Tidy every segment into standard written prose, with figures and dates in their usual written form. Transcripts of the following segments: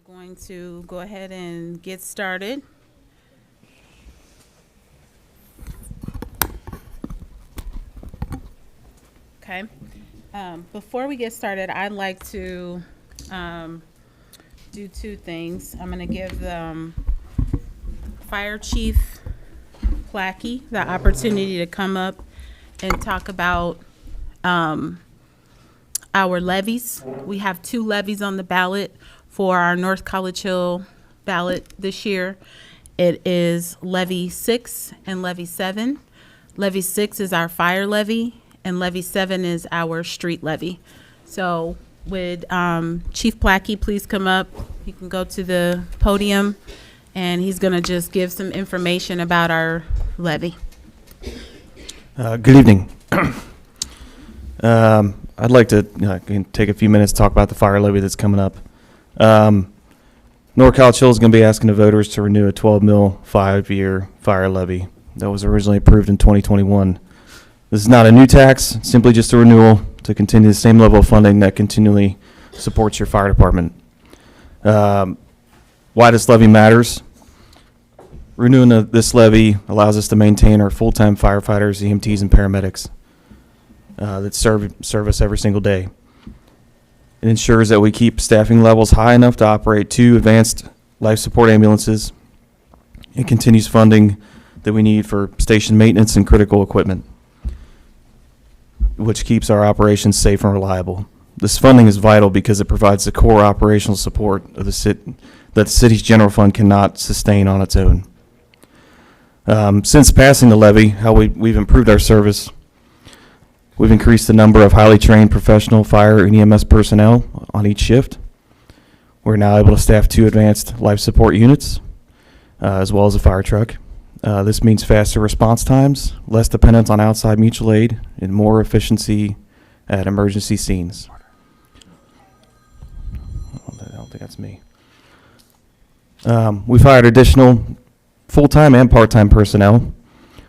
Going to go ahead and get started. Okay. Before we get started, I'd like to do two things. I'm going to give Fire Chief Plackey the opportunity to come up and talk about our levies. We have two levies on the ballot for our North College Hill ballot this year. It is Levy 6 and Levy 7. Levy 6 is our fire levy, and Levy 7 is our street levy. So would Chief Plackey please come up? He can go to the podium, and he's going to just give some information about our levy. Good evening. I'd like to take a few minutes to talk about the fire levy that's coming up. North College Hill is going to be asking the voters to renew a 12 mil 5-year fire levy that was originally approved in 2021. This is not a new tax, simply just a renewal to continue the same level of funding that continually supports your fire department. Why this levy matters. Renewing this levy allows us to maintain our full-time firefighters, EMTs, and paramedics that serve us every single day. It ensures that we keep staffing levels high enough to operate 2 advanced life support ambulances. It continues funding that we need for station maintenance and critical equipment, which keeps our operations safe and reliable. This funding is vital because it provides the core operational support of the city that the city's general fund cannot sustain on its own. Since passing the levy, how we've improved our service. We've increased the number of highly trained professional fire and EMS personnel on each shift. We're now able to staff 2 advanced life support units, as well as a fire truck. This means faster response times, less dependence on outside mutual aid, and more efficiency at emergency scenes. I don't think that's me. We've hired additional full-time and part-time personnel.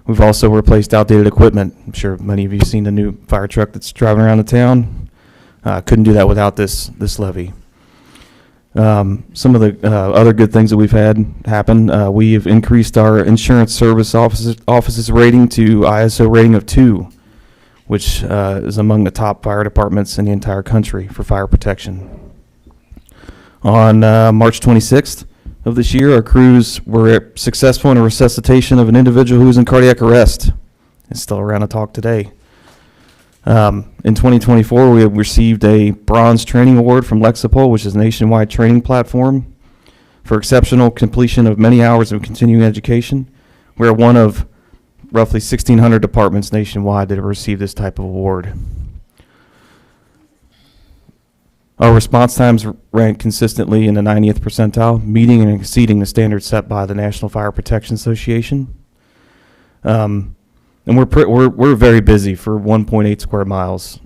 We've also replaced outdated equipment. I'm sure many of you have seen the new fire truck that's driving around the town. Couldn't do that without this levy. Some of the other good things that we've had happen, we have increased our insurance service offices rating to ISO rating of 2, which is among the top fire departments in the entire country for fire protection. On March 26th, of this year, our crews were successful in a resuscitation of an individual who was in cardiac arrest. It's still around to talk today. In 2024, we have received a bronze training award from Lexipol, which is a nationwide training platform for exceptional completion of many hours of continuing education. We are one of roughly 1,600 departments nationwide that have received this type of award. Our response times rank consistently in the 90th percentile, meeting and exceeding the standards set by the National Fire Protection Association. And we're very busy for 1.8 square miles.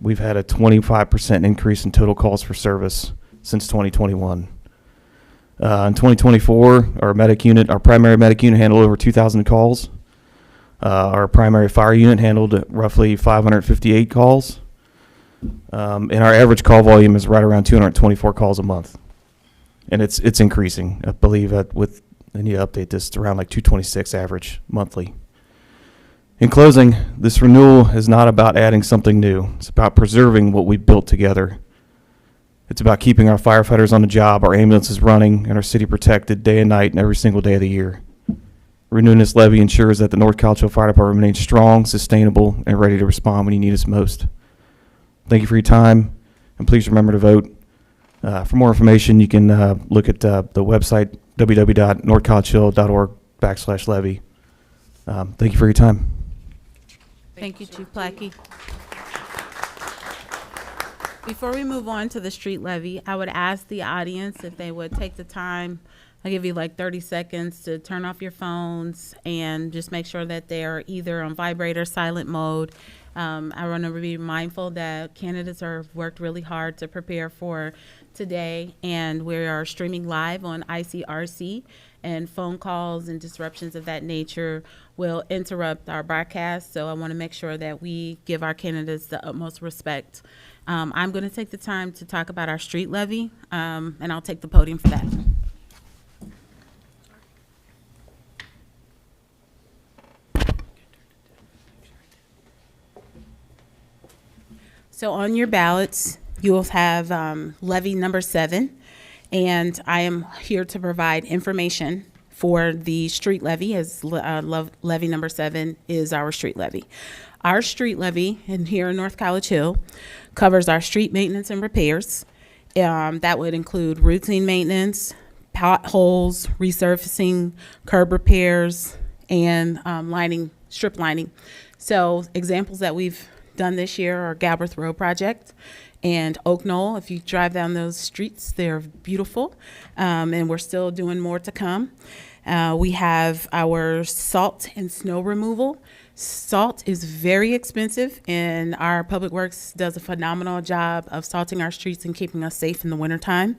We've had a 25% increase in total calls for service since 2021. In 2024, our primary medic unit handled over 2,000 calls. Our primary fire unit handled roughly 558 calls. And our average call volume is right around 224 calls a month, and it's increasing. I believe that I need to update this to around like 226 average monthly. In closing, this renewal is not about adding something new. It's about preserving what we built together. It's about keeping our firefighters on the job, our ambulances running, and our city protected day and night and every single day of the year. Renewing this levy ensures that the North College Hill Fire Department remains strong, sustainable, and ready to respond when you need us most. Thank you for your time, and please remember to vote. For more information, you can look at the website, www.northcollegehill.org/levy. Thank you for your time. Thank you, Chief Plackey. Before we move on to the street levy, I would ask the audience if they would take the time. I'll give you like 30 seconds to turn off your phones and just make sure that they are either on vibrate or silent mode. I want to be mindful that candidates have worked really hard to prepare for today, and we are streaming live on ICRC, and phone calls and disruptions of that nature will interrupt our broadcast. So I want to make sure that we give our candidates the utmost respect I'm going to take the time to talk about our street levy, and I'll take the podium for that. So on your ballots, you will have levy number 7, and I am here to provide information for the street levy, as levy number 7 is our street levy. Our street levy here in North College Hill covers our street maintenance and repairs. That would include routine maintenance, potholes, resurfacing, curb repairs, and strip lining. So examples that we've done this year are Galbraith Road project and Oak Knoll. If you drive down those streets, they're beautiful, and we're still doing more to come. We have our salt and snow removal. Salt is very expensive, and our Public Works does a phenomenal job of salting our streets and keeping us safe in the wintertime.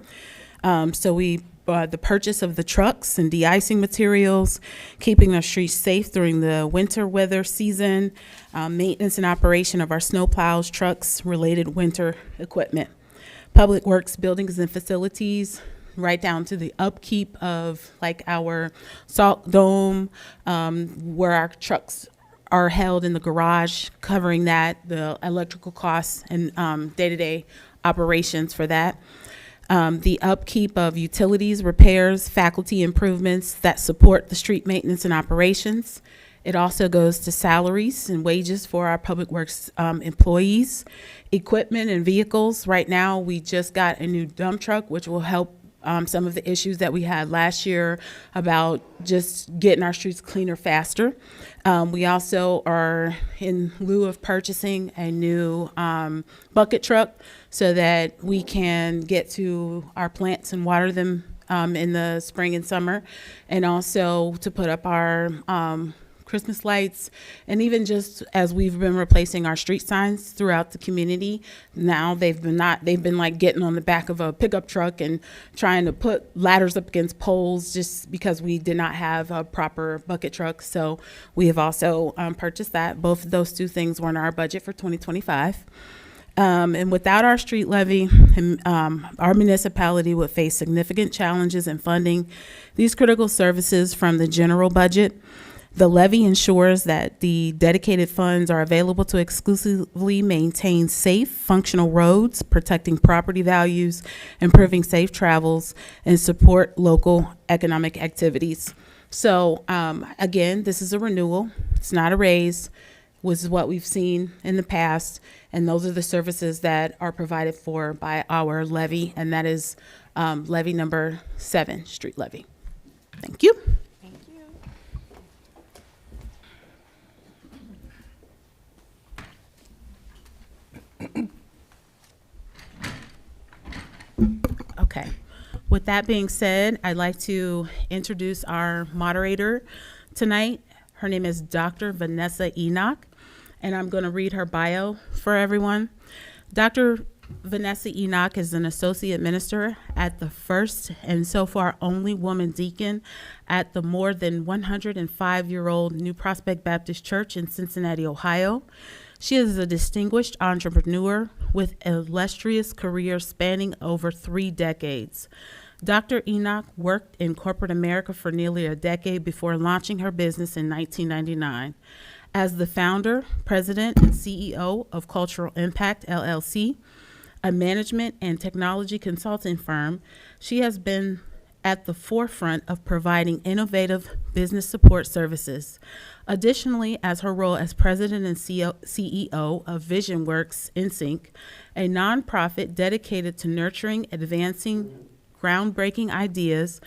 So the purchase of the trucks and de-icing materials, keeping our streets safe during the winter weather season, maintenance and operation of our snow plows, trucks, related winter equipment. Public Works buildings and facilities, right down to the upkeep of like our salt dome, where our trucks are held in the garage, covering that, the electrical costs and day-to-day operations for that. The upkeep of utilities, repairs, faculty improvements that support the street maintenance and operations. It also goes to salaries and wages for our Public Works employees, equipment and vehicles. Right now, we just got a new dump truck, which will help some of the issues that we had last year about just getting our streets cleaner faster. We also are in lieu of purchasing a new bucket truck so that we can get to our plants and water them in the spring and summer, and also to put up our Christmas lights, and even just as we've been replacing our street signs throughout the community. Now they've been like getting on the back of a pickup truck and trying to put ladders up against poles just because we did not have a proper bucket truck. So we have also purchased that. Both of those two things were in our budget for 2025. And without our street levy, our municipality would face significant challenges in funding these critical services from the general budget. The levy ensures that the dedicated funds are available to exclusively maintain safe, functional roads, protecting property values, improving safe travels, and support local economic activities. So again, this is a renewal. It's not a raise, which is what we've seen in the past. And those are the services that are provided for by our levy, and that is levy number 7, street levy. Thank you. Okay. With that being said, I'd like to introduce our moderator tonight. Her name is Dr. Vanessa Enoch, and I'm going to read her bio for everyone. Dr. Vanessa Enoch is an associate minister at the first and so far only woman deacon at the more than 105-year-old New Prospect Baptist Church in Cincinnati, Ohio. She is a distinguished entrepreneur with an illustrious career spanning over 3 decades. Dr. Enoch worked in corporate America for nearly a decade before launching her business in 1999. As the founder, president, and CEO of Cultural Impact, LLC, a management and technology consulting firm, she has been at the forefront of providing innovative business support services. Additionally, as her role as president and CEO of VisionWorks Inc., a nonprofit dedicated to nurturing, advancing groundbreaking ideas,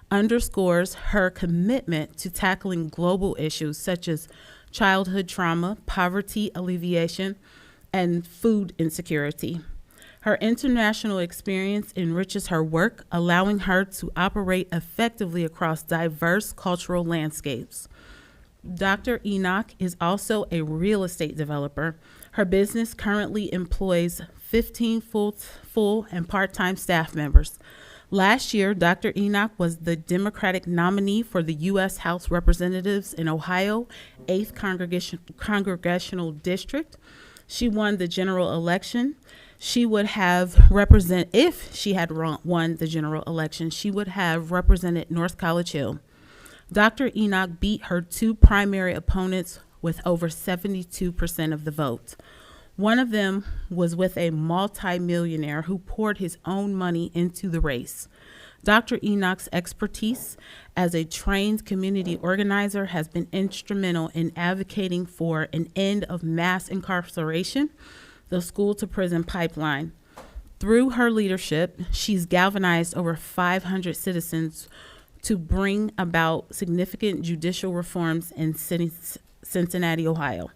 underscores her commitment to tackling global issues such as childhood trauma, poverty alleviation, and food insecurity. Her international experience enriches her work, allowing her to operate effectively across diverse cultural landscapes. Dr. Enoch is also a real estate developer. Her business currently employs 15 full and part-time staff members. Last year, Dr. Enoch was the Democratic nominee for the U.S. House of Representatives in Ohio, 8th Congressional District. she won the general election, she would have if she had won the general election, she would have represented North College Hill. Dr. Enoch beat her two primary opponents with over 72% of the vote. One of them was with a multimillionaire who poured his own money into the race. Dr. Enoch's expertise as a trained community organizer has been instrumental in advocating for an end of mass incarceration, the school-to-prison pipeline. Through her leadership, she's galvanized over 500 citizens to bring about significant judicial reforms in Cincinnati, Ohio.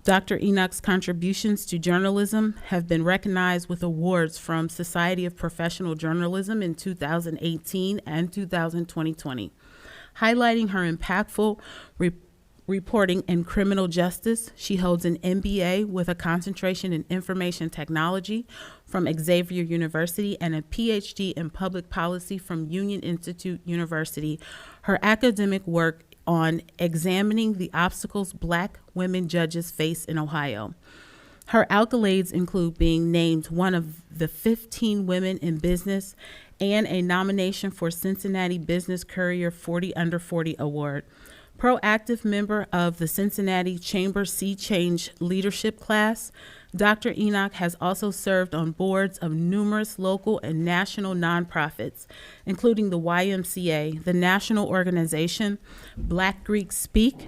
Dr. Enoch's contributions to journalism have been recognized with awards from Society of Professional Journalism in 2018 and 2020. Highlighting her impactful reporting in criminal justice, she holds an MBA with a concentration in information technology from Xavier University and a PhD in public policy from Union Institute University. Her academic work on examining the obstacles Black women judges face in Ohio. Her accolades include being named one of the 15 women in business and a nomination for Cincinnati Business Courier 40 Under 40 Award. Proactive member of the Cincinnati Chamber Sea Change Leadership Class, Dr. Enoch has also served on boards of numerous local and national nonprofits, including the YMCA, the national organization Black Greeks Speak,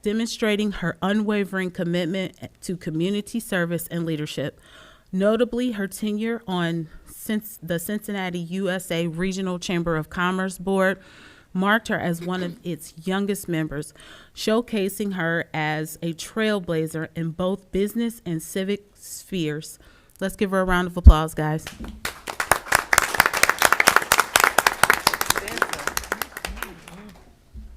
demonstrating her unwavering commitment to community service and leadership. Notably, her tenure on the Cincinnati USA Regional Chamber of Commerce Board marked her as one of its youngest members, showcasing her as a trailblazer in both business and civic spheres. Let's give her a round of applause, guys.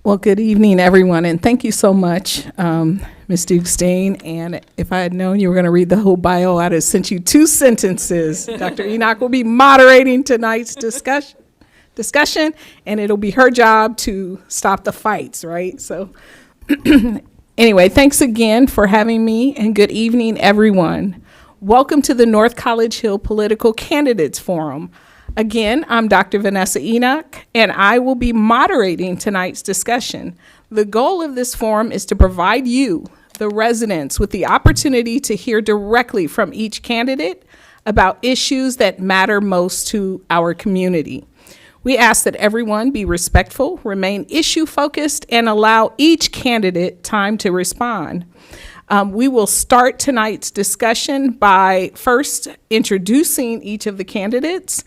Well, good evening, everyone, and thank you so much, Ms. Dukestein. And if I had known you were going to read the whole bio, I'd have sent you 2 sentences. Dr. Enoch will be moderating tonight's discussion, and it'll be her job to stop the fights, right? So anyway, thanks again for having me, and good evening, everyone. Welcome to the North College Hill Political Candidates Forum. Again, I'm Dr. Vanessa Enoch, and I will be moderating tonight's discussion. The goal of this forum is to provide you, the residents, with the opportunity to hear directly from each candidate about issues that matter most to our community. We ask that everyone be respectful, remain issue-focused, and allow each candidate time to respond. We will start tonight's discussion by first introducing each of the candidates.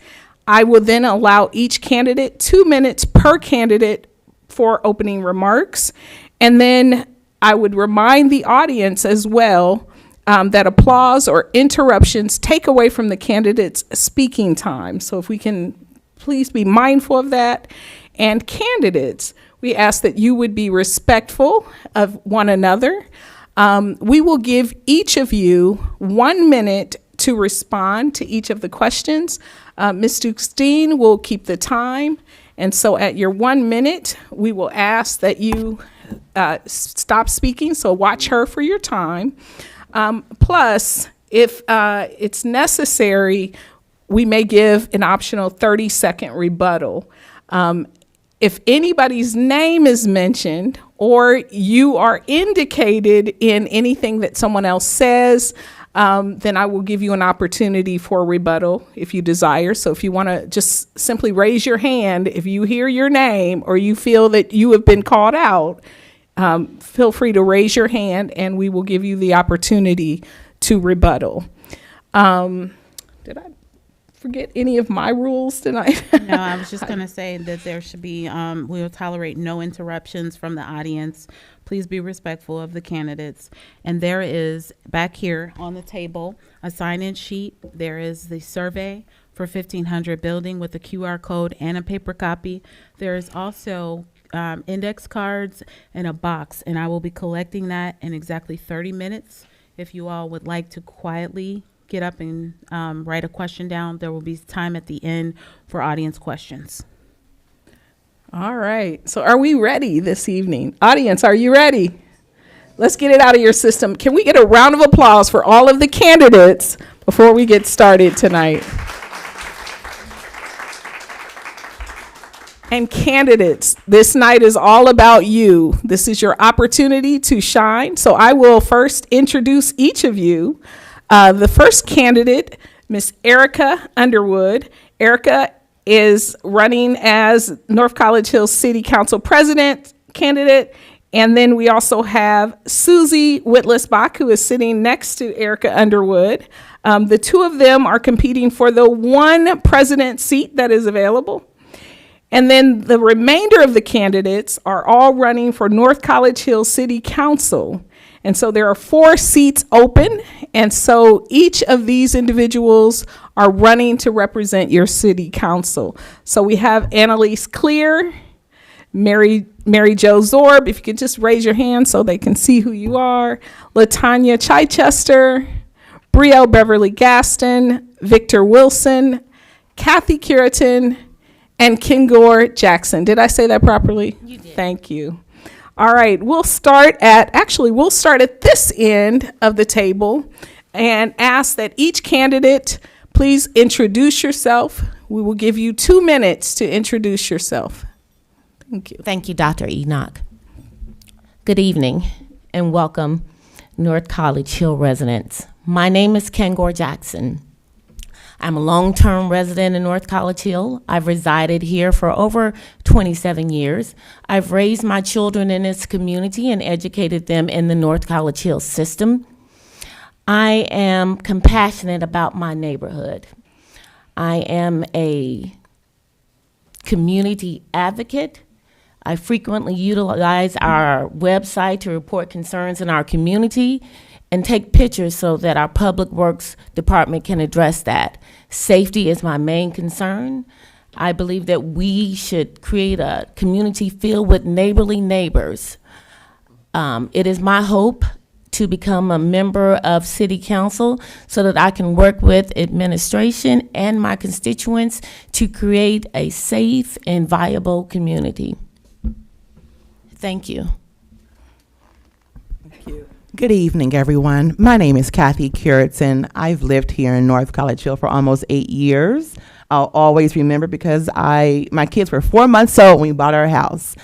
I will then allow each candidate 2 minutes per candidate for opening remarks. And then I would remind the audience as well that applause or interruptions take away from the candidate's speaking time. So if we can please be mindful of that. And candidates, we ask that you would be respectful of one another. We will give each of you 1 minute to respond to each of the questions. Ms. Dukestein will keep the time. And so at your 1 minute, we will ask that you stop speaking. So watch her for your time. Plus, if it's necessary, we may give an optional 30-second rebuttal. If anybody's name is mentioned or you are indicated in anything that someone else says, then I will give you an opportunity for a rebuttal if you desire. So if you want to just simply raise your hand, if you hear your name or you feel that you have been called out, feel free to raise your hand and we will give you the opportunity to rebuttal. Did I forget any of my rules tonight? No, I was just going to say that there should be, we will tolerate no interruptions from the audience. Please be respectful of the candidates. And there is back here on the table a sign-in sheet. There is the survey for 1500 building with a QR code and a paper copy. There is also index cards and a box, and I will be collecting that in exactly 30 minutes. If you all would like to quietly get up and write a question down, there will be time at the end for audience questions. All right. So are we ready this evening? Audience, are you ready? let's get it out of your system. Can we get a round of applause for all of the candidates before we get started tonight? And candidates, this night is all about you. This is your opportunity to shine. So I will first introduce each of you. The first candidate, Miss Erica Underwood. Erica is running as North College Hills City Council President candidate. And then we also have Susie Whitlis-Bach, who is sitting next to Erica Underwood. The two of them are competing for the one president seat that is available. And then the remainder of the candidates are all running for North College Hills City Council. And so there are 4 seats open. And so each of these individuals are running to represent your city council. So we have Annalise Clear, Mary Jo Zorb, if you could just raise your hand so they can see who you are, Latanya Chichester, Brielle Beverly Gaston, Victor Wilson, Kathy Curitin, and Kengor Jackson. Did I say that properly? You did. Thank you. All right, we'll start at this end of the table and ask that each candidate please introduce yourself. We will give you 2 minutes to introduce yourself. Thank you. Thank you, Dr. Enoch. Good evening and welcome, North College Hill residents. My name is Kengor Jackson. I'm a long-term resident in North College Hill. I've resided here for over 27 years. I've raised my children in this community and educated them in the North College Hill system. I am compassionate about my neighborhood. I am a community advocate. I frequently utilize our website to report concerns in our community and take pictures so that our public works department can address that. Safety is my main concern. I believe that we should create a community filled with neighborly neighbors. It is my hope to become a member of City Council so that I can work with administration and my constituents to create a safe and viable community. Thank you. Thank you. Good evening, everyone. My name is Kathy Curitin. I've lived here in North College Hill for almost 8 years. I'll always remember because my kids were 4 months old when we bought our house.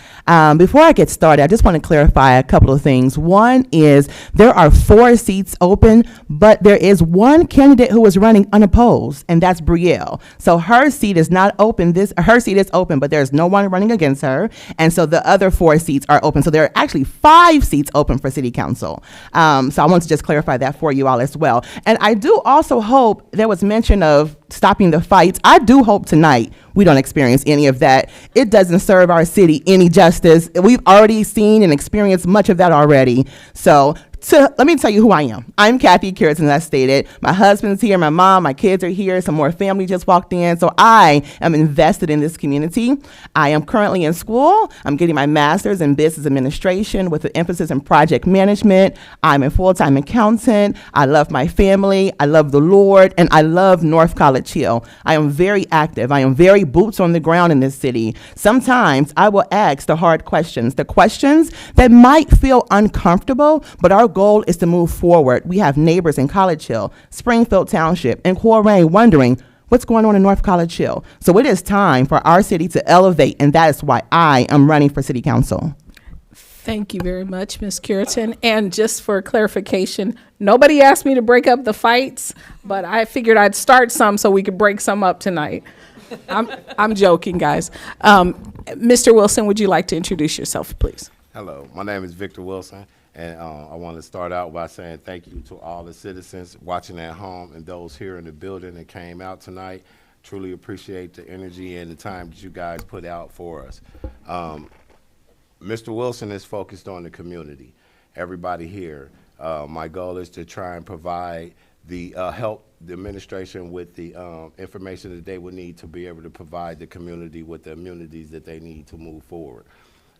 Before I get started, I just want to clarify a couple of things. One is there are 4 seats open, but there is one candidate who is running unopposed, and that's Brielle. So her seat is not open. Her seat is open, but there's no one running against her, and so the other 4 seats are open. So there are actually 5 seats open for City Council. So I want to just clarify that for you all as well. And I do also hope there was mention of stopping the fights. I do hope tonight we don't experience any of that. It doesn't serve our city any justice. We've already seen and experienced much of that already. So let me tell you who I am. I'm Kathy Curitin, as stated. My husband's here, my mom, my kids are here, some more family just walked in. So I am invested in this community. I am currently in school. I'm getting my master's in business administration with an emphasis in project management. I'm a full-time accountant. I love my family. I love the Lord, and I love North College Hill. I am very active. I am very boots on the ground in this city. Sometimes I will ask the hard questions, the questions that might feel uncomfortable, but our goal is to move forward. We have neighbors in College Hill, Springfield Township, and Quarray wondering what's going on in North College Hill. So it is time for our city to elevate, and that is why I am running for City Council. Thank you very much, Ms. Curitin. And just for clarification, nobody asked me to break up the fights, but I figured I'd start some so we could break some up tonight. I'm joking, guys. Mr. Wilson, would you like to introduce yourself, please? Hello, my name is Victor Wilson, and I want to start out by saying thank you to all the citizens watching at home and those here in the building that came out tonight. Truly appreciate the energy and the time that you guys put out for us. Mr. Wilson is focused on the community. Everybody here, my goal is to try and provide the help the administration with the information that they would need to be able to provide the community with the amenities that they need to move forward.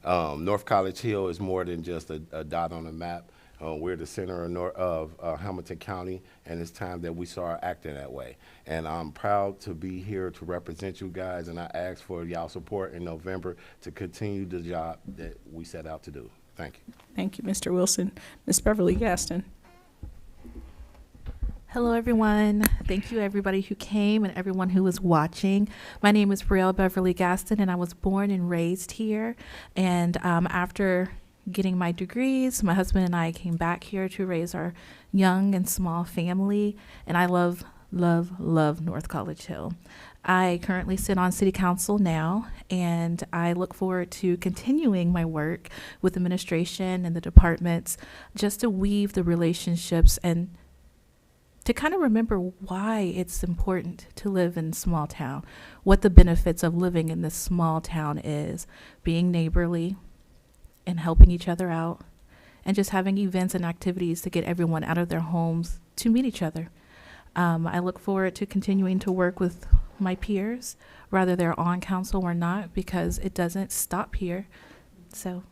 North College Hill is more than just a dot on the map. We're the center of Hamilton County, and it's time that we start acting that way. And I'm proud to be here to represent you guys, and I ask for y'all support in November to continue the job that we set out to do. Thank you. Thank you, Mr. Wilson. Ms. Beverly Gaston. Hello, everyone. Thank you, everybody who came and everyone who was watching. My name is Brielle Beverly Gaston, and I was born and raised here. And after getting my degrees, my husband and I came back here to raise our young and small family. And I love, love, love North College Hill. I currently sit on City Council now, and I look forward to continuing my work with administration and the departments just to weave the relationships and to kind of remember why it's important to live in a small town, what the benefits of living in this small town is, being neighborly and helping each other out, and just having events and activities to get everyone out of their homes to meet each other. I look forward to continuing to work with my peers, whether they're on council or not, because it doesn't stop here. So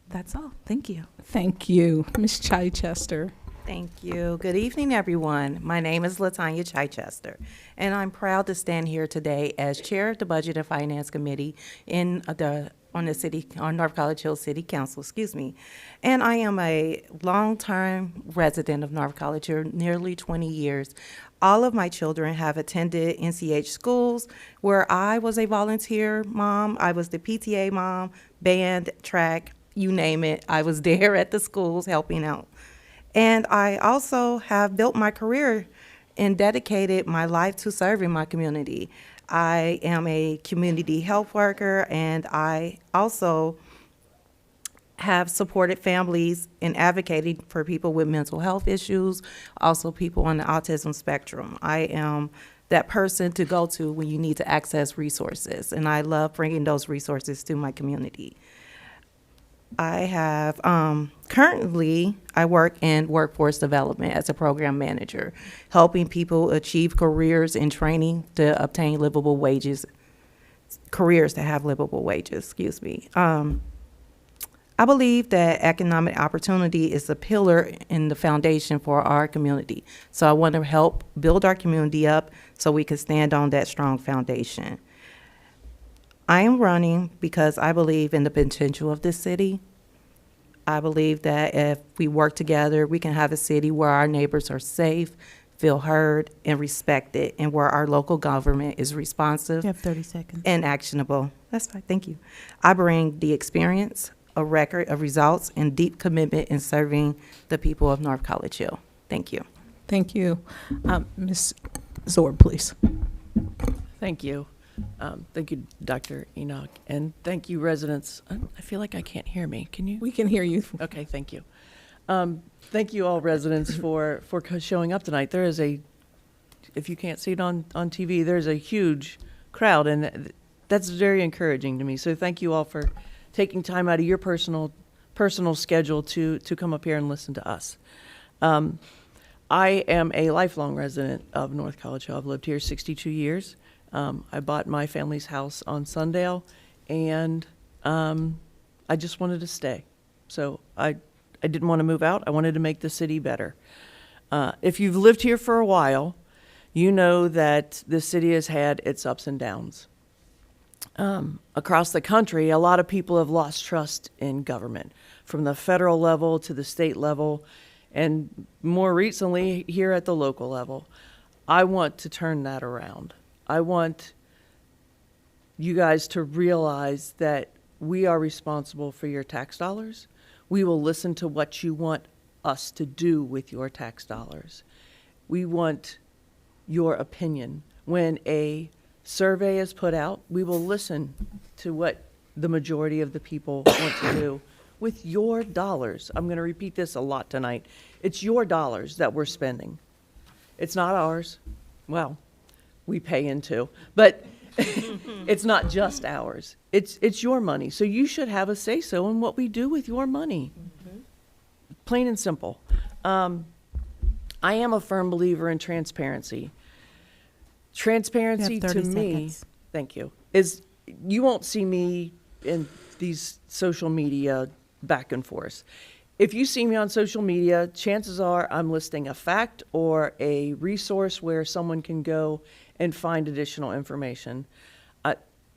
that's all. Thank you. Thank you. Ms. Chichester. Thank you. Good evening, everyone. My name is LaTanya Chichester, and I'm proud to stand here today as Chair of the Budget and Finance Committee on North College Hill City Council, And I am a longtime resident of North College Hill, nearly 20 years. All of my children have attended NCH schools where I was a volunteer mom. I was the PTA mom, band, track, you name it. I was there at the schools helping out. And I also have built my career and dedicated my life to serving my community. I am a community health worker, and I also have supported families in advocating for people with mental health issues, also people on the autism spectrum. I am that person to go to when you need to access resources, and I love bringing those resources to my community. I have currently I work in workforce development as a program manager, helping people achieve careers and training to obtain livable wages, careers to have livable wages, I believe that economic opportunity is a pillar in the foundation for our community. So I want to help build our community up so we can stand on that strong foundation. I am running because I believe in the potential of this city. I believe that if we work together, we can have a city where our neighbors are safe, feel heard, and respected, and where our local government is responsive. You have 30 seconds. And actionable. That's fine, thank you. I bring the experience, a record of results, and deep commitment in serving the people of North College Hill. Thank you. Thank you. Ms. Zorb, please. Thank you. Thank you, Dr. Enoch, and thank you, residents. I feel like I can't hear me. Can you? We can hear you. Okay, thank you. Thank you all residents for showing up tonight. There is if you can't see it on TV, there's a huge crowd, and that's very encouraging to me. So thank you all for taking time out of your personal schedule to come up here and listen to us. I am a lifelong resident of North College Hill. I've lived here 62 years. I bought my family's house on Sundale, and I just wanted to stay. So I didn't want to move out. I wanted to make the city better. If you've lived here for a while, you know that the city has had its ups and downs. Across the country, a lot of people have lost trust in government, from the federal level to the state level, and more recently here at the local level. I want to turn that around. I want you guys to realize that we are responsible for your tax dollars. We will listen to what you want us to do with your tax dollars. We want your opinion. When a survey is put out, we will listen to what the majority of the people want to do with your dollars. I'm going to repeat this a lot tonight. It's your dollars that we're spending. It's not ours. Well, we pay into, but it's not just ours. It's your money. So you should have a say-so in what we do with your money. Plain and simple. I am a firm believer in transparency. Transparency You have to 30 me, seconds. thank you, is you won't see me in these social media back and forth. If you see me on social media, chances are I'm listing a fact or a resource where someone can go and find additional information.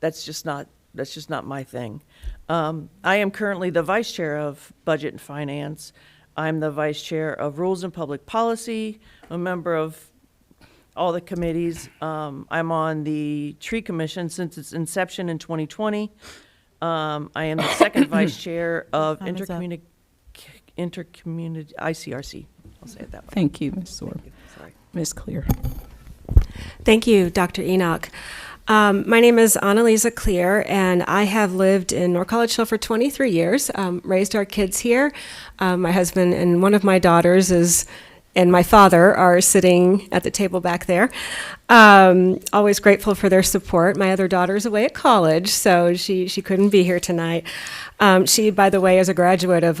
That's just not that's just not my thing. I am currently the vice chair of Budget and Finance. I'm the vice chair of Rules and Public Policy, a member of all the committees. I'm on the Tree Commission since its inception in 2020. I am the second vice chair of Time is up. intercommunity ICRC. I'll say it that way. Thank you, Ms. Sorb. Sorry. Ms. Clear. Thank you, Dr. Enoch. My name is Annalisa Clear, and I have lived in North College Hill for 23 years, raised our kids here. My husband and one of my daughters and my father are sitting at the table back there. Always grateful for their support. My other daughter's away at college, so she couldn't be here tonight. She, by the way, is a graduate of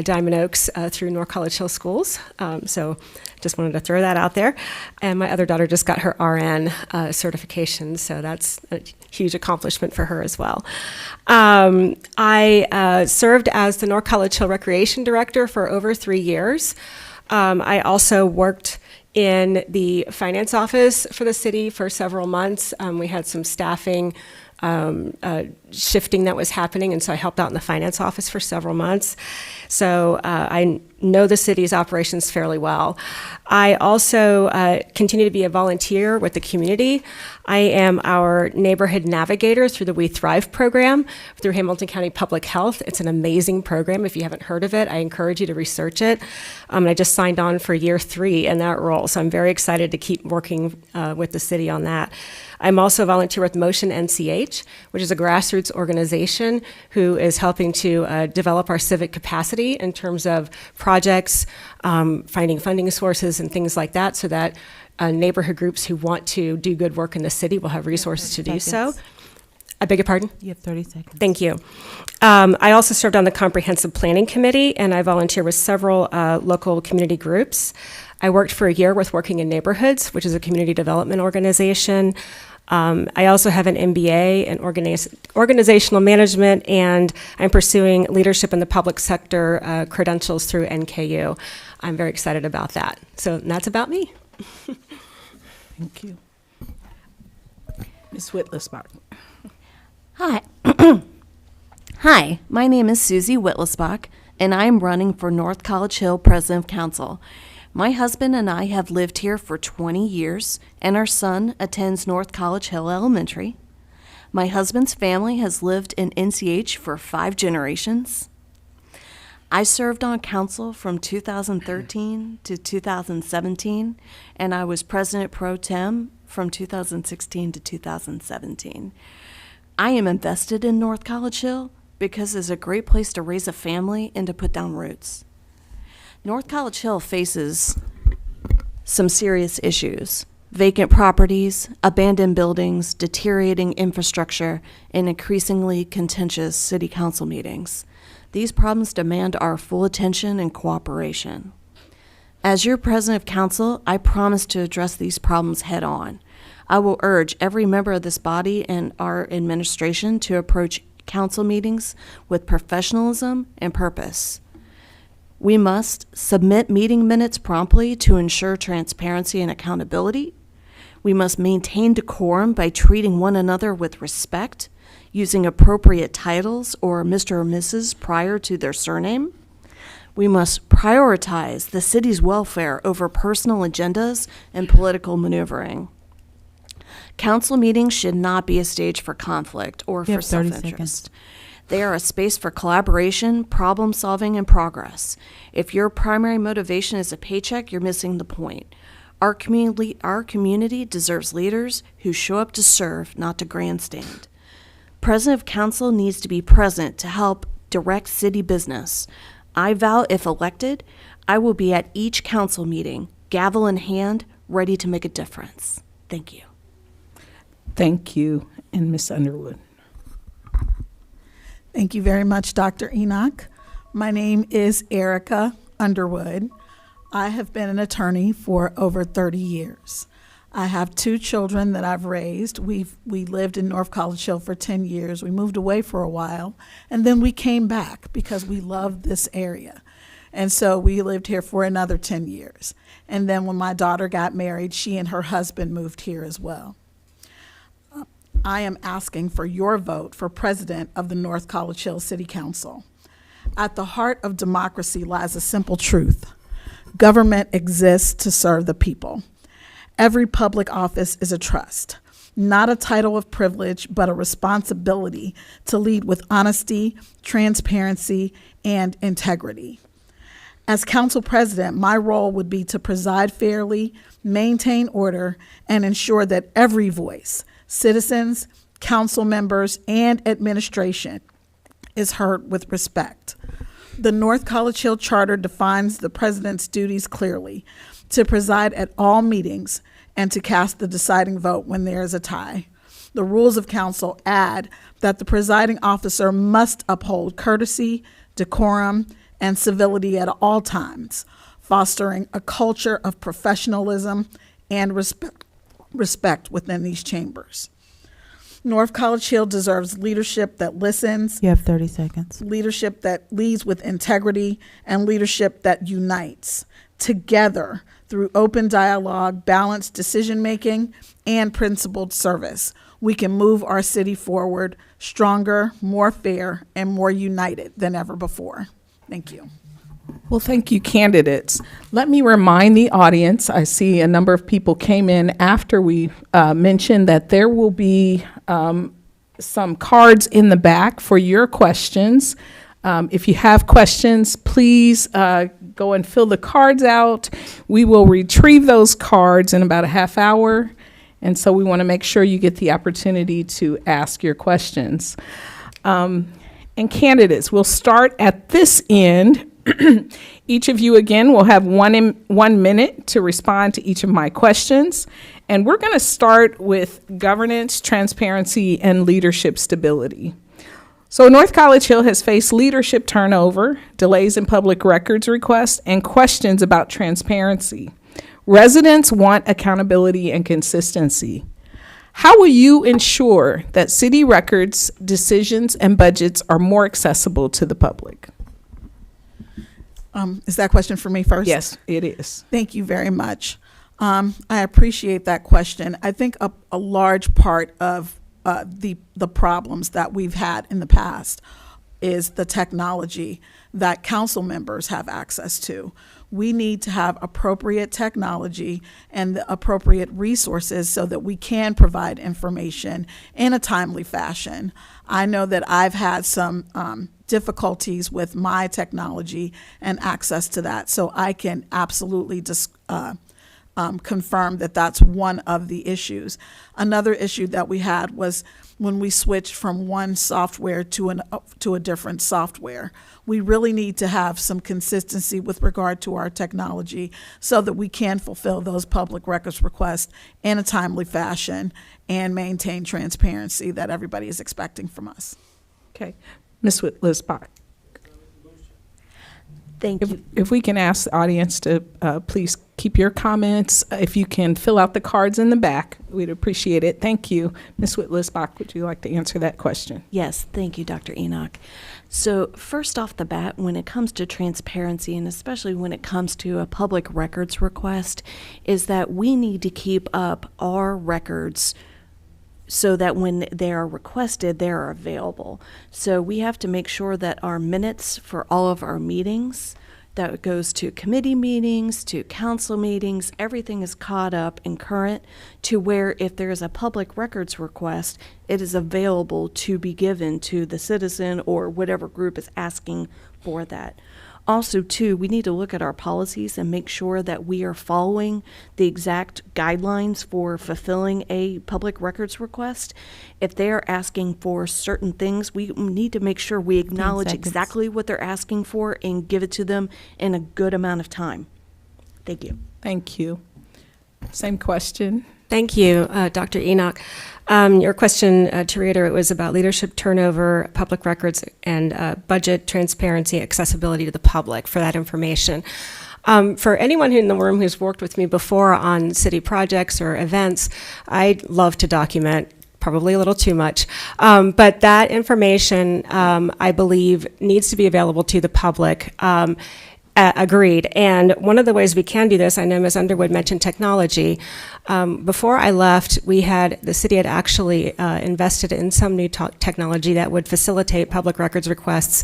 Diamond Oaks through North College Hill Schools, so just wanted to throw that out there. And my other daughter just got her RN certification, so that's a huge accomplishment for her as well. I served as the North College Hill Recreation Director for over 3 years. I also worked in the finance office for the city for several months. We had some staffing shifting that was happening, and so I helped out in the finance office for several months. So I know the city's operations fairly well. I also continue to be a volunteer with the community. I am our neighborhood navigator through the We Thrive program through Hamilton County Public Health. It's an amazing program. If you haven't heard of it, I encourage you to research it. And I just signed on for year 3 in that role, so I'm very excited to keep working with the city on that. I'm also a volunteer with Motion NCH, which is a grassroots organization who is helping to develop our civic capacity in terms of projects, finding funding sources and things like that, so that neighborhood groups who want to do good work in the city will have resources to do so. I beg your pardon? You have 30 seconds. Thank you. I also served on the Comprehensive Planning Committee, and I volunteer with several local community groups. I worked for a year with Working in Neighborhoods, which is a community development organization. I also have an MBA in organizational management, and I'm pursuing leadership in the public sector credentials through NKU. I'm very excited about that. So that's about me. Thank you. Ms. Whitlisbach. Hi. Hi, my name is Susie Whitlisbach, and I am running for North College Hill President of Council. My husband and I have lived here for 20 years, and our son attends North College Hill Elementary. My husband's family has lived in NCH for 5 generations. I served on council from 2013 to 2017, and I was president pro tem from 2016 to 2017. I am invested in North College Hill because it's a great place to raise a family and to put down roots. North College Hill faces some serious issues: vacant properties, abandoned buildings, deteriorating infrastructure, and increasingly contentious city council meetings. These problems demand our full attention and cooperation. As your president of council, I promise to address these problems head on. I will urge every member of this body and our administration to approach council meetings with professionalism and purpose. We must submit meeting minutes promptly to ensure transparency and accountability. We must maintain decorum by treating one another with respect, using appropriate titles or Mr. or Mrs. prior to their surname. We must prioritize the city's welfare over personal agendas and political maneuvering. Council meetings should not be a stage for conflict or for self-interest. They are a space for collaboration, problem solving, and progress. If your primary motivation is a paycheck, you're missing the point. Our community deserves leaders who show up to serve, not to grandstand. President of Council needs to be present to help direct city business. I vow, if elected, I will be at each council meeting, gavel in hand, ready to make a difference. Thank you. Thank you. And Ms. Underwood. Thank you very much, Dr. Enoch. My name is Erica Underwood. I have been an attorney for over 30 years. I have 2 children that I've raised. We lived in North College Hill for 10 years. We moved away for a while, and then we came back because we loved this area. And so we lived here for another 10 years. And then when my daughter got married, she and her husband moved here as well. I am asking for your vote for president of the North College Hill City Council. At the heart of democracy lies a simple truth. Government exists to serve the people. Every public office is a trust, not a title of privilege, but a responsibility to lead with honesty, transparency, and integrity. As council president, my role would be to preside fairly, maintain order, and ensure that every voice, citizens, council members, and administration, is heard with respect. The North College Hill Charter defines the president's duties clearly: to preside at all meetings and to cast the deciding vote when there is a tie. The rules of council add that the presiding officer must uphold courtesy, decorum, and civility at all times, fostering a culture of professionalism and respect within these chambers. North College Hill deserves leadership that listens. You have 30 seconds. Leadership that leads with integrity, and leadership that unites together through open dialogue, balanced decision-making, and principled service. We can move our city forward stronger, more fair, and more united than ever before. Thank you. Well, thank you, candidates. Let me remind the audience, I see a number of people came in after we mentioned that there will be some cards in the back for your questions. If you have questions, please go and fill the cards out. We will retrieve those cards in about a half hour, and so we want to make sure you get the opportunity to ask your questions. And candidates, we'll start at this end. Each of you, again, will have 1 minute to respond to each of my questions. And we're going to start with governance, transparency, and leadership stability. So North College Hill has faced leadership turnover, delays in public records requests, and questions about transparency. Residents want accountability and consistency. How will you ensure that city records, decisions, and budgets are more accessible to the public? Is that question for me first? Yes, it is. Thank you very much. I appreciate that question. I think a large part of the problems that we've had in the past is the technology that council members have access to. We need to have appropriate technology and the appropriate resources so that we can provide information in a timely fashion. I know that I've had some difficulties with my technology and access to that, so I can absolutely confirm that that's one of the issues. Another issue that we had was when we switched from one software to a different software. We really need to have some consistency with regard to our technology so that we can fulfill those public records requests in a timely fashion and maintain transparency that everybody is expecting from us. Okay. Ms. Whitlisbach. Thank you. If we can ask the audience to please keep your comments. If you can fill out the cards in the back, we'd appreciate it. Thank you. Ms. Whitlisbach, would you like to answer that question? Yes, thank you, Dr. Enoch. So first off the bat, when it comes to transparency, and especially when it comes to a public records request, is that we need to keep up our records so that when they are requested, they are available. So we have to make sure that our minutes for all of our meetings, that goes to committee meetings, to council meetings, everything is caught up and current to where if there is a public records request, it is available to be given to the citizen or whatever group is asking for that. Also, too, we need to look at our policies and make sure that we are following the exact guidelines for fulfilling a public records request. If they are asking for certain things, we need to make sure we acknowledge exactly what they're asking for and give it to them in a good amount of time. Thank you. Thank you. Same question. Thank you, Dr. Enoch. Your question, to reiterate, was about leadership turnover, public records, and budget transparency, accessibility to the public for that information. For anyone in the room who's worked with me before on city projects or events, I love to document, probably a little too much, but that information, I believe, needs to be available to the public. Agreed. And one of the ways we can do this, I know Ms. Underwood mentioned technology. Before I left, the city had actually invested in some new technology that would facilitate public records requests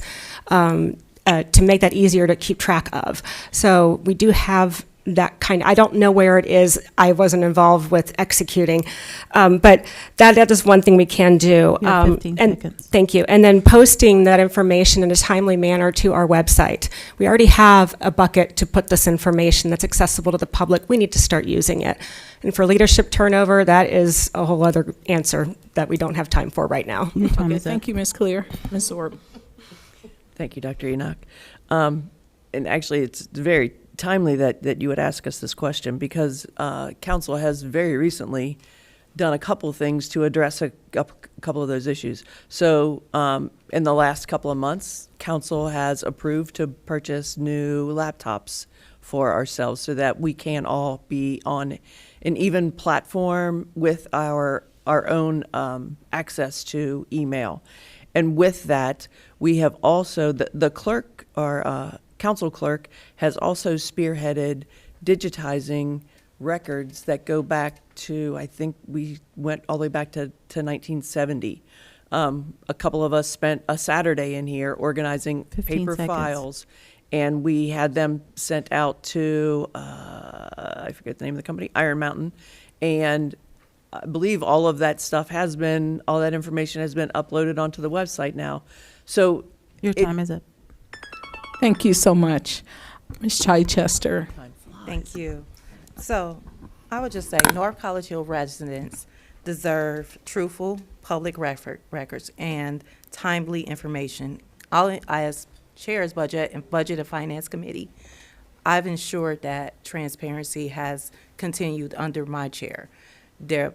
to make that easier to keep track of. So we do have that kind. I don't know where it is. I wasn't involved with executing, but that is one thing we can do. You have 15 seconds. Thank you. And then posting that information in a timely manner to our website. We already have a bucket to put this information that's accessible to the public. We need to start using it. And for leadership turnover, that is a whole other answer that we don't have time for right now. Your time Okay, is up. thank you, Ms. Clear. Ms. Orb. Thank you, Dr. Enoch. And actually, it's very timely that you would ask us this question, because council has very recently done a couple things to address a couple of those issues. So in the last couple of months, council has approved to purchase new laptops for ourselves so that we can all be on an even platform with our own access to email. And with that, we have also, the clerk, or council clerk, has also spearheaded digitizing records that go back to, I think we went all the way back to 1970. A couple of us spent a Saturday in here organizing 15 paper seconds. files, and we had them sent out to, I forget the name of the company, Iron Mountain, and I believe all of that stuff all that information has been uploaded onto the website now. So Your time is up. Thank you so much. Ms. Chichester. Thank you. So I would just say North College Hill residents deserve truthful public records and timely information. As Chair's Budget and Finance Committee, I've ensured that transparency has continued under my chair. Their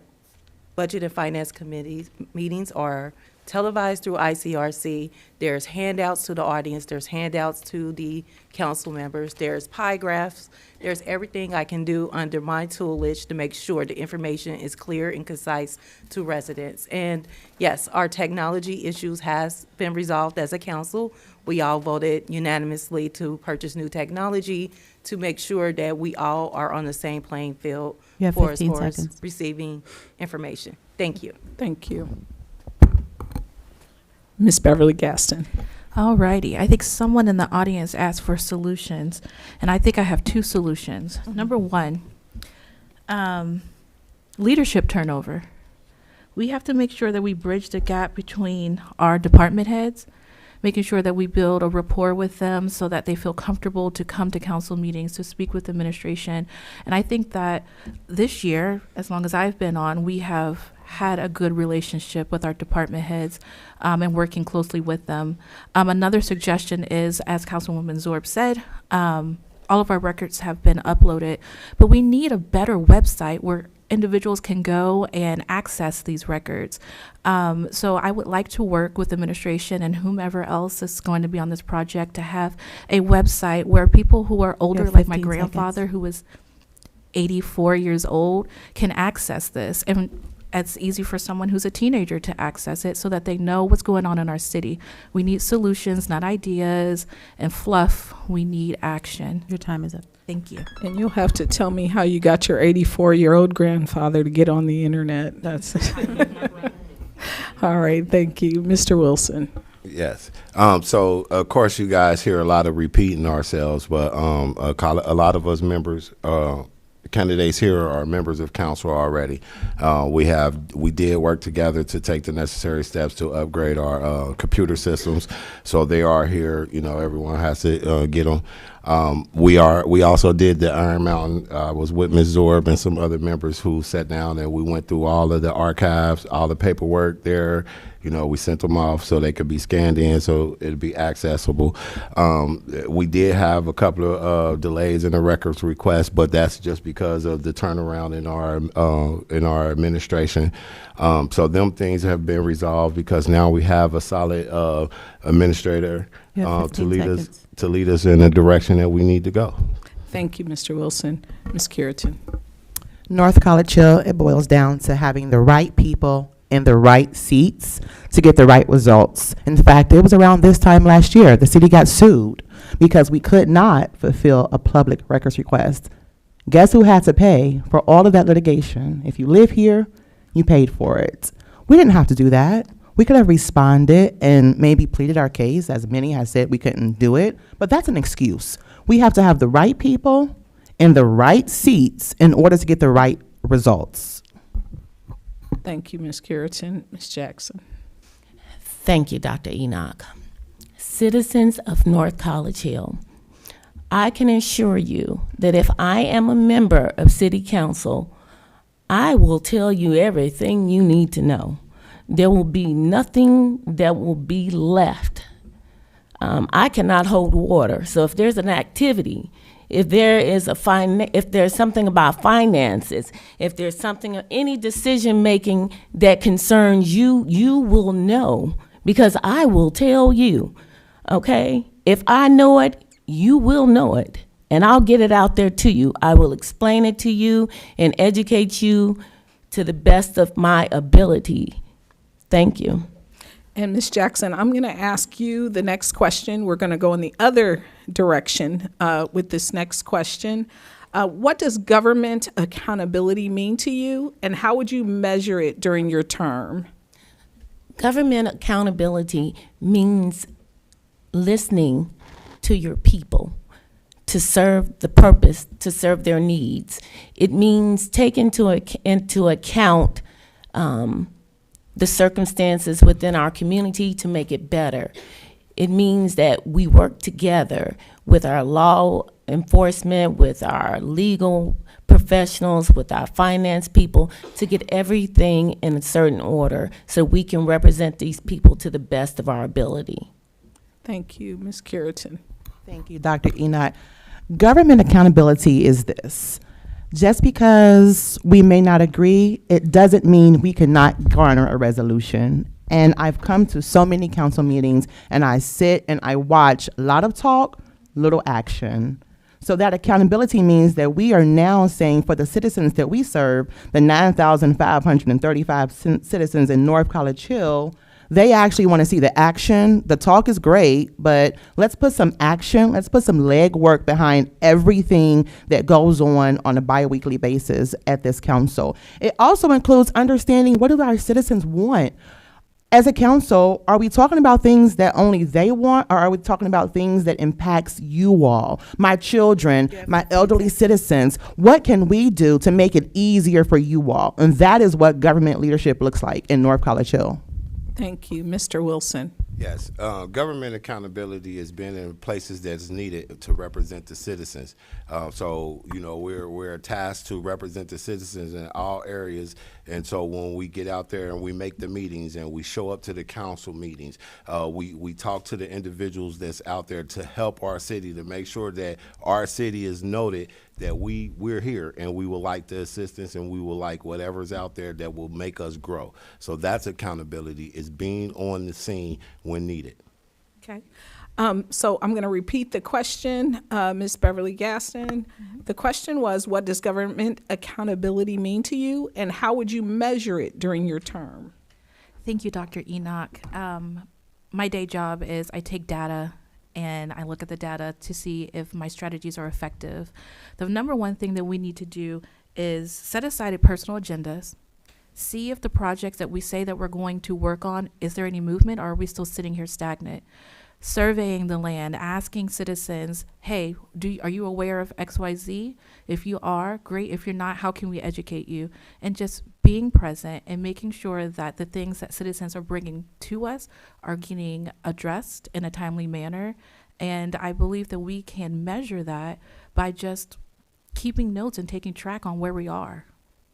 Budget and Finance Committee meetings are televised through ICRC. There's handouts to the audience. There's handouts to the council members. There's pie graphs. There's everything I can do under my toolage to make sure the information is clear and concise to residents. And yes, our technology issues has been resolved as a council. We all voted unanimously to purchase new technology to make sure that we all are on the same playing field You have for 15 seconds. receiving information. Thank you. Thank you. Ms. Beverly Gaston. All righty. I think someone in the audience asked for solutions, and I think I have two solutions. Number one, leadership turnover. We have to make sure that we bridge the gap between our department heads, making sure that we build a rapport with them so that they feel comfortable to come to council meetings, to speak with administration. And I think that this year, as long as I've been on, we have had a good relationship with our department heads and working closely with them. Another suggestion is, as Councilwoman Zorb said, all of our records have been uploaded, but we need a better website where individuals can go and access these records. So I would like to work with administration and whomever else is going to be on this project to have a website where people who are older, like my 15 grandfather, seconds. who is 84 years old, can access this. And it's easy for someone who's a teenager to access it so that they know what's going on in our city. We need solutions, not ideas and fluff. We need action. Your time is up. Thank you. And you'll have to tell me how you got your 84-year-old grandfather to get on the internet. That's all right. Thank you. Mr. Wilson. Yes. So, of course, you guys hear a lot of repeating ourselves, but a lot of us members, candidates here are members of council already. We did work together to take the necessary steps to upgrade our computer systems. So they are here. You know, everyone has to get them. We also did the Iron Mountain. I was with Ms. Zorb and some other members who sat down and we went through all of the archives, all the paperwork there. You know, we sent them off so they could be scanned in so it'd be accessible. We did have a couple of delays in the records request, but that's just because of the turnaround in our administration. So them things have been resolved because now we have a solid administrator You have 15 seconds. to lead us in the direction that we need to go. Thank you, Mr. Wilson. Ms. Curitan. North College Hill, it boils down to having the right people in the right seats to get the right results. In fact, it was around this time last year, the city got sued because we could not fulfill a public records request. Guess who had to pay for all of that litigation? If you live here, you paid for it. We didn't have to do that. We could have responded and maybe pleaded our case, as many have said we couldn't do it, but that's an excuse. We have to have the right people in the right seats in order to get the right results. Thank you, Ms. Curitan. Ms. Jackson. Thank you, Dr. Enoch. Citizens of North College Hill, I can assure you that if I am a member of City Council, I will tell you everything you need to know. There will be nothing that will be left. I cannot hold water, so if there's an activity, if there is if there's something about finances, if there's something, any decision making that concerns you, you will know, because I will tell you, okay? If I know it, you will know it, and I'll get it out there to you. I will explain it to you and educate you to the best of my ability. Thank you. And Ms. Jackson, I'm going to ask you the next question. We're going to go in the other direction with this next question. What does government accountability mean to you, and how would you measure it during your term? Government accountability means listening to your people, to serve the purpose, to serve their needs. It means taking into account the circumstances within our community to make it better. It means that we work together with our law enforcement, with our legal professionals, with our finance people to get everything in a certain order so we can represent these people to the best of our ability. Thank you, Ms. Curitan. Thank you, Dr. Enoch. Government accountability is this. Just because we may not agree, it doesn't mean we cannot garner a resolution. And I've come to so many council meetings, and I sit and I watch a lot of talk, little action. So that accountability means that we are now saying for the citizens that we serve, the 9,535 citizens in North College Hill, they actually want to see the action. The talk is great, but let's put some action. Let's put some legwork behind everything that goes on a biweekly basis at this council. It also includes understanding, what do our citizens want? As a council, are we talking about things that only they want, or are we talking about things that impacts you all, my children, my elderly citizens? What can we do to make it easier for you all? And that is what government leadership looks like in North College Hill. Thank you. Mr. Wilson. Yes, government accountability has been in places that's needed to represent the citizens. So, you know, we're tasked to represent the citizens in all areas. And so when we get out there and we make the meetings and we show up to the council meetings, we talk to the individuals that's out there to help our city, to make sure that our city is noted, that we're here and we will like the assistance and we will like whatever's out there that will make us grow. So that's accountability, is being on the scene when needed. Okay. So I'm going to repeat the question, Ms. Beverly Gaston. The question was, what does government accountability mean to you, and how would you measure it during your term? Thank you, Dr. Enoch. My day job is I take data and I look at the data to see if my strategies are effective. The number one thing that we need to do is set aside personal agendas, see if the projects that we say that we're going to work on, is there any movement, or are we still sitting here stagnant? Surveying the land, asking citizens, hey, are you aware of XYZ? If you are, great. If you're not, how can we educate you? And just being present and making sure that the things that citizens are bringing to us are getting addressed in a timely manner. And I believe that we can measure that by just keeping notes and taking track on where we are.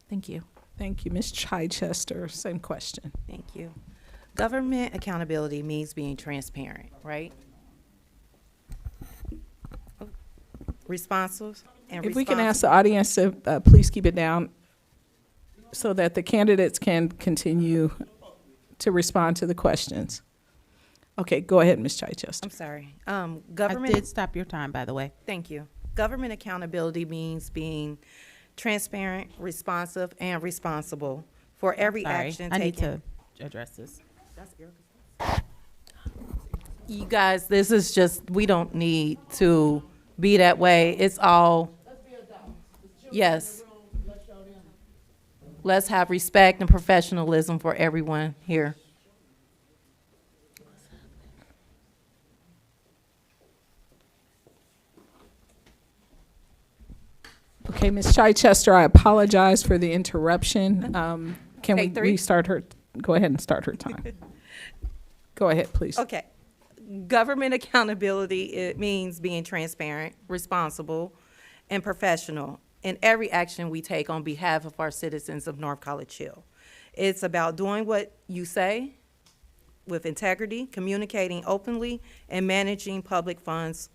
Thank you. Thank you. Ms. Chichester, same question. Thank you. Government accountability means being transparent, right? Responsive and If we can ask the audience to please keep it down so that the candidates can continue to respond to the questions. Okay, go ahead, Ms. Chichester. I'm sorry. I Government. did stop your time, by the way. Thank you. Government accountability means being transparent, responsive, and responsible for every Sorry, action I need taken. to address this. You guys, this is just, we don't need to be that way. It's all, yes. Let's have respect and professionalism for everyone here. Okay, Ms. Chichester, I apologize for the interruption. Can we Take 3? restart her? Go ahead and start her time. Go ahead, please. Okay. Government accountability, it means being transparent, responsible, and professional in every action we take on behalf of our citizens of North College Hill. It's about doing what you say with integrity, communicating openly, and managing public funds.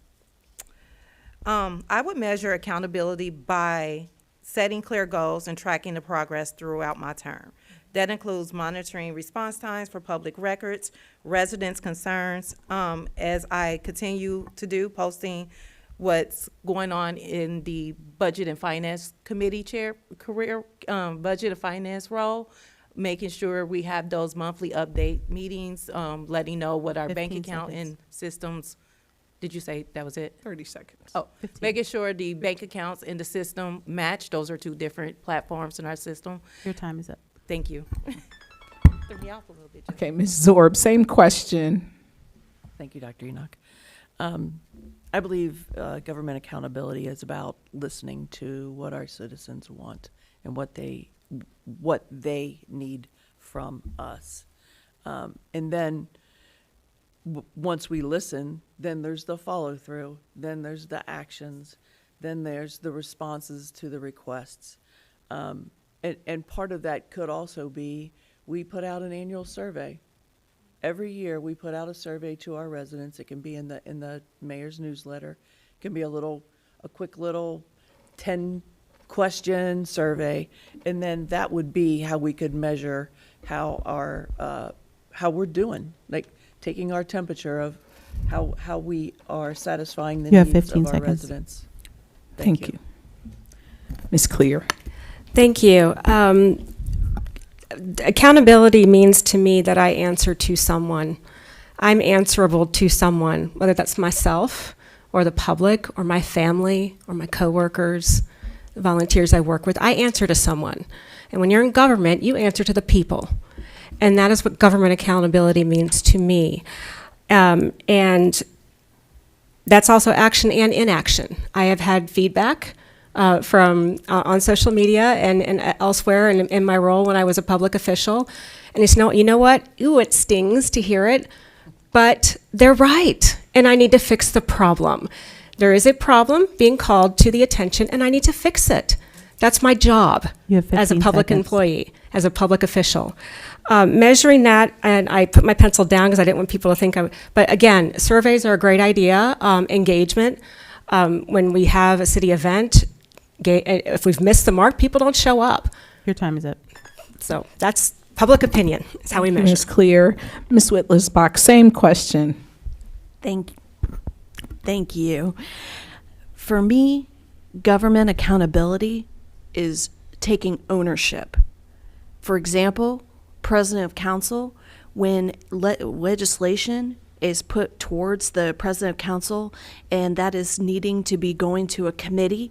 I would measure accountability by setting clear goals and tracking the progress throughout my term. That includes monitoring response times for public records, residents' concerns, as I continue to do, posting what's going on in the Budget and Finance Committee Budget and Finance role, making sure we have those monthly update meetings, letting know what our bank 15 account seconds. and systems. Did you say that was it? 30 seconds. Oh, 15. making sure the bank accounts in the system match. Those are 2 different platforms in our system. Your time is up. Thank you. Threw me off a little bit. Jen. Okay, Ms. Zorb, same question. Thank you, Dr. Enoch. I believe government accountability is about listening to what our citizens want and what they need from us. And then once we listen, then there's the follow through, then there's the actions, then there's the responses to the requests. And part of that could also be, we put out an annual survey. Every year, we put out a survey to our residents. It can be in the mayor's newsletter. It can be a quick little 10-question survey, and then that would be how we could measure how we're doing, like taking our temperature of how we are satisfying the You have needs 15 of our seconds. residents. Thank you. Ms. Clear. Thank you. Accountability means to me that I answer to someone. I'm answerable to someone, whether that's myself or the public or my family or my coworkers, the volunteers I work with. I answer to someone. And when you're in government, you answer to the people. And that is what government accountability means to me. And that's also action and inaction. I have had feedback from on social media and elsewhere in my role when I was a public official. And it's, you know what? Ooh, it stings to hear it, but they're right. And I need to fix the problem. There is a problem being called to the attention, and I need to fix it. That's my job You have as a 15 public seconds. employee, as a public official. Measuring that, and I put my pencil down because I didn't want people to think but again, surveys are a great idea. Engagement, when we have a city event, if we've missed the mark, people don't show up. Your time is up. So that's public opinion. It's how we measure. Ms. Clear. Ms. Whitlisbach, same question. Thank you. For me, government accountability is taking ownership. For example, president of council, when legislation is put towards the president of council and that is needing to be going to a committee,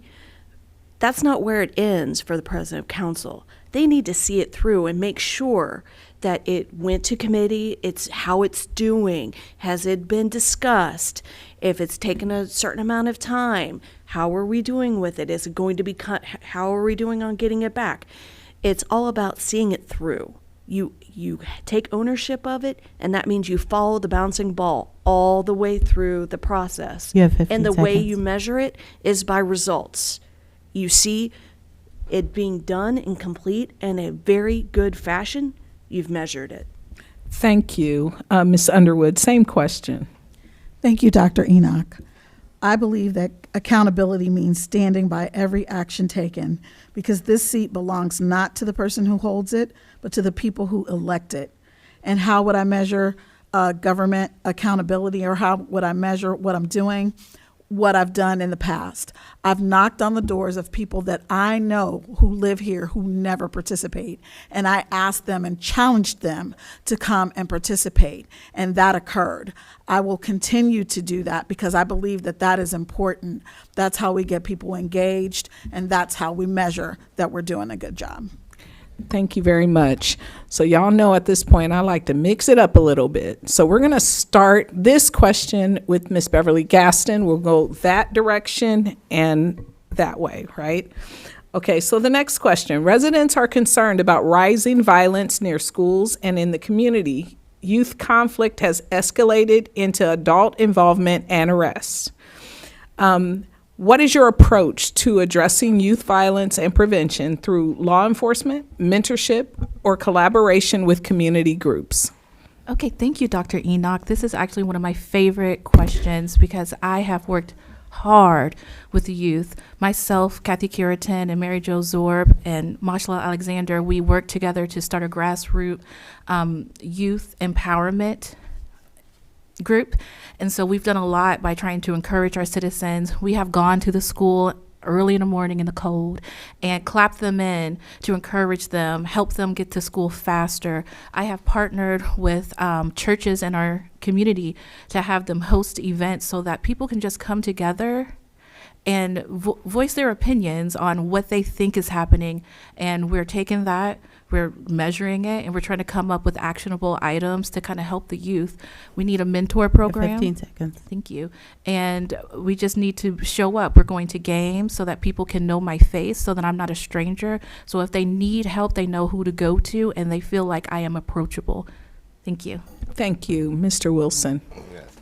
that's not where it ends for the president of council. They need to see it through and make sure that it went to committee, it's how it's doing, has it been discussed, if it's taken a certain amount of time, how are we doing with it, is it going to be cut, how are we doing on getting it back? It's all about seeing it through. You take ownership of it, and that means you follow the bouncing ball all the way through the process. You have 15 and the way seconds. you measure it is by results. You see it being done and complete in a very good fashion, you've measured it. Thank you. Ms. Underwood, same question. Thank you, Dr. Enoch. I believe that accountability means standing by every action taken, because this seat belongs not to the person who holds it, but to the people who elect it. And how would I measure government accountability, or how would I measure what I'm doing? what I've done in the past. I've knocked on the doors of people that I know who live here who never participate, and I asked them and challenged them to come and participate, and that occurred. I will continue to do that because I believe that that is important. That's how we get people engaged, and that's how we measure that we're doing a good job. Thank you very much. So y'all know at this point, I like to mix it up a little bit. So we're going to start this question with Ms. Beverly Gaston. We'll go that direction and that way, right? Okay, so the next question. Residents are concerned about rising violence near schools and in the community. Youth conflict has escalated into adult involvement and arrests. What is your approach to addressing youth violence and prevention through law enforcement, mentorship, or collaboration with community groups? Okay, thank you, Dr. Enoch. This is actually one of my favorite questions because I have worked hard with the youth. Myself, Kathy Curitan, and Mary Jo Zorb, and Mashla Alexander, we worked together to start a grassroots youth empowerment group. And so we've done a lot by trying to encourage our citizens. We have gone to the school early in the morning in the cold and clapped them in to encourage them, help them get to school faster. I have partnered with churches in our community to have them host events so that people can just come together and voice their opinions on what they think is happening. And we're taking that, we're measuring it, and we're trying to come up with actionable items to kind of help the youth. We need a mentor program. 15 seconds. Thank you. And we just need to show up. We're going to games so that people can know my face, so that I'm not a stranger. So if they need help, they know who to go to, and they feel like I am approachable. Thank you. Thank you, Mr. Wilson. Yes.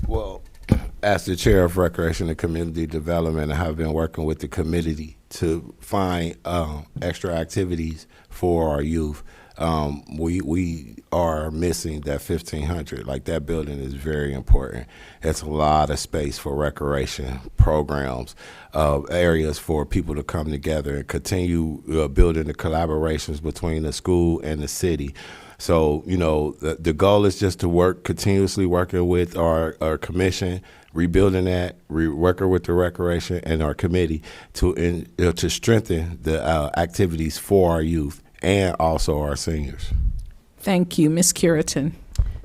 Well, as the chair of Recreation and Community Development, I have been working with the community to find extra activities for our youth. We are missing that 1,500. Like, that building is very important. It's a lot of space for recreation programs, areas for people to come together and continue building the collaborations between the school and the city. So, you know, the goal is just to continuously working with our commission, rebuilding that, working with the recreation and our committee to strengthen the activities for our youth and also our seniors. Thank you, Ms. Curitan.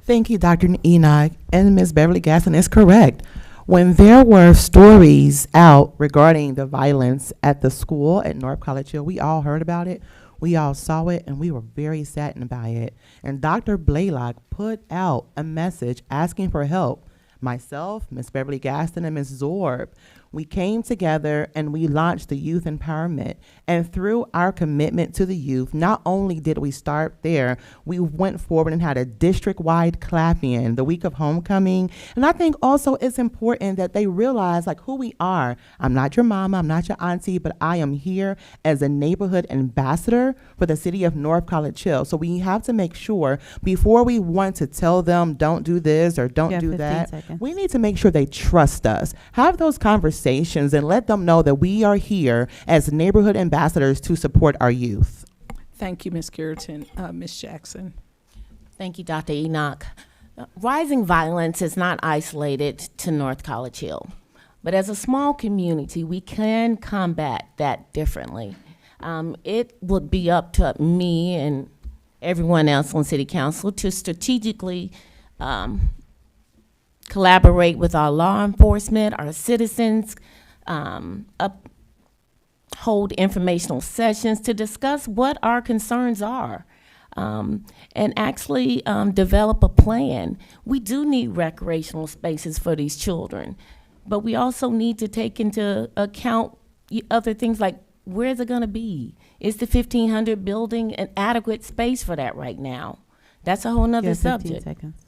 Thank you, Dr. Enoch. And Ms. Beverly Gaston is correct. When there were stories out regarding the violence at the school at North College Hill, we all heard about it. We all saw it, and we were very saddened by it. And Dr. Blaylock put out a message asking for help. Myself, Ms. Beverly Gaston, and Ms. Zorb, we came together and we launched the Youth Empowerment. And through our commitment to the youth, not only did we start there, we went forward and had a district-wide clap-in the week of homecoming. And I think also it's important that they realize, like, who we are. I'm not your mama, I'm not your auntie, but I am here as a neighborhood ambassador for the city of North College Hill. So we have to make sure, before we want to tell them don't do this or don't do that, we need to make sure they trust us. Have those conversations and let them know that we are here as neighborhood ambassadors to support our youth. Thank you, Ms. Curitan. Ms. Jackson. Thank you, Dr. Enoch. Rising violence is not isolated to North College Hill, but as a small community, we can combat that differently. It would be up to me and everyone else on City Council to strategically collaborate with our law enforcement, our citizens, hold informational sessions to discuss what our concerns are, and actually develop a plan. We do need recreational spaces for these children, but we also need to take into account other things like, where's it going to be? Is the 1,500 building an adequate space for that right now? That's a whole nother subject. 15 seconds.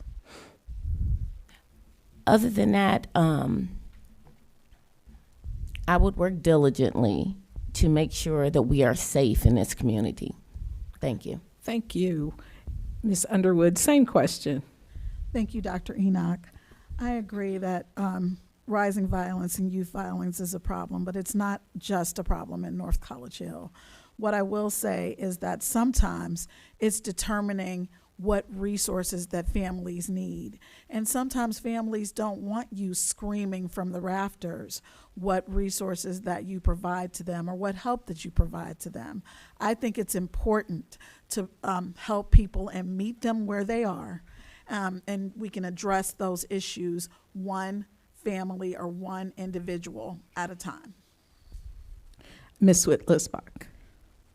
Other than that, I would work diligently to make sure that we are safe in this community. Thank you. Thank you. Ms. Underwood, same question. Thank you, Dr. Enoch. I agree that rising violence and youth violence is a problem, but it's not just a problem in North College Hill. What I will say is that sometimes it's determining what resources that families need. And sometimes families don't want you screaming from the rafters what resources that you provide to them or what help that you provide to them. I think it's important to help people and meet them where they are, and we can address those issues one family or one individual at a time. Ms. Whitlisbach.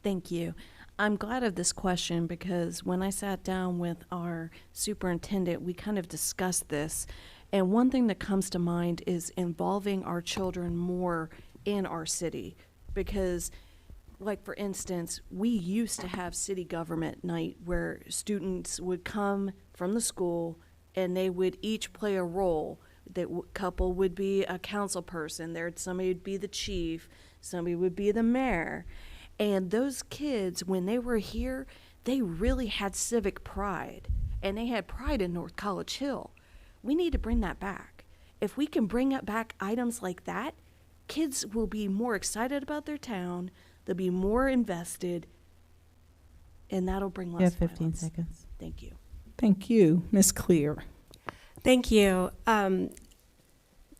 Thank you. I'm glad of this question because when I sat down with our superintendent, we kind of discussed this. And one thing that comes to mind is involving our children more in our city. Because, like, for instance, we used to have city government night where students would come from the school and they would each play a role. That couple would be a council person. Somebody would be the chief. Somebody would be the mayor. And those kids, when they were here, they really had civic pride. And they had pride in North College Hill. We need to bring that back. If we can bring back items like that, kids will be more excited about their town. They'll be more invested. And that'll bring less violence. 15 seconds. Thank you. Thank you. Ms. Clear. Thank you.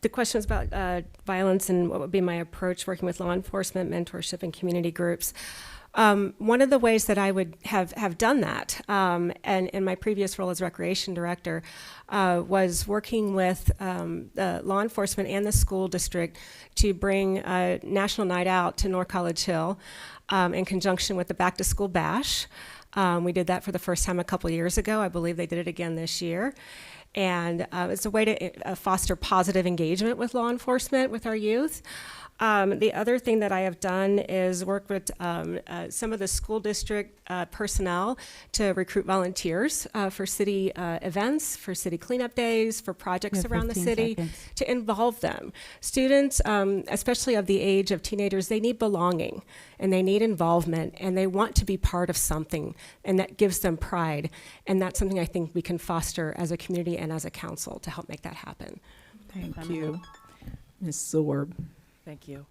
The question was about violence and what would be my approach working with law enforcement, mentorship, and community groups. One of the ways that I would have done that, and in my previous role as recreation director, was working with the law enforcement and the school district to bring a National Night Out to North College Hill in conjunction with the Back to School Bash. We did that for the first time a couple years ago. I believe they did it again this year. And it's a way to foster positive engagement with law enforcement with our youth. The other thing that I have done is work with some of the school district personnel to recruit volunteers for city events, for city cleanup days, for projects around the city, to involve them. Students, especially of the age of teenagers, they need belonging and they need involvement and they want to be part of something, and that gives them pride. And that's something I think we can foster as a community and as a council to help make that happen. Thank you. Ms. Zorb. Thank you.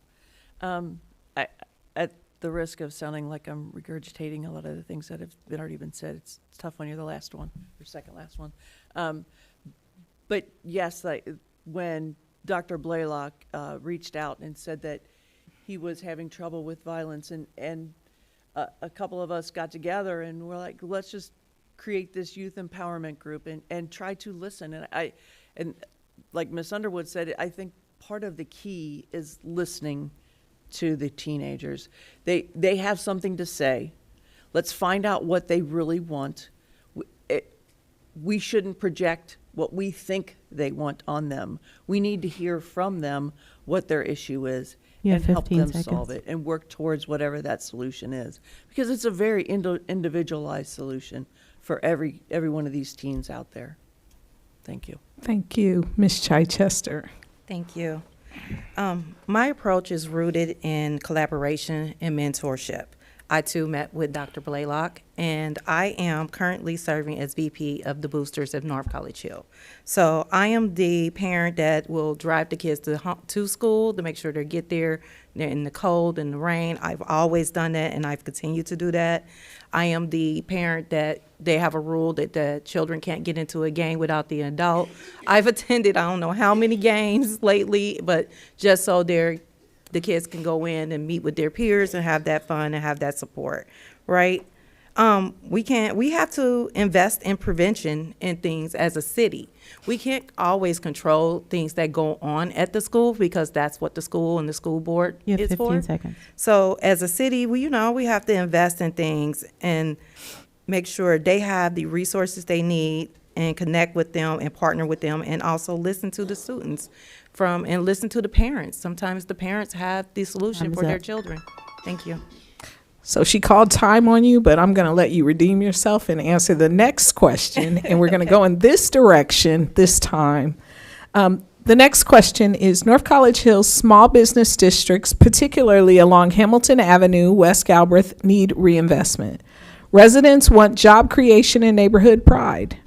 At the risk of sounding like I'm regurgitating a lot of the things that have already been said, it's tough when you're the last one, or second last one. But yes, when Dr. Blaylock reached out and said that he was having trouble with violence, and a couple of us got together and we're like, let's just create this youth empowerment group and try to listen. And like Ms. Underwood said, I think part of the key is listening to the teenagers. They have something to say. Let's find out what they really want. We shouldn't project what we think they want on them. We need to hear from them what their issue is and help them solve it and work towards whatever that solution is. Because it's a very individualized solution for every one of these teens out there. Thank you. Thank you. Ms. Chichester. Thank you. My approach is rooted in collaboration and mentorship. I too met with Dr. Blaylock, and I am currently serving as VP of the Boosters of North College Hill. So I am the parent that will drive the kids to school to make sure they get there. They're in the cold and the rain. I've always done that, and I've continued to do that. I am the parent that they have a rule that the children can't get into a game without the adult. I've attended I don't know how many games lately, but just so the kids can go in and meet with their peers and have that fun and have that support, right? We have to invest in prevention and things as a city. We can't always control things that go on at the school because that's what the school and the school board is for. 15 seconds. So as a city, we have to invest in things and make sure they have the resources they need and connect with them and partner with them, and also listen to the students and listen to the parents. Sometimes the parents have the solution for their children. Thank you. So she called time on you, but I'm going to let you redeem yourself and answer the next question. And we're going to go in this direction this time. The next question is North College Hill's small business districts, particularly along Hamilton Avenue, West Galbraith, need reinvestment. Residents want job creation and neighborhood pride.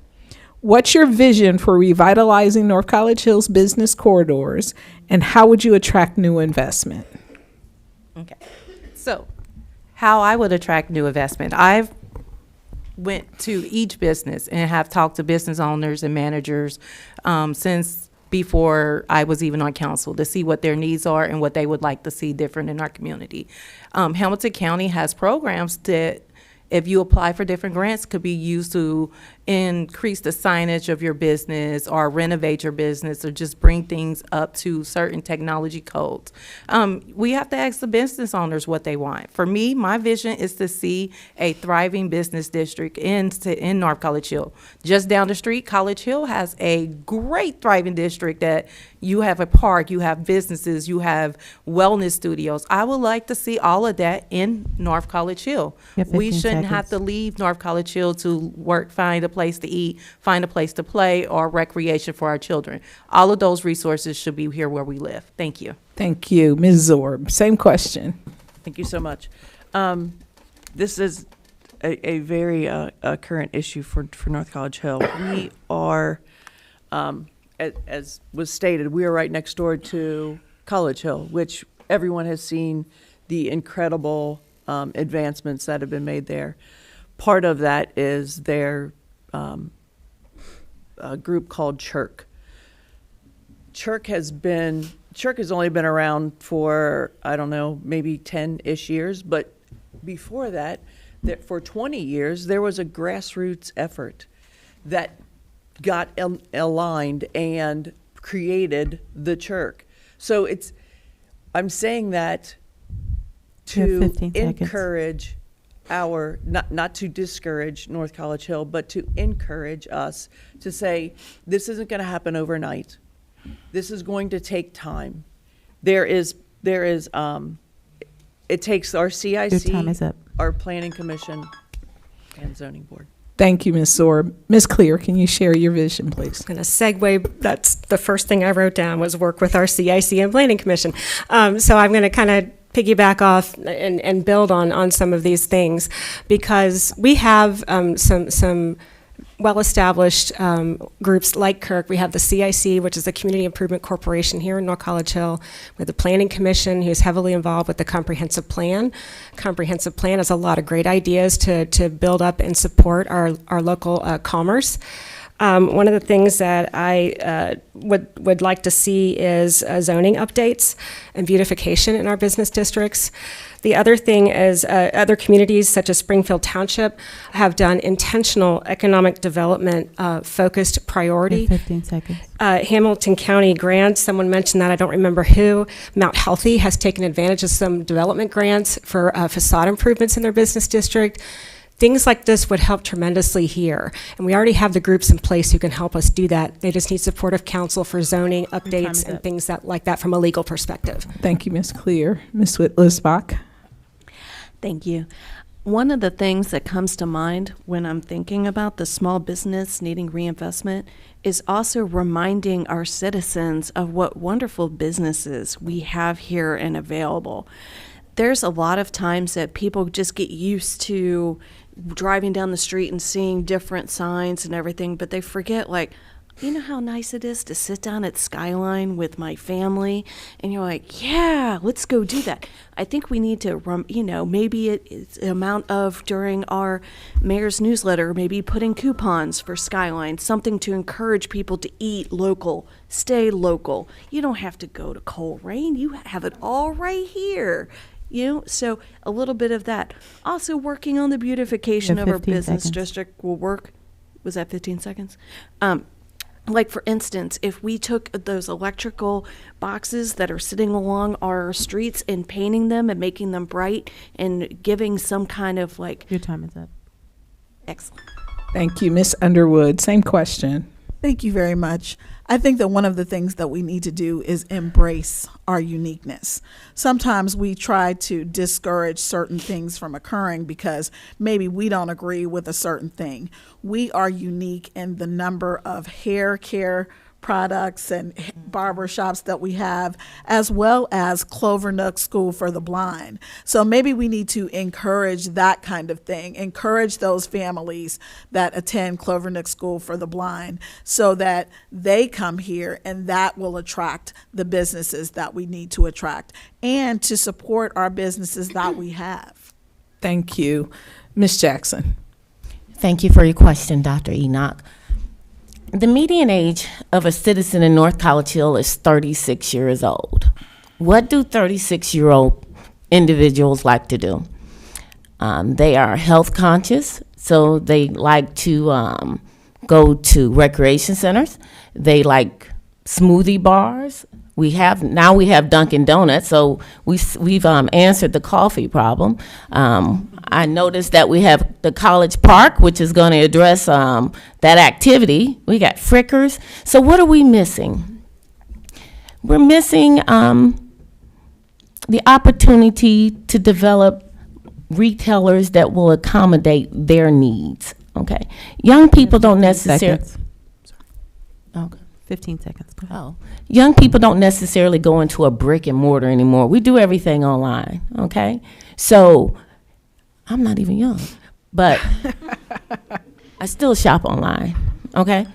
What's your vision for revitalizing North College Hill's business corridors, and how would you attract new investment? Okay. So how I would attract new investment. I've went to each business and have talked to business owners and managers since before I was even on council to see what their needs are and what they would like to see different in our community. Hamilton County has programs that, if you apply for different grants, could be used to increase the signage of your business or renovate your business or just bring things up to certain technology codes. We have to ask the business owners what they want. For me, my vision is to see a thriving business district in North College Hill. Just down the street, College Hill has a great thriving district that you have a park, you have businesses, you have wellness studios. I would like to see all of that in North College Hill. We shouldn't have to leave North College Hill to work, find a place to eat, find a place to play, or recreation for our children. All of those resources should be here where we live. Thank you. Thank you. Ms. Zorb, same question. Thank you so much. This is a very current issue for North College Hill. We are, as was stated, we are right next door to College Hill, which everyone has seen the incredible advancements that have been made there. Part of that is their a group called CHIRC. CHIRC has only been around for, I don't know, maybe 10-ish years, but before that, for 20 years, there was a grassroots effort that got aligned and created the CHIRC. So I'm saying that to encourage not to discourage North College Hill, but to encourage us to say, this isn't going to happen overnight. This is going to take time. It takes our CIC, Your time is up. our Planning Commission, and Zoning Board. Thank you, Ms. Zorb. Ms. Clear, can you share your vision, please? I'm going to segue. That's the first thing I wrote down was work with our CIC and Planning Commission. So I'm going to kind of piggyback off and build on some of these things, because we have some well-established groups like Kirk. We have the CIC, which is the Community Improvement Corporation here in North College Hill. We have the Planning Commission, who's heavily involved with the Comprehensive Plan. Comprehensive Plan has a lot of great ideas to build up and support our local commerce. One of the things that I would like to see is zoning updates and beautification in our business districts. The other thing is other communities such as Springfield Township have done intentional economic development focused priority. 15 seconds. Hamilton County grants, someone mentioned that, I don't remember who. Mount Healthy has taken advantage of some development grants for facade improvements in their business district. Things like this would help tremendously here. And we already have the groups in place who can help us do that. They just need supportive counsel for zoning updates and things like that from a legal perspective. Thank you, Ms. Clear. Ms. Whitlisbach. Thank you. One of the things that comes to mind when I'm thinking about the small business needing reinvestment is also reminding our citizens of what wonderful businesses we have here and available. There's a lot of times that people just get used to driving down the street and seeing different signs and everything, but they forget, like, you know how nice it is to sit down at Skyline with my family, and you're like, yeah, let's go do that. I think we need to, maybe it's an amount of, during our mayor's newsletter, maybe putting coupons for Skyline, something to encourage people to eat local, stay local. You don't have to go to Coleraine. You have it all right here. So a little bit of that. Also working on the beautification of our business district will work. Was that 15 seconds? Like, for instance, if we took those electrical boxes that are sitting along our streets and painting them and making them bright and giving some kind of Your time is up. Excellent. Thank you, Ms. Underwood. Same question. Thank you very much. I think that one of the things that we need to do is embrace our uniqueness. Sometimes we try to discourage certain things from occurring because maybe we don't agree with a certain thing. We are unique in the number of hair care products and barber shops that we have, as well as Clover Nook School for the Blind. So maybe we need to encourage that kind of thing, encourage those families that attend Clover Nook School for the Blind so that they come here, and that will attract the businesses that we need to attract and to support our businesses that we have. Thank you. Ms. Jackson. Thank you for your question, Dr. Enoch. The median age of a citizen in North College Hill is 36 years old. What do 36-year-old individuals like to do? They are health conscious, so they like to go to recreation centers. They like smoothie bars. We have Dunkin' Donuts, so we've answered the coffee problem. I noticed that we have the College Park, which is going to address that activity. We got Frickers. So what are we missing? We're missing the opportunity to develop retailers that will accommodate their needs. Okay, young people don't necessarily. Okay. 15 seconds. Go ahead. Oh, young people don't necessarily go into a brick and mortar anymore. We do everything online, okay? So, I'm not even young, but I still shop online, okay?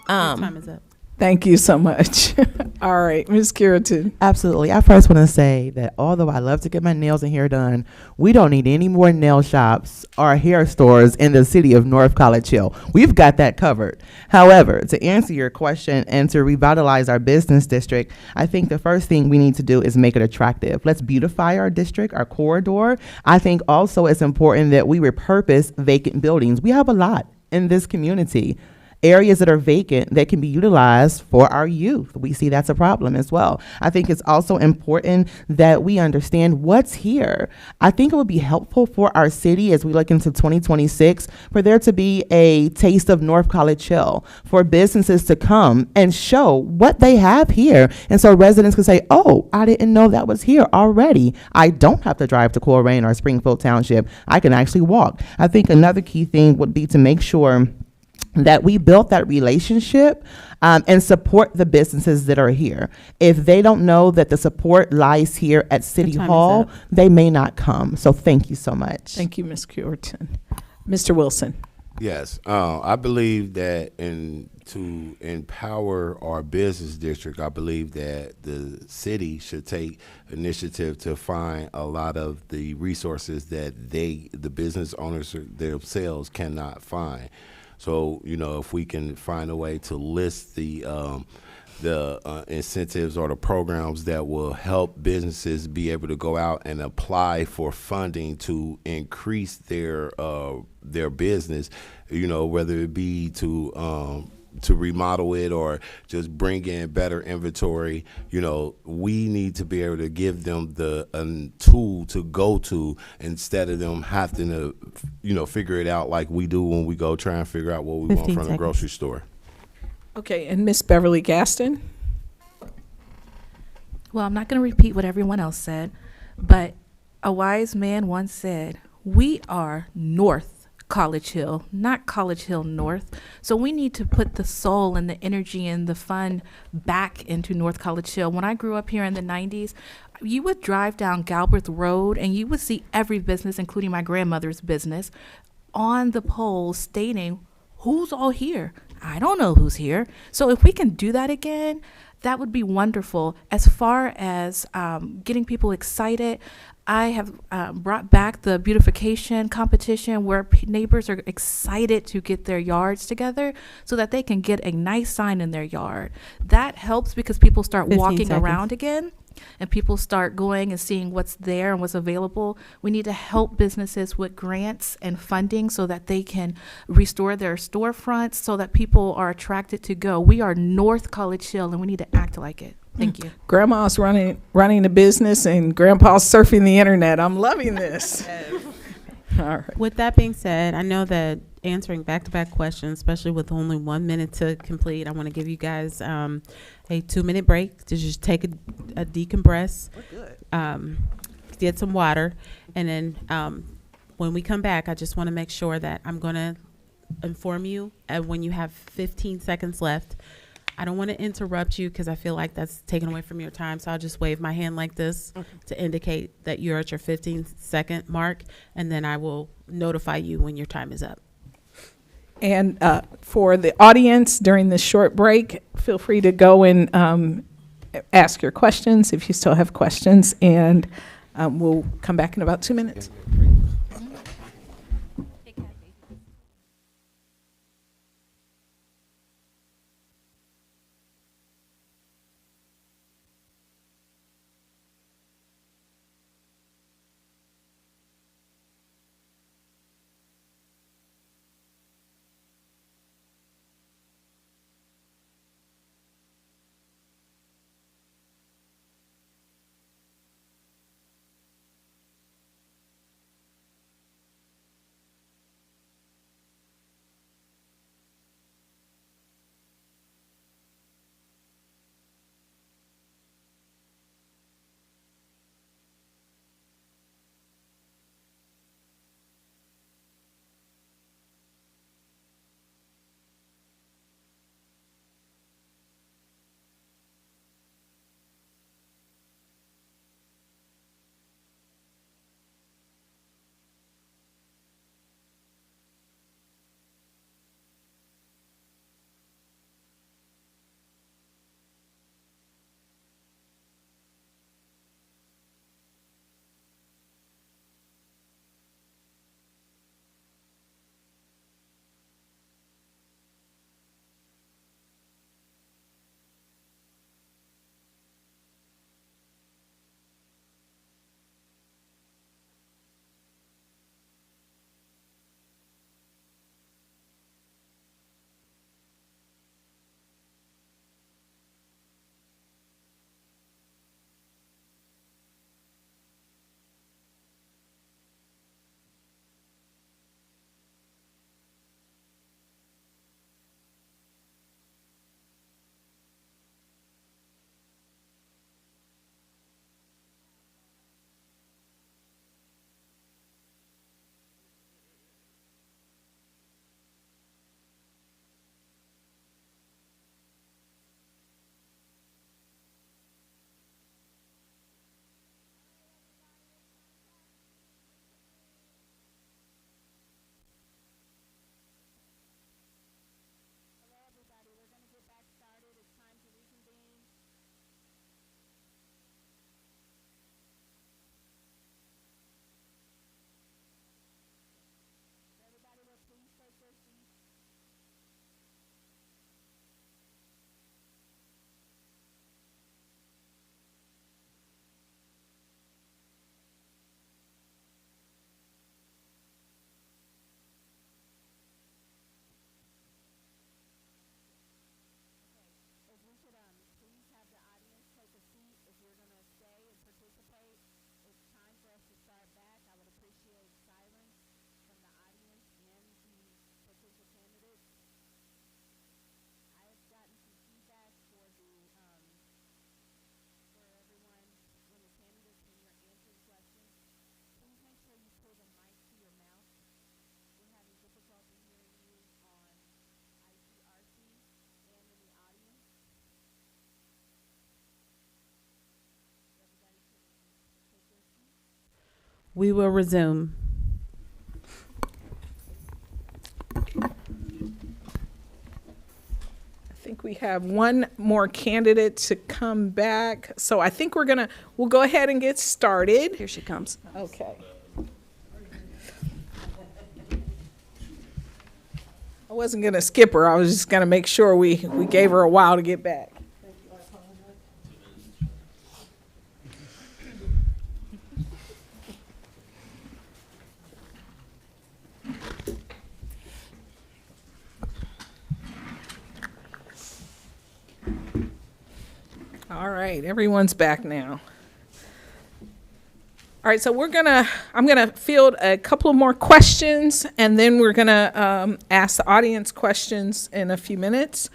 Time is up. Thank you so much. All right, Ms. Curitan. Absolutely. I first want to say that although I love to get my nails and hair done, we don't need any more nail shops or hair stores in the city of North College Hill. We've got that covered. However, to answer your question and to revitalize our business district, I think the first thing we need to do is make it attractive. Let's beautify our district, our corridor. I think also it's important that we repurpose vacant buildings. We have a lot in this community. Areas that are vacant that can be utilized for our youth. We see that's a problem as well. I think it's also important that we understand what's here. I think it would be helpful for our city as we look into 2026 for there to be a taste of North College Hill, for businesses to come and show what they have here. And so residents can say, oh, I didn't know that was here already. I don't have to drive to Coleraine or Springfield Township. I can actually walk. I think another key thing would be to make sure that we built that relationship and support the businesses that are here. If they don't know that the support lies here at City Hall, they may not come. So thank you so much. Thank you, Ms. Curitan. Mr. Wilson. Yes, I believe that to empower our business district, I believe that the city should take initiative to find a lot of the resources that the business owners themselves cannot find. So, if we can find a way to list the incentives or the programs that will help businesses be able to go out and apply for funding to increase their business, whether it be to remodel it or just bring in better inventory, we need to be able to give them the tool to go to instead of them having to, figure it out like we do when we go try and figure out what we want from the grocery store. Okay, and Miss Beverly Gaston. Well, I'm not going to repeat what everyone else said, but a wise man once said, we are North College Hill, not College Hill North. So we need to put the soul and the energy and the fun back into North College Hill. When I grew up here in the 90s, you would drive down Galbraith Road and you would see every business, including my grandmother's business, on the poles stating, who's all here? I don't know who's here. So if we can do that again, that would be wonderful. As far as getting people excited, I have brought back the beautification competition where neighbors are excited to get their yards together so that they can get a nice sign in their yard. That helps because people start walking around again and people start going and seeing what's there and what's available. We need to help businesses with grants and funding so that they can restore their storefronts so that people are attracted to go. We are North College Hill and we need to act like it. Thank you. Grandma's running the business and Grandpa's surfing the internet. I'm loving this. All right. With that being said, I know that answering back-to-back questions, especially with only 1 minute to complete, I want to give you guys a 2-minute break to just take a decompress, get some water, and then when we come back, I just want to make sure that I'm going to inform you when you have 15 seconds left. I don't want to interrupt you because I feel like that's taken away from your time. So I'll just wave my hand like this to indicate that you're at your 15-second mark, and then I will notify you when your time is up. And for the audience during this short break, feel free to go and ask your questions if you still have questions, and we'll come back in about 2 minutes. We will resume. I think we have one more candidate to come back. So I think we'll go ahead and get started. Here she comes. Okay. I wasn't going to skip her. I was just going to make sure we gave her a while to get back. All right, everyone's back now. All right, so I'm gonna field a couple of more questions, and then we're gonna ask the audience questions in a few minutes.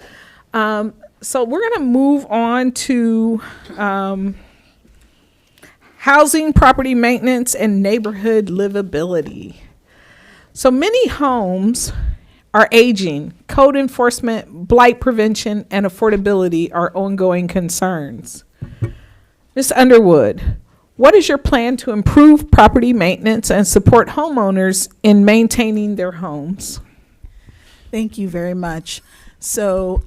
So we're gonna move on to housing, property maintenance, and neighborhood livability. So many homes are aging. Code enforcement, blight prevention, and affordability are ongoing concerns. Ms. Underwood, what is your plan to improve property maintenance and support homeowners in maintaining their homes? Thank you very much. So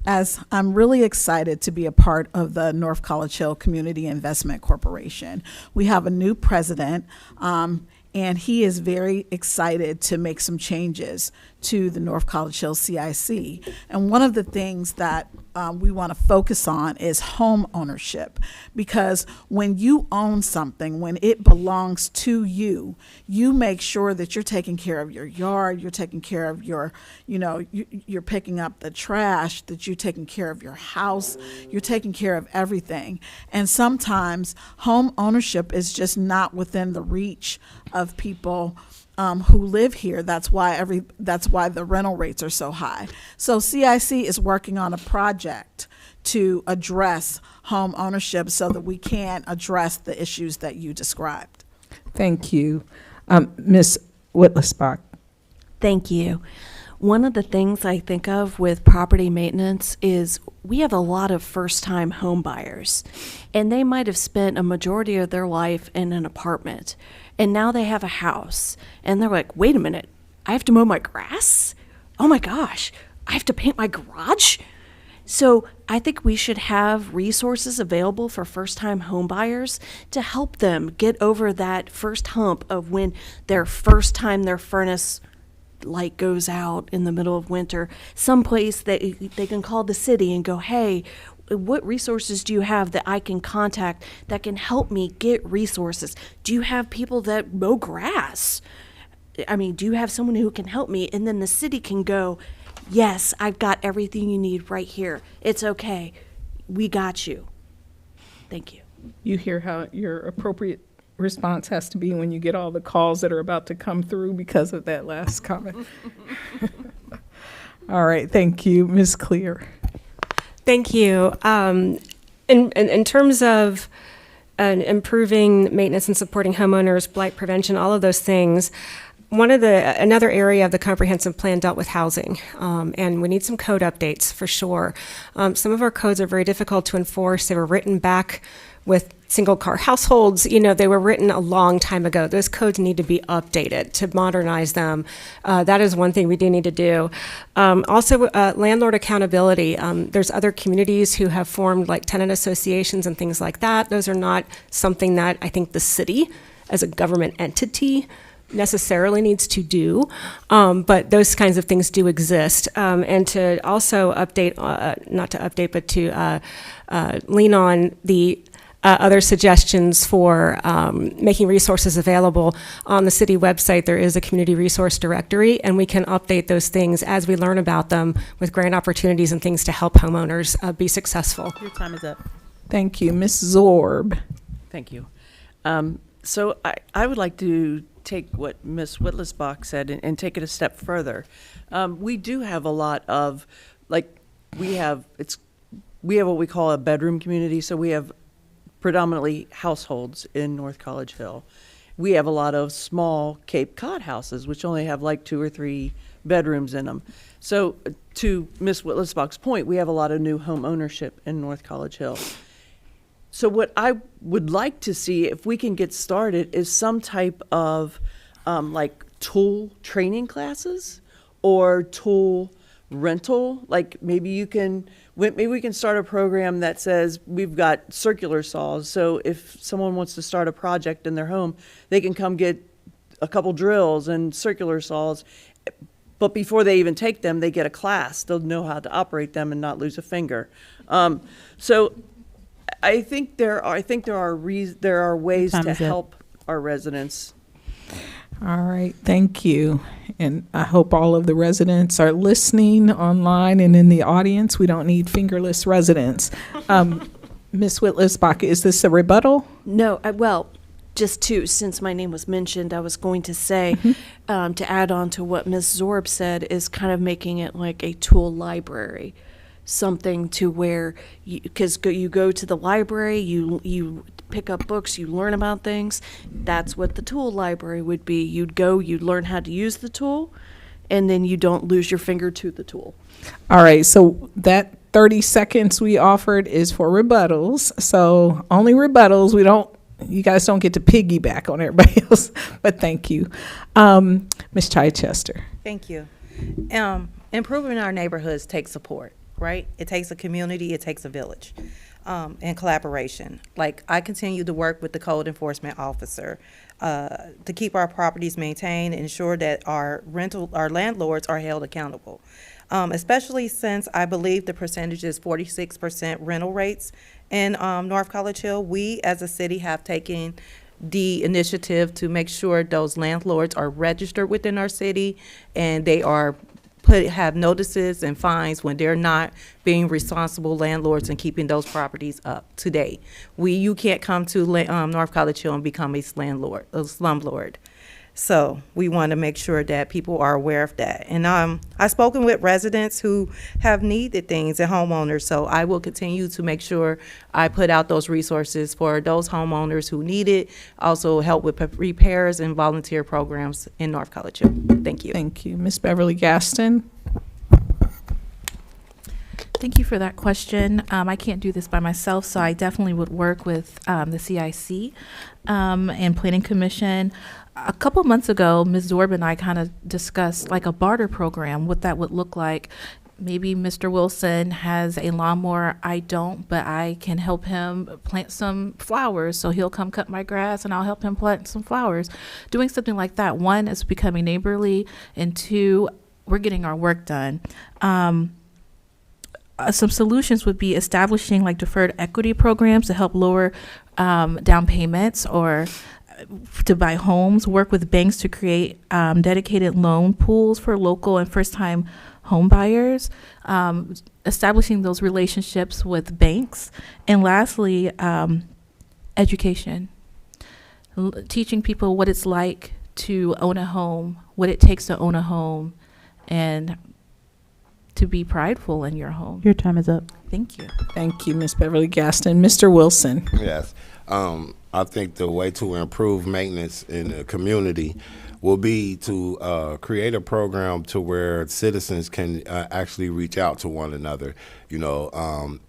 as I'm really excited to be a part of the North College Hill Community Investment Corporation. We have a new president, and he is very excited to make some changes to the North College Hill CIC. And one of the things that we want to focus on is home ownership, because when you own something, when it belongs to you, you make sure that you're taking care of your yard, you're taking care of your, you're picking up the trash, that you're taking care of your house, you're taking care of everything. And sometimes home ownership is just not within the reach of people who live here. That's why the rental rates are so high. So CIC is working on a project to address home ownership so that we can address the issues that you described. Thank you. Ms. Whittlesbach. Thank you. One of the things I think of with property maintenance is we have a lot of first-time home buyers, and they might have spent a majority of their life in an apartment, and now they have a house, and they're like, wait a minute, I have to mow my grass? Oh my gosh, I have to paint my garage? So I think we should have resources available for first-time home buyers to help them get over that first hump of when their first time their furnace light goes out in the middle of winter, someplace that they can call the city and go, hey, what resources do you have that I can contact that can help me get resources? Do you have people that mow grass? I mean, do you have someone who can help me? And then the city can go, yes, I've got everything you need right here. It's okay. We got you. Thank you. You hear how your appropriate response has to be when you get all the calls that are about to come through because of that last comment. All right, thank you. Ms. Clear. Thank you. In terms of improving maintenance and supporting homeowners, blight prevention, all of those things, another area of the comprehensive plan dealt with housing, and we need some code updates for sure. Some of our codes are very difficult to enforce. They were written back with single car households. They were written a long time ago. Those codes need to be updated to modernize them. That is one thing we do need to do. Also, landlord accountability. There's other communities who have formed like tenant associations and things like that. Those are not something that I think the city as a government entity necessarily needs to do, but those kinds of things do exist. And to also update, not to update, but to lean on the other suggestions for making resources available on the city website. There is a community resource directory, and we can update those things as we learn about them with grant opportunities and things to help homeowners be successful. Your time is up. Thank you. Ms. Zorb. Thank you. So I would like to take what Ms. Whittlesbach said and take it a step further. We do have a lot of, we have what we call a bedroom community, so we have predominantly households in North College Hill. We have a lot of small Cape Cod houses, which only have like 2 or 3 bedrooms in them. So to Ms. Whittlesbach's point, we have a lot of new home ownership in North College Hill. So what I would like to see, if we can get started, is some type of like tool training classes or tool rental. Like maybe we can start a program that says we've got circular saws. So if someone wants to start a project in their home, they can come get a couple drills and circular saws. But before they even take them, they get a class. They'll know how to operate them and not lose a finger. So I think there are ways Time to is up. help our residents. All right, thank you. And I hope all of the residents are listening online and in the audience. We don't need fingerless residents. Ms. Whitlisbach, is this a rebuttal? No, well, just two, since my name was mentioned, I was going to say, to add on to what Ms. Zorb said, is kind of making it like a tool library. Something to where, because you go to the library, you pick up books, you learn about things. That's what the tool library would be. You'd go, you'd learn how to use the tool, and then you don't lose your finger to the tool. All right, so that 30 seconds we offered is for rebuttals. So only rebuttals. You guys don't get to piggyback on everybody else, but thank you. Ms. Chichester. Thank you. Improving our neighborhoods takes support, right? It takes a community, it takes a village, and collaboration. Like, I continue to work with the code enforcement officer to keep our properties maintained and ensure that our landlords are held accountable. Especially since I believe the percentage is 46% rental rates in North College Hill. We as a city have taken the initiative to make sure those landlords are registered within our city and they are have notices and fines when they're not being responsible landlords and keeping those properties up to date. You can't come to North College Hill and become a slumlord. So we want to make sure that people are aware of that. And I've spoken with residents who have needed things and homeowners, so I will continue to make sure I put out those resources for those homeowners who need it, also help with repairs and volunteer programs in North College Hill. Thank you. Thank you. Ms. Beverly Gaston. Thank you for that question. I can't do this by myself, so I definitely would work with the CIC and Planning Commission. A couple months ago, Ms. Zorb and I kind of discussed like a barter program, what that would look like. Maybe Mr. Wilson has a lawnmower, I don't, but I can help him plant some flowers. So he'll come cut my grass and I'll help him plant some flowers. Doing something like that, one, is becoming neighborly, and two, we're getting our work done. Some solutions would be establishing like deferred equity programs to help lower down payments or to buy homes, work with banks to create dedicated loan pools for local and first-time home buyers, establishing those relationships with banks, and lastly, education, teaching people what it's like to own a home, what it takes to own a home, and to be prideful in your home. Your time is up. Thank you. Thank you, Ms. Beverly Gaston. Mr. Wilson. Yes. I think the way to improve maintenance in the community will be to create a program to where citizens can actually reach out to one another, and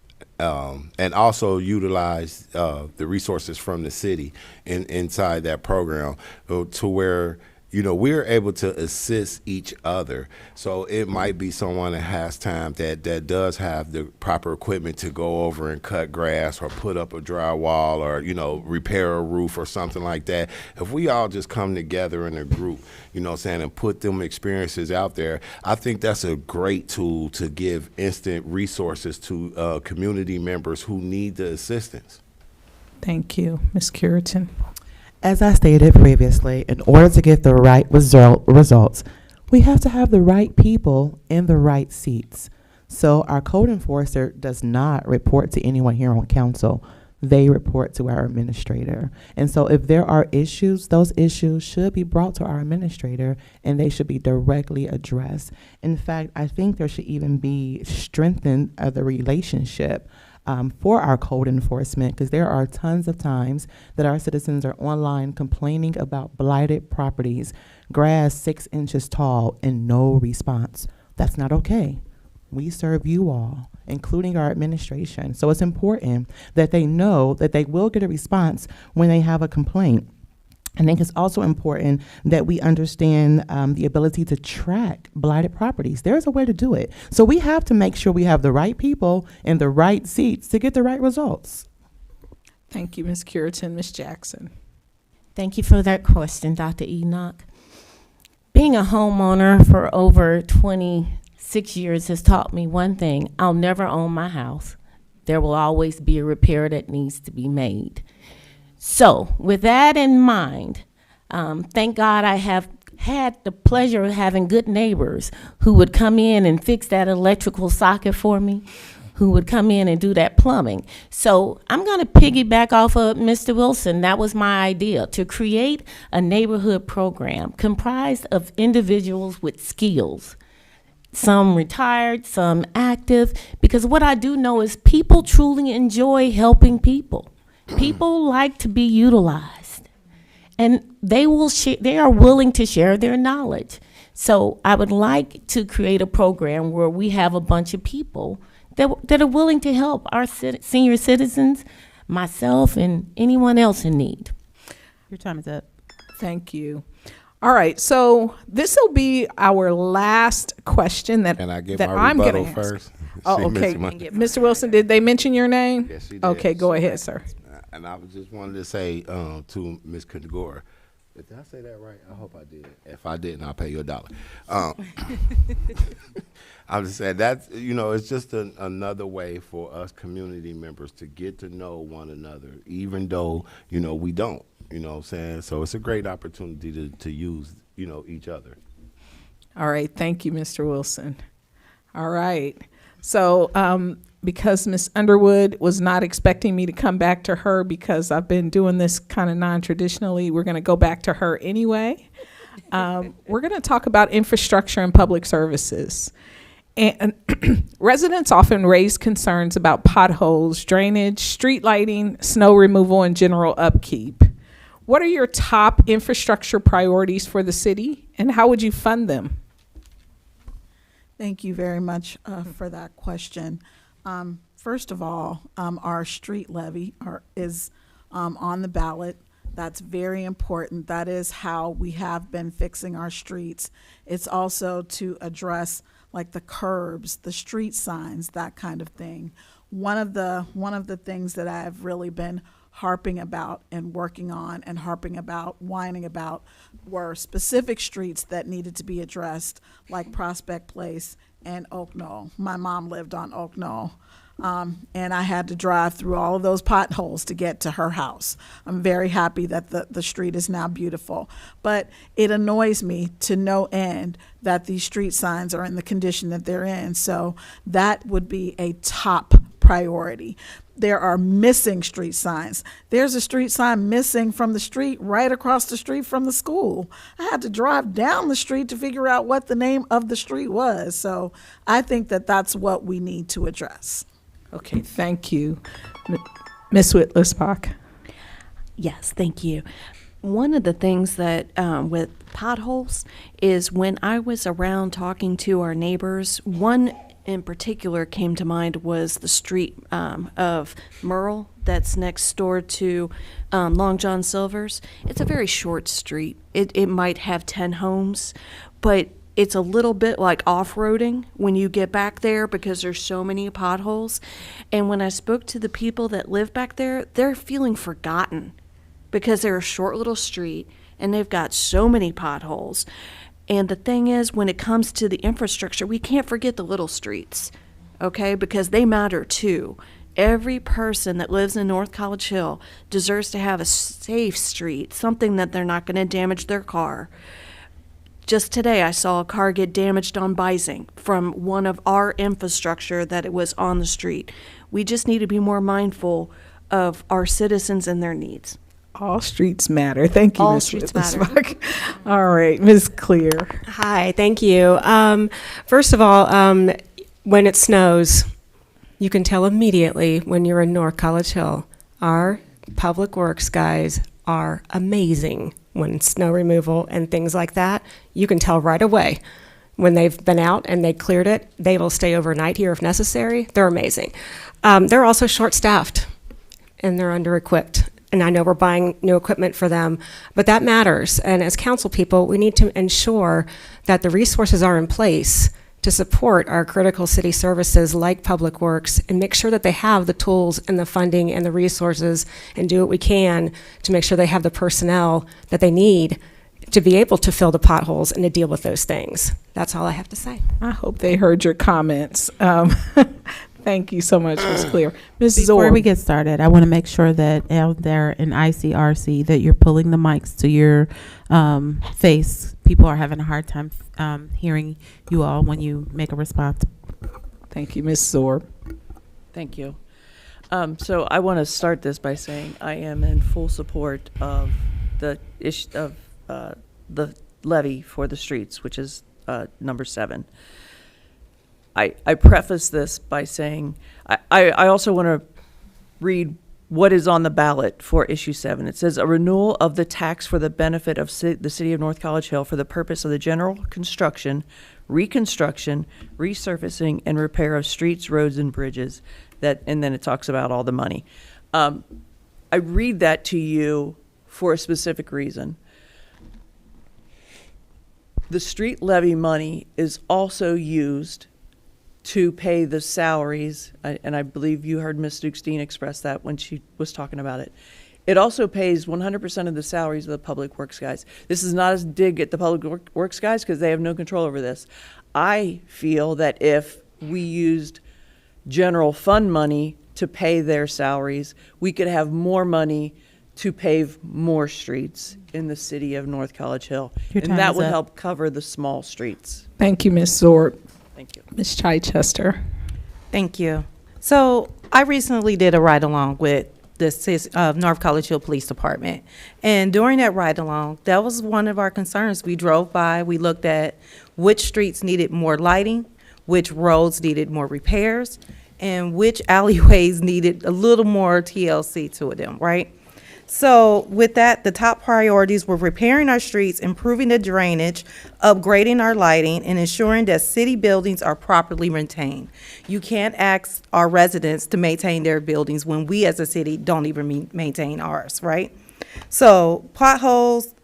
also utilize the resources from the city inside that program to where we're able to assist each other. So it might be someone that has time that does have the proper equipment to go over and cut grass or put up a drywall or, repair a roof or something like that. If we all just come together in a group, and put them experiences out there, I think that's a great tool to give instant resources to community members who need the assistance. Thank you. Ms. Curitan. As I stated previously, in order to get the right results, we have to have the right people in the right seats. So our code enforcer does not report to anyone here on council. They report to our administrator. And so if there are issues, those issues should be brought to our administrator and they should be directly addressed. In fact, I think there should even be strengthened the relationship for our code enforcement, because there are tons of times that our citizens are online complaining about blighted properties, grass 6 inches tall, and no response. That's not okay. We serve you all, including our administration. So it's important that they know that they will get a response when they have a complaint. I think it's also important that we understand the ability to track blighted properties. There's a way to do it. So we have to make sure we have the right people in the right seats to get the right results. Thank you, Ms. Curitan. Ms. Jackson. Thank you for that question, Dr. Enoch. Being a homeowner for over 26 years has taught me one thing: I'll never own my house. There will always be a repair that needs to be made. So with that in mind, thank God I have had the pleasure of having good neighbors who would come in and fix that electrical socket for me, who would come in and do that plumbing. So I'm going to piggyback off of Mr. Wilson. That was my idea, to create a neighborhood program comprised of individuals with skills, some retired, some active, because what I do know is people truly enjoy helping people. People like to be utilized, and they are willing to share their knowledge. So I would like to create a program where we have a bunch of people that are willing to help our senior citizens, myself, and anyone else in need. Your time is up. Thank you. All right, so this will be our last question that, Can I get that my I'm going to rebuttal ask. first? Oh, She okay. missed Mr. Wilson, did they mention your name? Yes, she did. Okay, go ahead, sir. And I just wanted to say to Ms. Kagora, did I say that right? I hope I did. If I didn't, I'll pay you $1. I'm just saying that's, it's just another way for us community members to get to know one another, even though, we don't, you know what I'm saying? So it's a great opportunity to use, each other. All right, thank you, Mr. Wilson. All right, so because Ms. Underwood was not expecting me to come back to her because I've been doing this kind of non-traditionally, we're going to go back to her anyway. We're going to talk about infrastructure and public services. And residents often raise concerns about potholes, drainage, street lighting, snow removal, and general upkeep. What are your top infrastructure priorities for the city, and how would you fund them? Thank you very much for that question. First of all, our street levy is on the ballot. That's very important. That is how we have been fixing our streets. It's also to address like the curbs, the street signs, that kind of thing. One of the things that I've really been harping about and working on and whining about were specific streets that needed to be addressed, like Prospect Place and Oak Knoll. My mom lived on Oak Knoll. And I had to drive through all of those potholes to get to her house. I'm very happy that the street is now beautiful. But it annoys me to no end that these street signs are in the condition that they're in. So that would be a top priority. There are missing street signs. There's a street sign missing from the street right across the street from the school. I had to drive down the street to figure out what the name of the street was. So I think that that's what we need to address. Okay, thank you. Ms. Whitlisbach. Yes, thank you. One of the things that with potholes is when I was around talking to our neighbors, one in particular came to mind was the street of Merle that's next door to Long John Silver's. It's a very short street. It might have 10 homes, but it's a little bit like off-roading when you get back there because there's so many potholes. And when I spoke to the people that live back there, they're feeling forgotten because they're a short little street and they've got so many potholes. And the thing is, when it comes to the infrastructure, we can't forget the little streets, okay, because they matter too. Every person that lives in North College Hill deserves to have a safe street, something that they're not going to damage their car. Just today, I saw a car get damaged on Bising from one of our infrastructure that it was on the street. We just need to be more mindful of our citizens and their needs. All streets matter. Thank you, All Ms. streets matter. Whitlisbach. All right, Ms. Clear. Hi, thank you. First of all, when it snows, you can tell immediately when you're in North College Hill. Our public works guys are amazing when snow removal and things like that. You can tell right away. when they've been out and they cleared it, they will stay overnight here if necessary. They're amazing. They're also short-staffed and they're under-equipped. And I know we're buying new equipment for them, but that matters. And as council people, we need to ensure that the resources are in place to support our critical city services like Public Works and make sure that they have the tools and the funding and the resources and do what we can to make sure they have the personnel that they need to be able to fill the potholes and to deal with those things. That's all I have to say. I hope they heard your comments. Thank you so much, Ms. Clear. Ms. Before Zorb. we get started, I want to make sure that out there in ICRC that you're pulling the mics to your face. People are having a hard time hearing you all when you make a response. Thank you, Ms. Zorb. Thank you. So I want to start this by saying I am in full support of the the levy for the streets, which is number 7. I preface this by saying I also want to read what is on the ballot for issue 7. It says a renewal of the tax for the benefit of the city of North College Hill for the purpose of the general construction, reconstruction, resurfacing, and repair of streets, roads, and bridges. And then it talks about all the money. I read that to you for a specific reason. The street levy money is also used to pay the salaries, and I believe you heard Ms. Dukestein express that when she was talking about it. It also pays 100% of the salaries of the Public Works guys. This is not a dig at the Public Works guys because they have no control over this. I feel that if we used general fund money to pay their salaries, we could have more money to pave more streets in the city of North College Hill. And that would help cover the small streets. Thank you, Ms. Zorb. Thank you. Ms. Chichester. Thank you. So I recently did a ride-along with the North College Hill Police Department. And during that ride-along, that was one of our concerns. We drove by, we looked at which streets needed more lighting, which roads needed more repairs, and which alleyways needed a little more TLC to them, right? So with that, the top priorities were repairing our streets, improving the drainage, upgrading our lighting, and ensuring that city buildings are properly maintained. You can't ask our residents to maintain their buildings when we as a city don't even maintain ours, right? So potholes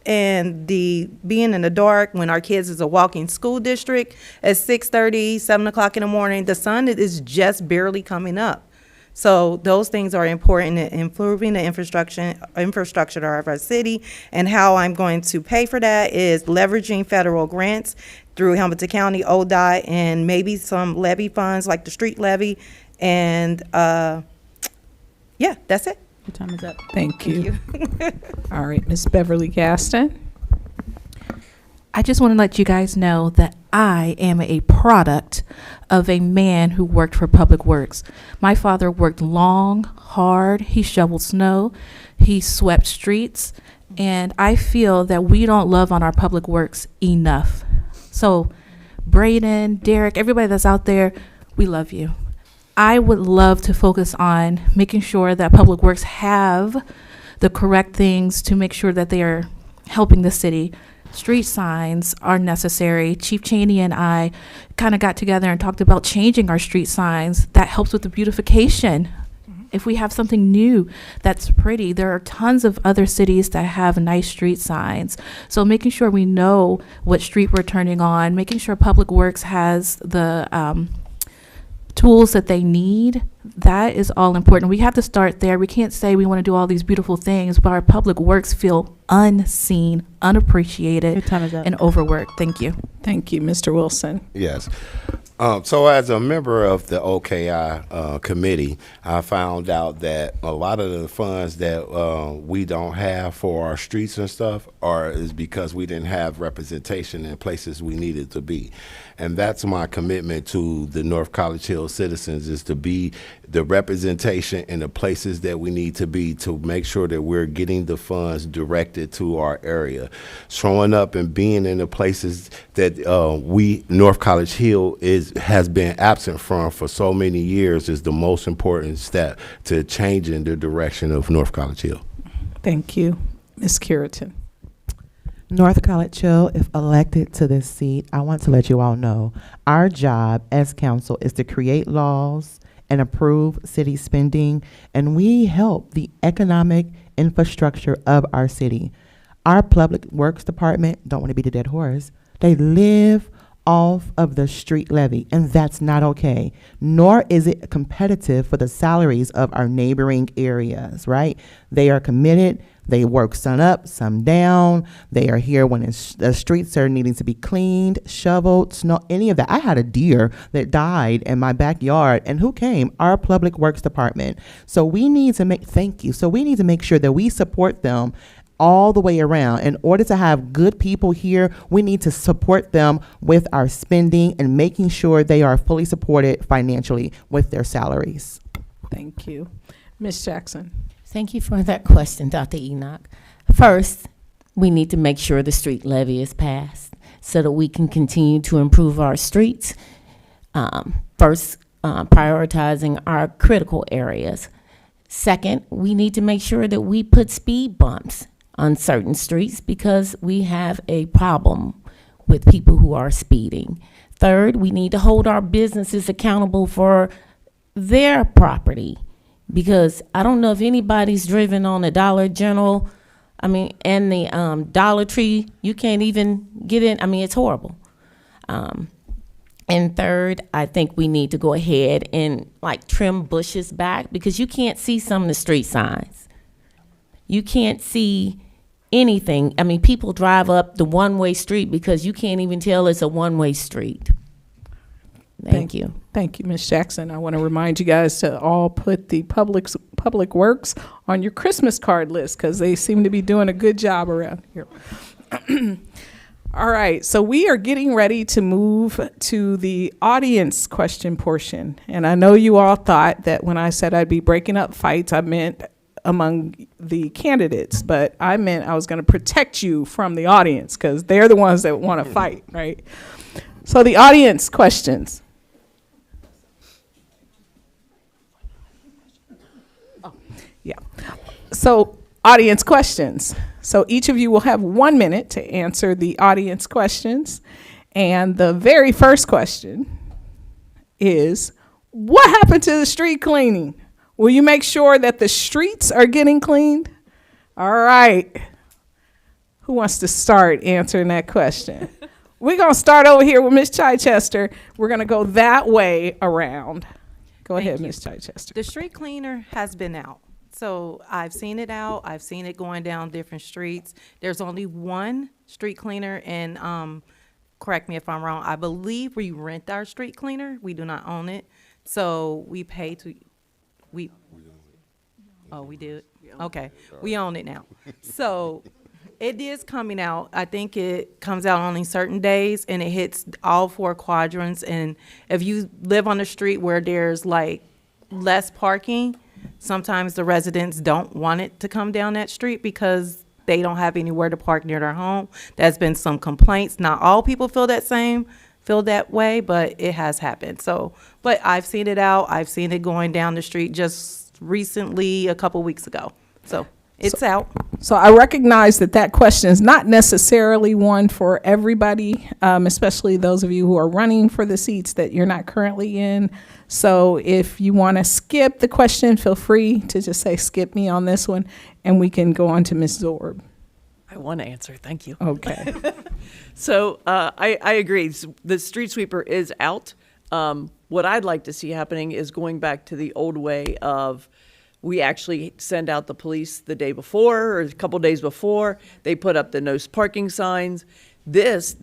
and the being in the dark when our kids is a walking school district at 6:30, 7 o'clock in the morning, the sun is just barely coming up. So those things are important in improving the infrastructure of our city. And how I'm going to pay for that is leveraging federal grants through Hamilton County, ODOT, and maybe some levy funds like the street levy. And yeah, that's it. Your time is up. Thank you. All right, Ms. Beverly Gaston. I just want to let you guys know that I am a product of a man who worked for Public Works. My father worked long, hard. He shoveled snow. He swept streets. And I feel that we don't love on our Public Works enough. So Braden, Derek, everybody that's out there, we love you. I would love to focus on making sure that Public Works have the correct things to make sure that they are helping the city. Street signs are necessary. Chief Cheney and I kind of got together and talked about changing our street signs. That helps with the beautification. If we have something new that's pretty, there are tons of other cities that have nice street signs. So making sure we know what street we're turning on, making sure Public Works has the tools that they need, that is all important. We have to start there. We can't say we want to do all these beautiful things, but our Public Works feel unseen, unappreciated, Your time is up. and overworked. Thank you. Thank you, Mr. Wilson. Yes. So as a member of the OKI committee, I found out that a lot of the funds that we don't have for our streets and stuff is because we didn't have representation in places we needed to be. And that's my commitment to the North College Hill citizens, is to be the representation in the places that we need to be to make sure that we're getting the funds directed to our area. Showing up and being in the places that North College Hill has been absent from for so many years is the most important step to changing the direction of North College Hill. Thank you. Ms. Curitan. North College Hill, if elected to this seat, I want to let you all know our job as council is to create laws and approve city spending, and we help the economic infrastructure of our city. Our public works department, don't want to be the dead horse, they live off of the street levy, and that's not okay. Nor is it competitive for the salaries of our neighboring areas, right? They are committed. They work sun up, sun down. They are here when the streets are needing to be cleaned, shoveled, snow, any of that. I had a deer that died in my backyard, and who came? Our public works department. So we need to make sure that we support them all the way around. In order to have good people here, we need to support them with our spending and making sure they are fully supported financially with their salaries. Thank you. Ms. Jackson. Thank you for that question, Dr. Enoch. First, we need to make sure the street levy is passed so that we can continue to improve our streets. Prioritizing our critical areas. Second, we need to make sure that we put speed bumps on certain streets because we have a problem with people who are speeding. Third, we need to hold our businesses accountable for their property because I don't know if anybody's driven on the Dollar General, and the Dollar Tree, you can't even get in. It's horrible. And third, I think we need to go ahead and trim bushes back because you can't see some of the street signs. You can't see anything. People drive up the one-way street because you can't even tell it's a one-way street. Thank you. Thank you, Ms. Jackson. I want to remind you guys to all put the public works on your Christmas card list because they seem to be doing a good job around here. All right, so we are getting ready to move to the audience question portion. And I know you all thought that when I said I'd be breaking up fights, I meant among the candidates, but I meant I was going to protect you from the audience because they're the ones that want to fight, right? So the audience questions. Yeah. So audience questions. So each of you will have 1 minute to answer the audience questions. And the very first question is, what happened to the street cleaning? Will you make sure that the streets are getting cleaned? All right. Who wants to start answering that question? We're going to start over here with Ms. Chichester. We're going to go that way around. Go ahead, Ms. Chichester. The street cleaner has been out. So I've seen it out. I've seen it going down different streets. There's only one street cleaner, and correct me if I'm wrong, I believe we rent our street cleaner. We do not own it. So we pay to, we do it? Okay, we own it now. So it is coming out. I think it comes out only certain days, and it hits all 4 quadrants. And if you live on a street where there's less parking, sometimes the residents don't want it to come down that street because they don't have anywhere to park near their home. There's been some complaints. Not all people feel that way, but it has happened. So, but I've seen it out. I've seen it going down the street just recently, a couple weeks ago. So it's out. So I recognize that question is not necessarily one for everybody, especially those of you who are running for the seats that you're not currently in. So if you want to skip the question, feel free to just say, skip me on this one, and we can go on to Ms. Zorb. I want to answer. Thank you. Okay. So I agree. The street sweeper is out. What I'd like to see happening is going back to the old way of we actually send out the police the day before or a couple days before. They put up the no parking signs. There's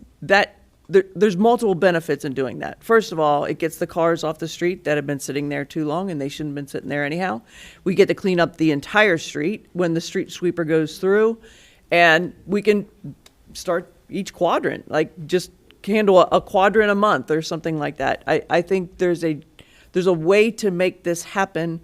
multiple benefits in doing that. First of all, it gets the cars off the street that have been sitting there too long, and they shouldn't have been sitting there anyhow. We get to clean up the entire street when the street sweeper goes through, and we can start each quadrant, just handle a quadrant a month or something like that. I think there's a way to make this happen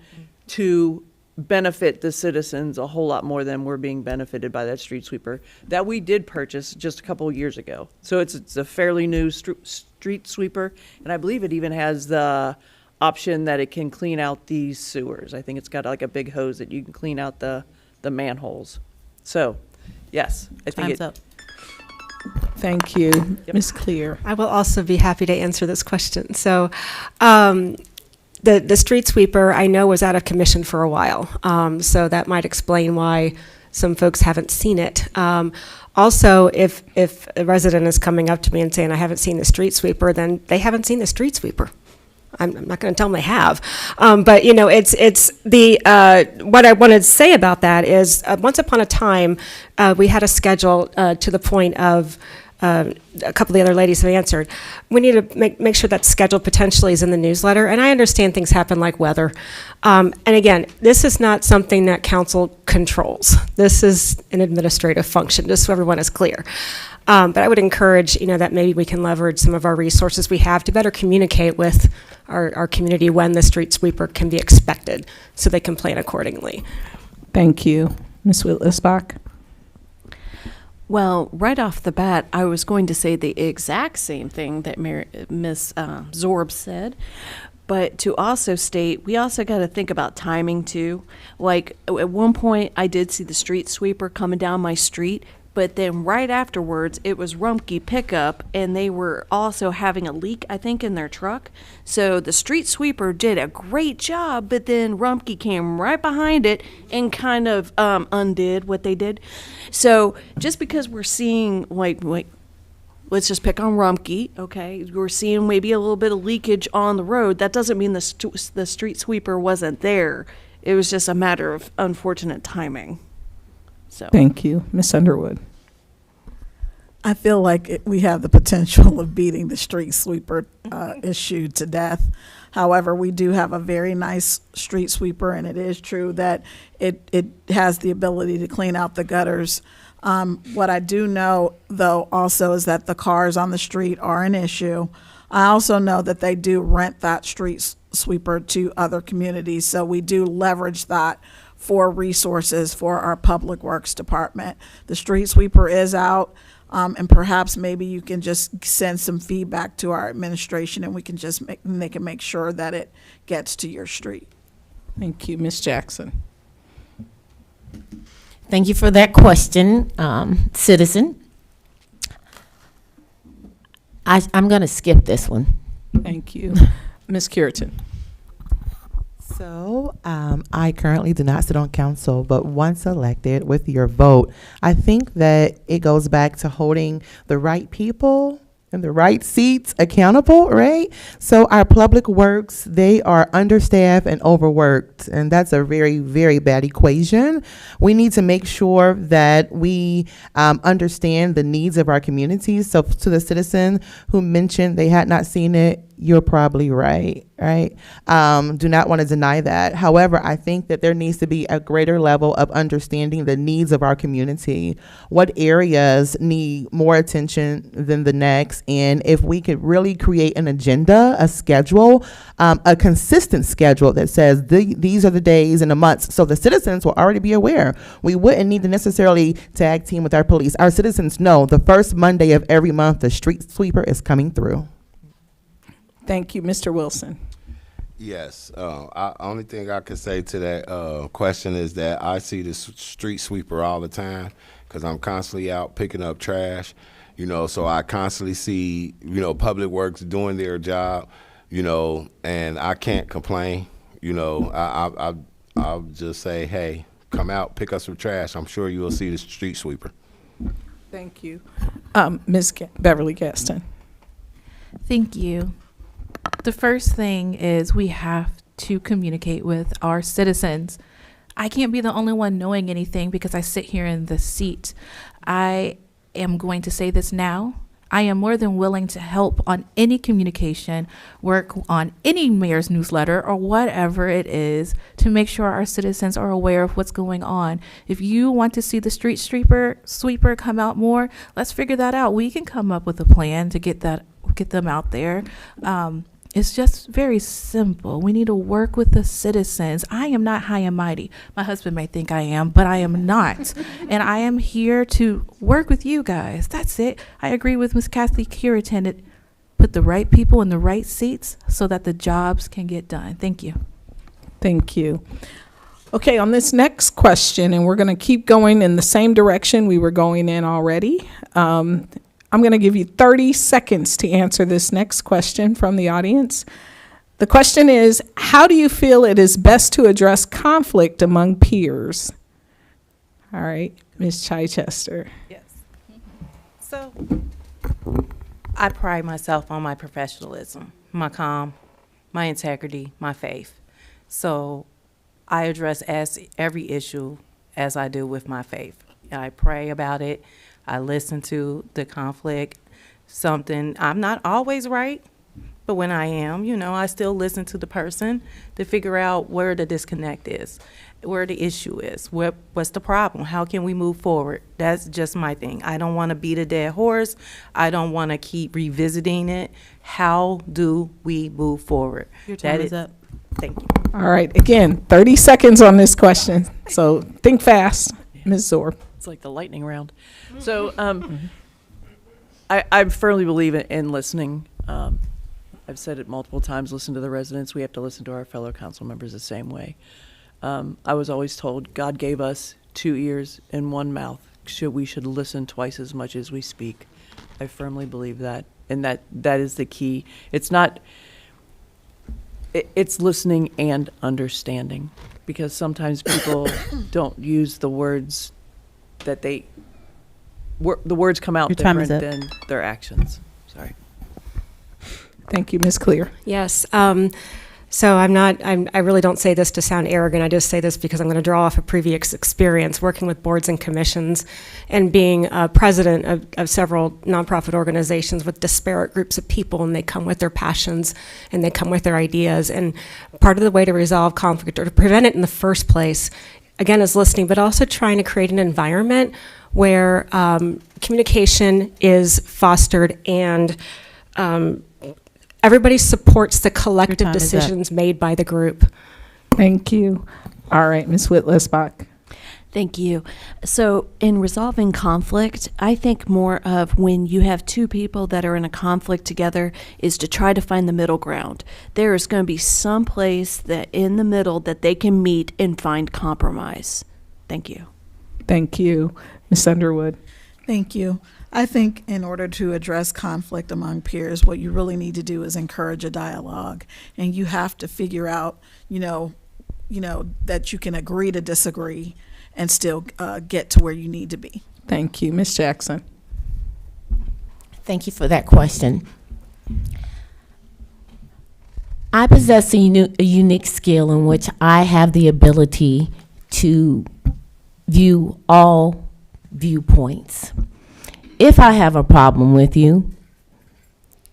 to benefit the citizens a whole lot more than we're being benefited by that street sweeper that we did purchase just a couple of years ago. So it's a fairly new street sweeper, and I believe it even has the option that it can clean out these sewers. I think it's got a big hose that you can clean out the manholes. So yes, I think Time's up. Thank you. Ms. Clear. I will also be happy to answer this question. So, the street sweeper I know was out of commission for a while, so that might explain why some folks haven't seen it. Also, if a resident is coming up to me and saying, I haven't seen the street sweeper, then they haven't seen the street sweeper. I'm not going to tell them they have. But, you know, it's the, what I wanted to say about that is once upon a time, we had a schedule to the point of, a couple of the other ladies have answered. We need to make sure that schedule potentially is in the newsletter. And I understand things happen like weather. And again, this is not something that council controls. This is an administrative function, just so everyone is clear. But I would encourage, you know, that maybe we can leverage some of our resources we have to better communicate with our community when the street sweeper can be expected, so they can plan accordingly. Thank you. Ms. Whitlisbach. Well, right off the bat, I was going to say the exact same thing that Ms. Zorb said, but to also state, we also got to think about timing too. Like at one point, I did see the street sweeper coming down my street, but then right afterwards, it was Rumpke pickup, and they were also having a leak, I think, in their truck. So the street sweeper did a great job, but then Rumpke came right behind it and kind of undid what they did. So just because we're seeing, like let's just pick on Rumpke, okay? We're seeing maybe a little bit of leakage on the road. That doesn't mean the street sweeper wasn't there. It was just a matter of unfortunate timing. So. Thank you. Ms. Underwood. I feel like we have the potential of beating the street sweeper issue to death. However, we do have a very nice street sweeper, and it is true that it has the ability to clean out the gutters. What I do know, though, also is that the cars on the street are an issue. I also know that they do rent that street sweeper to other communities, so we do leverage that for resources for our public works department. The street sweeper is out, and perhaps maybe you can just send some feedback to our administration, and we can just make sure that it gets to your street. Thank you. Ms. Jackson. Thank you for that question, citizen. I'm going to skip this one. Thank you. Ms. Curitan. So, I currently do not sit on council, but once elected with your vote, I think that it goes back to holding the right people in the right seats accountable, right? So our public works, they are understaffed and overworked, and that's a very, very bad equation. We need to make sure that we understand the needs of our communities. So to the citizen who mentioned they had not seen it, you're probably right? Do not want to deny that. However, I think that there needs to be a greater level of understanding the needs of our community. What areas need more attention than the next? And if we could really create an agenda, a schedule, a consistent schedule that says these are the days and the months, so the citizens will already be aware. We wouldn't need to necessarily tag team with our police. Our citizens know the first Monday of every month, the street sweeper is coming through. Thank you. Mr. Wilson. Yes. Only thing I could say to that question is that I see the street sweeper all the time because I'm constantly out picking up trash, so I constantly see, public works doing their job, and I can't complain. I'll just say, hey, come out, pick up some trash. I'm sure you will see the street sweeper. Thank you. Ms. Beverly Gaston. Thank you. The first thing is we have to communicate with our citizens. I can't be the only one knowing anything because I sit here in the seat. I am going to say this now. I am more than willing to help on any communication, work on any mayor's newsletter or whatever it is to make sure our citizens are aware of what's going on. If you want to see the street sweeper come out more, let's figure that out. We can come up with a plan to get them out there. It's just very simple. We need to work with the citizens. I am not high and mighty. My husband may think I am, but I am not. And I am here to work with you guys. That's it. I agree with Ms. Kathy Curitan. Put the right people in the right seats so that the jobs can get done. Thank you. Thank you. Okay, on this next question, and we're going to keep going in the same direction we were going in already. I'm I'm going to give you 30 seconds to answer this next question from the audience. The question is, how do you feel it is best to address conflict among peers? All right, Ms. Chichester. Yes. So I pride myself on my professionalism, my calm, my integrity, my faith. So I address every issue as I do with my faith. I pray about it. I listen to the conflict. I'm not always right, but when I am, I still listen to the person to figure out where the disconnect is, where the issue is, what's the problem, how can we move forward. That's just my thing. I don't want to beat a dead horse. I don't want to keep revisiting it. How do we move forward? Your time is up. Thank you. All right, again, 30 seconds on this question, so think fast. Ms. Zorb. It's like the lightning round. So I firmly believe in listening. I've said it multiple times, listen to the residents. We have to listen to our fellow council members the same way. I was always told God gave us 2 ears and 1 mouth. We should listen twice as much as we speak. I firmly believe that. And that is the key. It's not, it's listening and understanding, because sometimes people don't use the words that the words come out different than their actions. Sorry. Thank you, Ms. Clear. Yes. So I really don't say this to sound arrogant. I just say this because I'm going to draw off a previous experience working with boards and commissions and being president of several nonprofit organizations with disparate groups of people, and they come with their passions and they come with their ideas. And part of the way to resolve conflict or to prevent it in the first place, again, is listening, but also trying to create an environment where communication is fostered and everybody supports the collective decisions made by the group. Thank you. All right, Ms. Whitlisbach. Thank you. So in resolving conflict, I think more of when you have two people that are in a conflict together is to try to find the middle ground. There is going to be some place that in the middle that they can meet and find compromise. Thank you. Thank you. Ms. Underwood. Thank you. I think in order to address conflict among peers, what you really need to do is encourage a dialogue, and you have to figure out, that you can agree to disagree and still get to where you need to be. Thank you. Ms. Jackson. Thank you for that question. I possess a unique skill in which I have the ability to view all viewpoints. If I have a problem with you,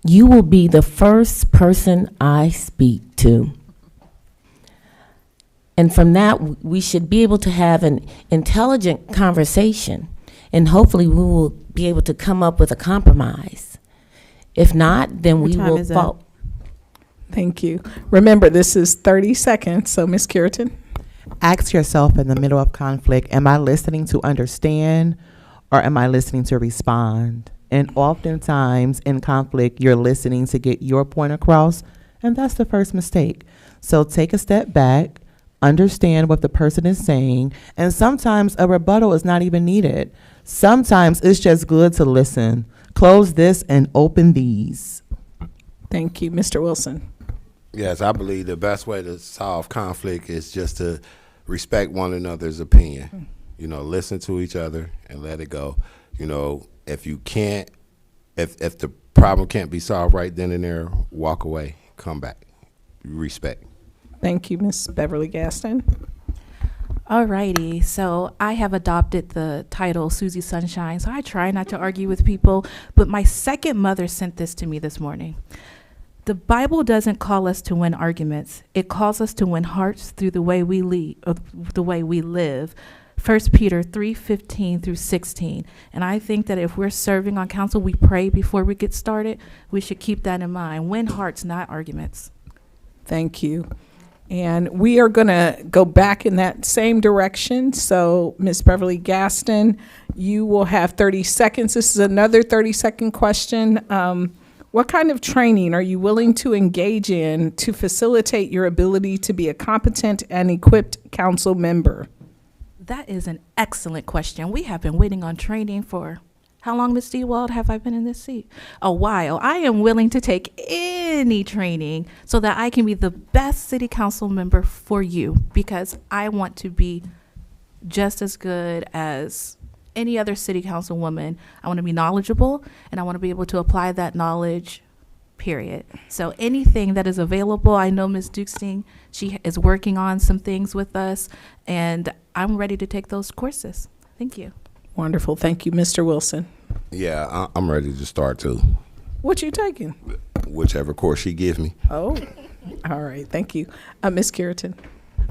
you will be the first person I speak to. And from that, we should be able to have an intelligent conversation, and hopefully we will be able to come up with a compromise. If not, then we will fall. Thank you. Remember, this is 30 seconds, so Ms. Curitan. Ask yourself in the middle of conflict, am I listening to understand or am I listening to respond? And oftentimes in conflict, you're listening to get your point across, and that's the first mistake. So take a step back, understand what the person is saying, and sometimes a rebuttal is not even needed. Sometimes it's just good to listen. Close this and open these. Thank you. Mr. Wilson. Yes, I believe the best way to solve conflict is just to respect one another's opinion. Listen to each other and let it go. If you can't, if the problem can't be solved right then and there, walk away, come back, respect. Thank you, Ms. Beverly Gaston. Alrighty, so I have adopted the title Susie Sunshine, so I try not to argue with people, but my second mother sent this to me this morning. The Bible doesn't call us to win arguments. It calls us to win hearts through the way we live. 1 Peter 3:15 through 16. And I think that if we're serving on council, we pray before we get started. We should keep that in mind. Win hearts, not arguments. Thank you. And we are going to go back in that same direction. So, Ms. Beverly Gaston, you will have 30 seconds. This is another 30-second question. What kind of training are you willing to engage in to facilitate your ability to be a competent and equipped council member? That is an excellent question. We have been waiting on training for How long, Ms. Dewald, have I been in this seat? A while. I am willing to take any training so that I can be the best city council member for you, because I want to be just as good as any other city council woman. I want to be knowledgeable, and I want to be able to apply that knowledge, period. So anything that is available, I know Ms. Dukesting, she is working on some things with us, and I'm ready to take those courses. Thank you. Wonderful. Thank you, Mr. Wilson. Yeah, I'm ready to start too. What you taking? Whichever course she gives me. Oh, all right. Thank you. Ms. Curitan.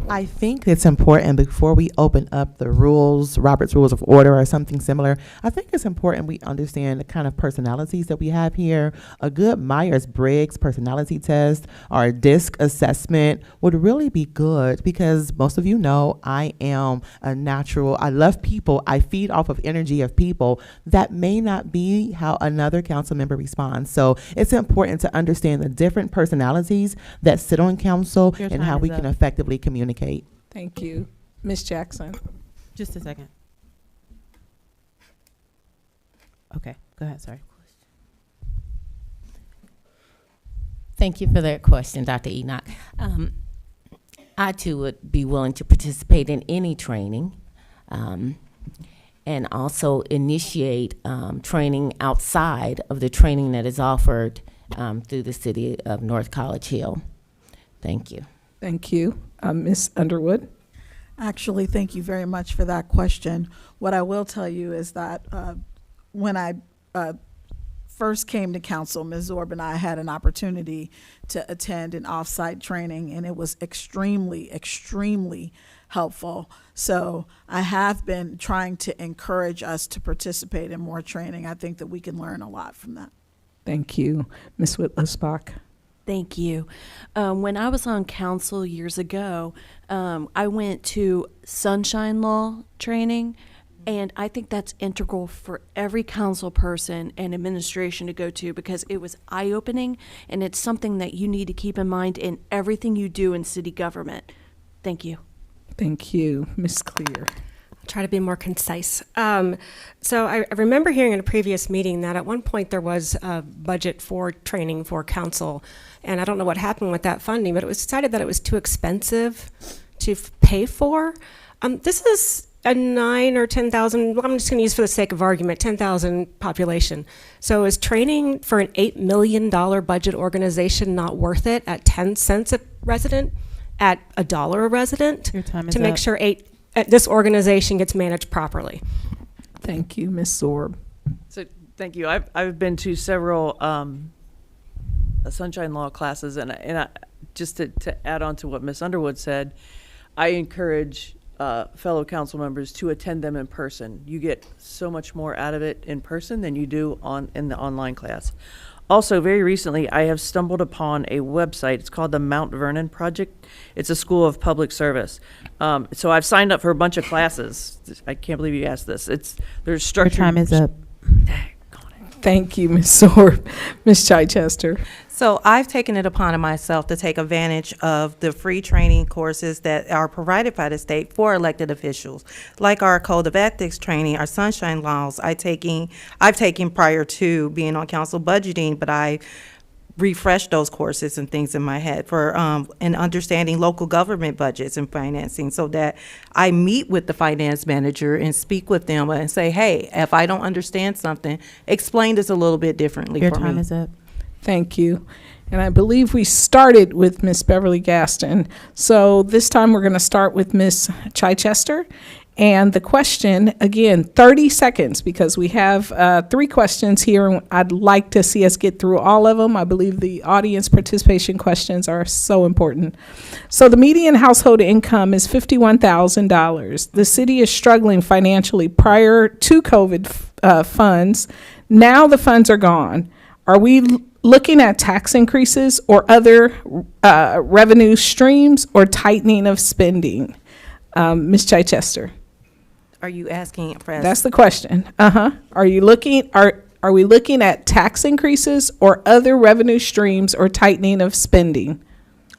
I think it's important before we open up the rules, Robert's Rules of Order or something similar, I think it's important we understand the kind of personalities that we have here. A good Myers-Briggs personality test or a DISC assessment would really be good, because most of you know I am a natural. I love people. I feed off of energy of people. That may not be how another council member responds. So it's important to understand the different personalities that sit on council Your and time how is we up. can effectively communicate. Thank you. Ms. Jackson. Just a second. Okay, go ahead, sorry. Thank you for that question, Dr. Enoch. I too would be willing to participate in any training, and also initiate training outside of the training that is offered through the city of North College Hill. Thank you. Thank you. Ms. Underwood. Actually, thank you very much for that question. What I will tell you is that when I first came to council, Ms. Zorb and I had an opportunity to attend an off-site training, and it was extremely, extremely helpful. So I have been trying to encourage us to participate in more training. I think that we can learn a lot from that. Thank you. Ms. Whitlow-Spock. Thank you. When I was on council years ago, I went to sunshine law training, and I think that's integral for every council person and administration to go to, because it was eye-opening, and it's something that you need to keep in mind in everything you do in city government. Thank you. Thank you. Ms. Clear. I'll try to be more concise. So I remember hearing in a previous meeting that at one point there was a budget for training for council, and I don't know what happened with that funding, but it was decided that it was too expensive to pay for. This is a 9 or 10,000, I'm just going to use for the sake of argument, 10,000 population. So is training for an $8 million budget organization not worth it at 10 cents a resident, at $1 a resident, Your time is to make up. sure this organization gets managed properly? Thank you. Ms. Zorb. So, thank you. I've been to several sunshine law classes, and I, just to add on to what Ms. Underwood said, I encourage fellow council members to attend them in person. You get so much more out of it in person than you do in the online class. Also, very recently, I have stumbled upon a website. It's called the Mount Vernon Project. It's a school of public service. So I've signed up for a bunch of classes. I can't believe you asked this. There's Your structured. time is up. Thank you, Ms. Zorb. Ms. Chichester. So I've taken it upon myself to take advantage of the free training courses that are provided by the state for elected officials, like our code of ethics training, our sunshine laws. I've taken prior to being on council budgeting, but I refreshed those courses and things in my head for and understanding local government budgets and financing, so that I meet with the finance manager and speak with them and say, hey, if I don't understand something, explain this a little bit differently Your for me. time is up. Thank you. And I believe we started with Ms. Beverly Gaston. So this time we're going to start with Ms. Chichester. And the question, again, 30 seconds, because we have 3 questions here, and I'd like to see us get through all of them. I believe the audience participation questions are so important. So the median household income is $51,000. The city is struggling financially prior to COVID funds. Now the funds are gone. Are we looking at tax increases or other revenue streams, or tightening of spending? Ms. Chichester. Are you asking for? That's the question. Are we looking at tax increases or other revenue streams or tightening of spending?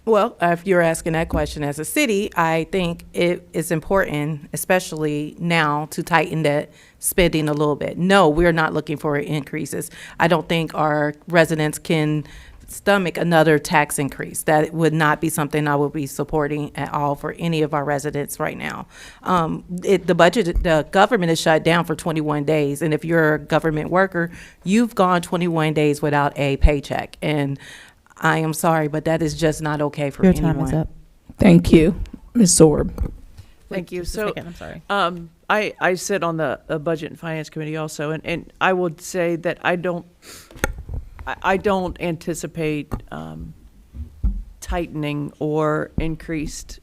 Well, if you're asking that question as a city, I think it is important, especially now, to tighten that spending a little bit. No, we're not looking for increases. I don't think our residents can stomach another tax increase. That would not be something I would be supporting at all for any of our residents right now. The government is shut down for 21 days, and if you're a government worker, you've gone 21 days without a paycheck. And I am sorry, but that is just not okay for anyone. Your time is up. Thank you. Ms. Sorb. Thank you. Just a So, second, I'm sorry. I sit on the Budget and Finance Committee also, and I would say that I don't anticipate tightening or increased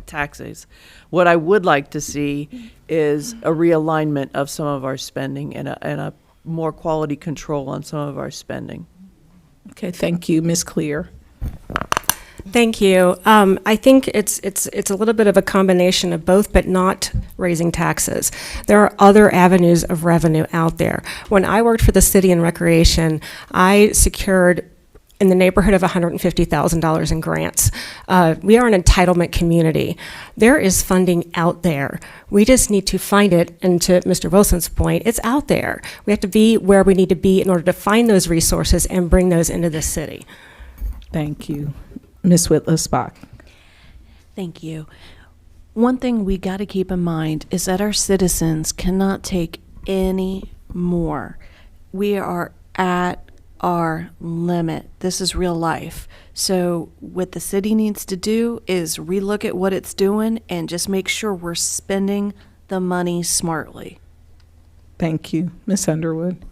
taxes. What I would like to see is a realignment of some of our spending and a more quality control on some of our spending. Okay, thank you. Ms. Clear. Thank you. I think it's a little bit of a combination of both, but not raising taxes. There are other avenues of revenue out there. When I worked for the City and Recreation, I secured in the neighborhood of $150,000 in grants. We are an entitlement community. There is funding out there. We just need to find it, and to Mr. Wilson's point, it's out there. We have to be where we need to be in order to find those resources and bring those into the city. Thank you. Ms. Whitlow-Spock. Thank you. One thing we got to keep in mind is that our citizens cannot take any more. We are at our limit. This is real life. So what the city needs to do is relook at what it's doing and just make sure we're spending the money smartly. Thank you. Ms. Underwood.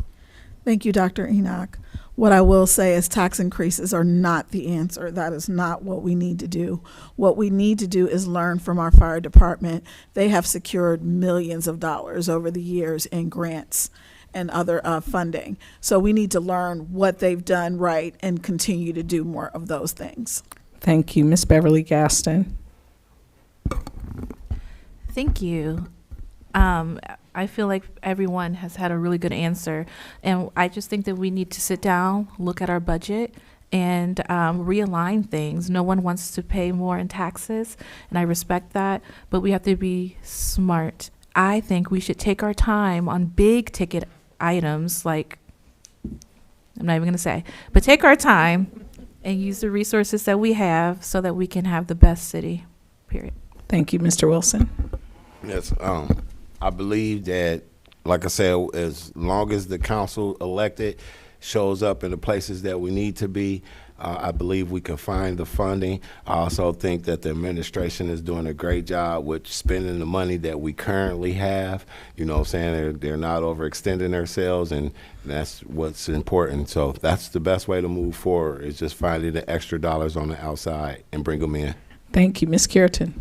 Thank you, Dr. Enoch. What I will say is tax increases are not the answer. That is not what we need to do. What we need to do is learn from our fire department. They have secured millions of dollars over the years in grants and other funding. So we need to learn what they've done right and continue to do more of those things. Thank you. Ms. Beverly Gaston. Thank you. I feel like everyone has had a really good answer, and I just think that we need to sit down, look at our budget, and realign things. No one wants to pay more in taxes, and I respect that, but we have to be smart. I think we should take our time on big ticket items, like, I'm not even going to say, but take our time and use the resources that we have so that we can have the best city, period. Thank you, Mr. Wilson. Yes, I believe that, like I said, as long as the council elected shows up in the places that we need to be, I believe we can find the funding. I also think that the administration is doing a great job with spending the money that we currently have. You know what I'm saying? They're not overextending themselves, and that's what's important. So that's the best way to move forward, is just finding the extra dollars on the outside and bring them in. Thank you. Ms. Keratin.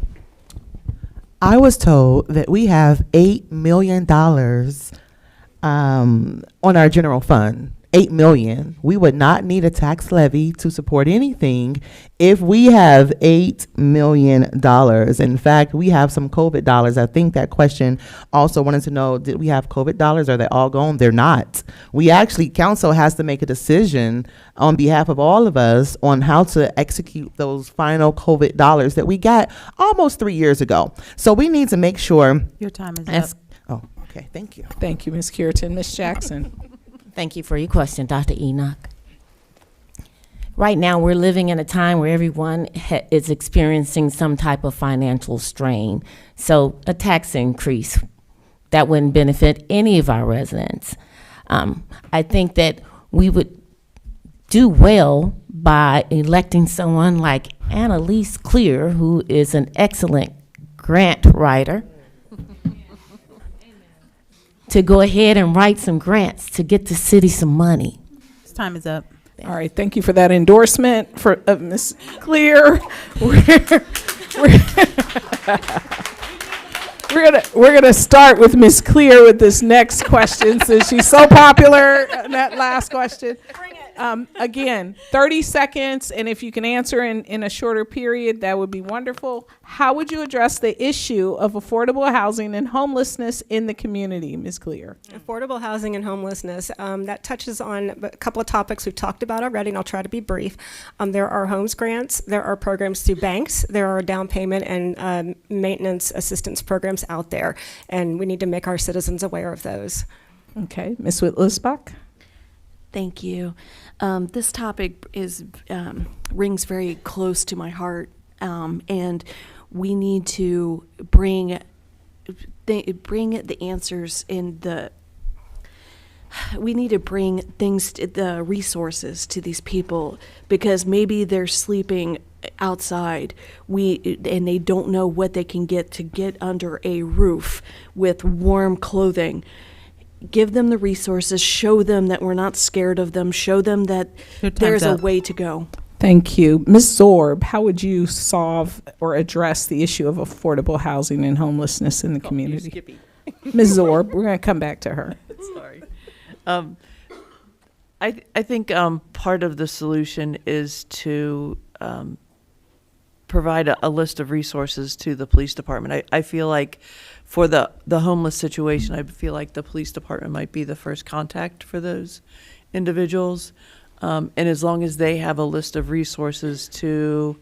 I was told that we have $8 million on our general fund. $8 million. We would not need a tax levy to support anything if we have $8 million. In fact, we have some COVID dollars. I think that question also wanted to know, did we have COVID dollars? Are they all gone? They're not. We actually, council has to make a decision on behalf of all of us on how to execute those final COVID dollars that we got almost 3 years ago. So we need to make sure. Your time is up. Oh, okay. Thank you. Thank you, Ms. Keratin. Ms. Jackson. Thank you for your question, Dr. Enoch. Right now, we're living in a time where everyone is experiencing some type of financial strain. So a tax increase, that wouldn't benefit any of our residents. I think that we would do well by electing someone like Annalise Clear, who is an excellent grant writer, to go ahead and write some grants to get the city some money. His time is up. All right, thank you for that endorsement for Ms. Clear. We're gonna start with Ms. Clear with this next question since she's so popular. That last question. Bring it. Again, 30 seconds, and if you can answer in a shorter period, that would be wonderful. How would you address the issue of affordable housing and homelessness in the community, Ms. Clear? Affordable housing and homelessness, that touches on a couple of topics we've talked about already, and I'll try to be brief. There are homes grants, there are programs through banks, there are down payment and maintenance assistance programs out there, and we need to make our citizens aware of those. Okay, Ms. Whitlisbach? Thank you. This topic rings very close to my heart, and we need to bring the answers in the. We need to bring the resources to these people, because maybe they're sleeping outside and they don't know what they can get under a roof with warm clothing. Give them the resources, show them that we're not scared of them, show them that there's a way to go. Thank you. Ms. Zorb, how would you solve or address the issue of affordable housing and homelessness in the community? Ms. Zorb, we're going to come back to her. Sorry. I think part of the solution is to provide a list of resources to the police department. I feel like for the homeless situation, I feel like the police department might be the first contact for those individuals. And as long as they have a list of resources to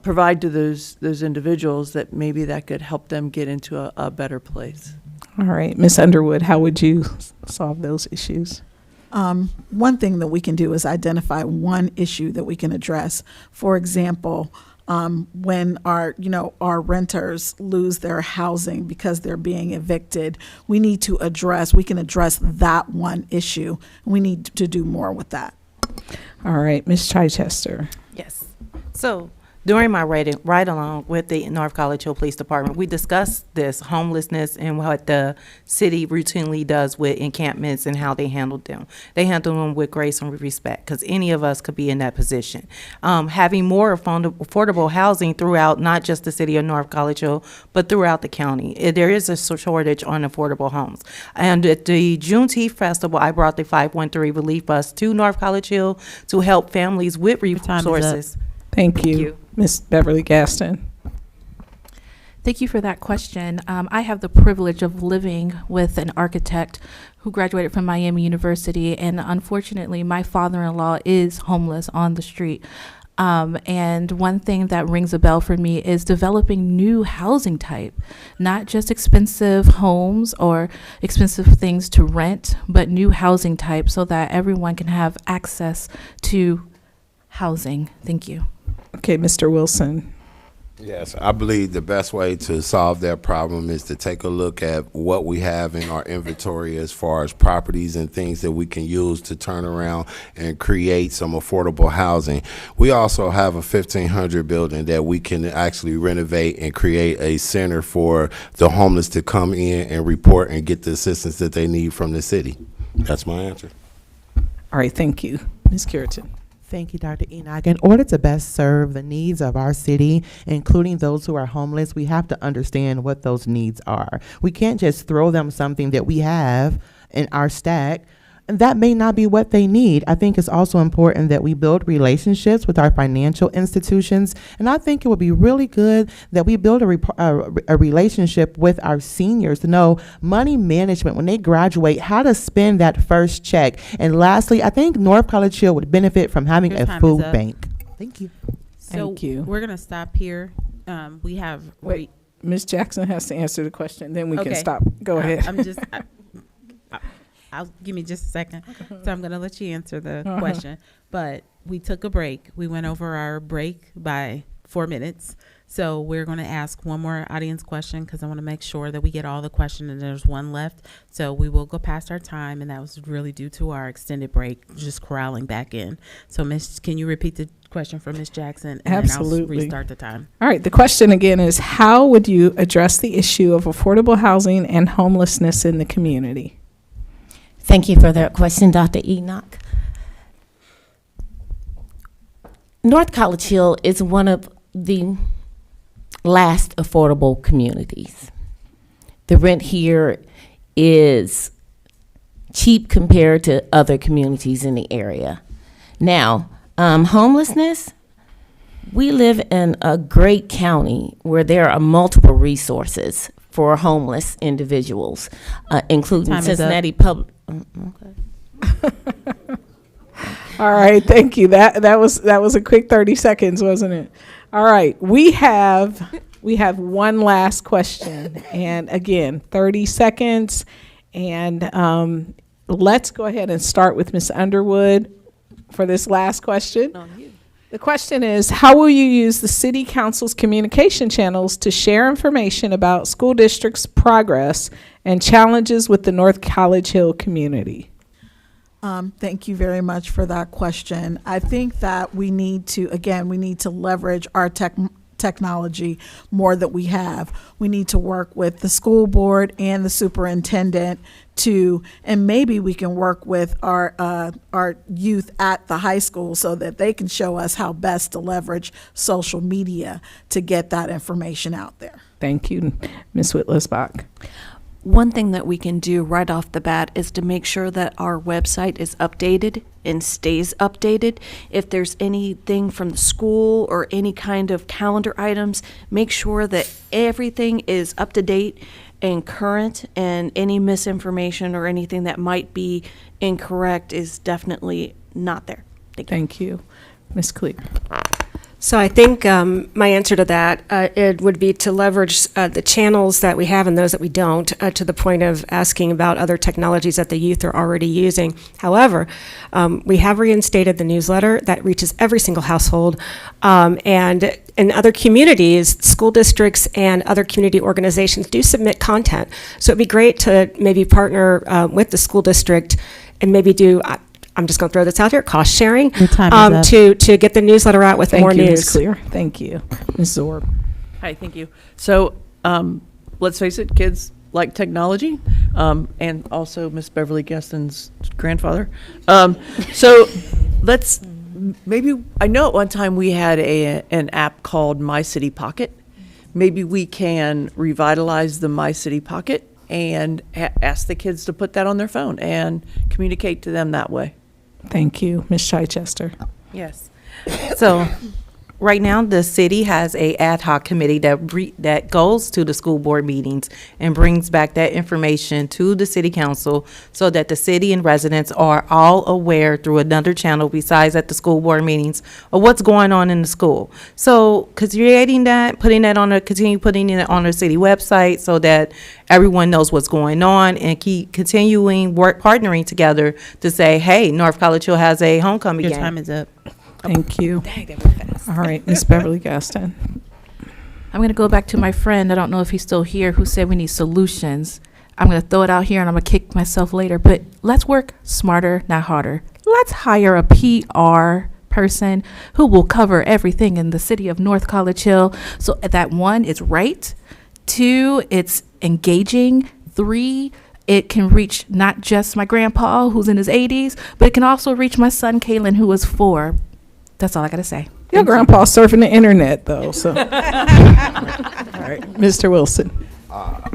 provide to those individuals, that maybe that could help them get into a better place. All right, Ms. Underwood, how would you solve those issues? One thing that we can do is identify one issue that we can address. For example, when our renters lose their housing because they're being evicted, we can address that one issue. We need to do more with that. All right, Ms. Chichester. Yes. So during my ride along with the North College Hill Police Department, we discussed this homelessness and what the city routinely does with encampments and how they handle them. They handle them with grace and respect, because any of us could be in that position. Having more affordable housing throughout not just the city of North College Hill, but throughout the county. There is a shortage on affordable homes. And at the Juneteenth Festival, I brought the 513 relief bus to North College Hill to help families with resources. Thank you. Ms. Beverly Gaston. Thank you for that question. I have the privilege of living with an architect who graduated from Miami University, and unfortunately, my father-in-law is homeless on the street. And one thing that rings a bell for me is developing new housing type, not just expensive homes or expensive things to rent, but new housing type so that everyone can have access to housing. Thank you. Okay, Mr. Wilson. Yes, I believe the best way to solve that problem is to take a look at what we have in our inventory as far as properties and things that we can use to turn around and create some affordable housing. We also have a 1,500 building that we can actually renovate and create a center for the homeless to come in and report and get the assistance that they need from the city. That's my answer. All right, thank you. Ms. Curitan. Thank you, Dr. Enoch. In order to best serve the needs of our city, including those who are homeless, we have to understand what those needs are. We can't just throw them something that we have in our stack, and that may not be what they need. I think it's also important that we build relationships with our financial institutions, and I think it would be really good that we build a relationship with our seniors to know money management when they graduate, how to spend that first check. And lastly, I think North College Hill would benefit from having a food bank. Thank you. Thank you. We're going to stop here. We have... Wait, Ms. Jackson has to answer the question, then we can stop. Go ahead. I'll give me just a second. So I'm going to let you answer the question. But we took a break. We went over our break by 4 minutes. So we're going to ask one more audience question because I want to make sure that we get all the questions, and there's one left. So we will go past our time, and that was really due to our extended break, just corralling back in. So can you repeat the question for Ms. Jackson? And Absolutely. Then I'll restart the time. All right. The question again is, how would you address the issue of affordable housing and homelessness in the community? Thank you for that question, Dr. Enoch. North College Hill is one of the last affordable communities. The rent here is cheap compared to other communities in the area. Now, homelessness, we live in a great county where there are multiple resources for homeless individuals, including Time is up. Cincinnati Public. All right, thank you. That was a quick 30 seconds, wasn't it? All right, we have one last question, and again, 30 seconds, and let's go ahead and start with Ms. Underwood for this last question. The question is, how will you use the City Council's communication channels to share information about school district's progress and challenges with the North College Hill community? Thank you very much for that question. I think that we need to leverage our technology more than we have. We need to work with the school board and the superintendent and maybe we can work with our youth at the high school so that they can show us how best to leverage social media to get that information out there. Thank you, Ms. Whitlisbach. One thing that we can do right off the bat is to make sure that our website is updated and stays updated. If there's anything from the school or any kind of calendar items, make sure that everything is up to date and current, and any misinformation or anything that might be incorrect is definitely not there. Thank you. Ms. Clear. So I think my answer to that, it would be to leverage the channels that we have and those that we don't, to the point of asking about other technologies that the youth are already using. However, we have reinstated the newsletter that reaches every single household, and in other communities, school districts and other community organizations do submit content. So it'd be great to maybe partner with the school district and maybe do, I'm just going to throw this out here, cost sharing, to get the newsletter out with more news. Ms. Clear. Thank you. Ms. Zorb. Hi, thank you. So let's face it, kids like technology, and also Miss Beverly Gaston's grandfather. So let's maybe, I know at one time we had an app called My City Pocket. Maybe we can revitalize the My City Pocket and ask the kids to put that on their phone and communicate to them that way. Thank you. Ms. Chichester. Yes. So right now, the city has a ad hoc committee that goes to the school board meetings and brings back that information to the city council so that the city and residents are all aware through another channel besides at the school board meetings of what's going on in the school. So creating that, continue putting it on the city website so that everyone knows what's going on, and keep continuing partnering together to say, hey, North College Hill has a homecoming Your game. time is up. Thank you. Dang, that went fast. All right, Ms. Beverly Gaston. I'm going to go back to my friend, I don't know if he's still here, who said we need solutions. I'm going to throw it out here and I'm going to kick myself later, but let's work smarter, not harder. Let's hire a PR person who will cover everything in the city of North College Hill, so that 1, it's right, 2, it's engaging, 3, it can reach not just my grandpa who's in his 80s, but it can also reach my son Kaylin, who is 4. That's all I got to say. Your grandpa's surfing the internet, though. So, all right, Mr. Wilson.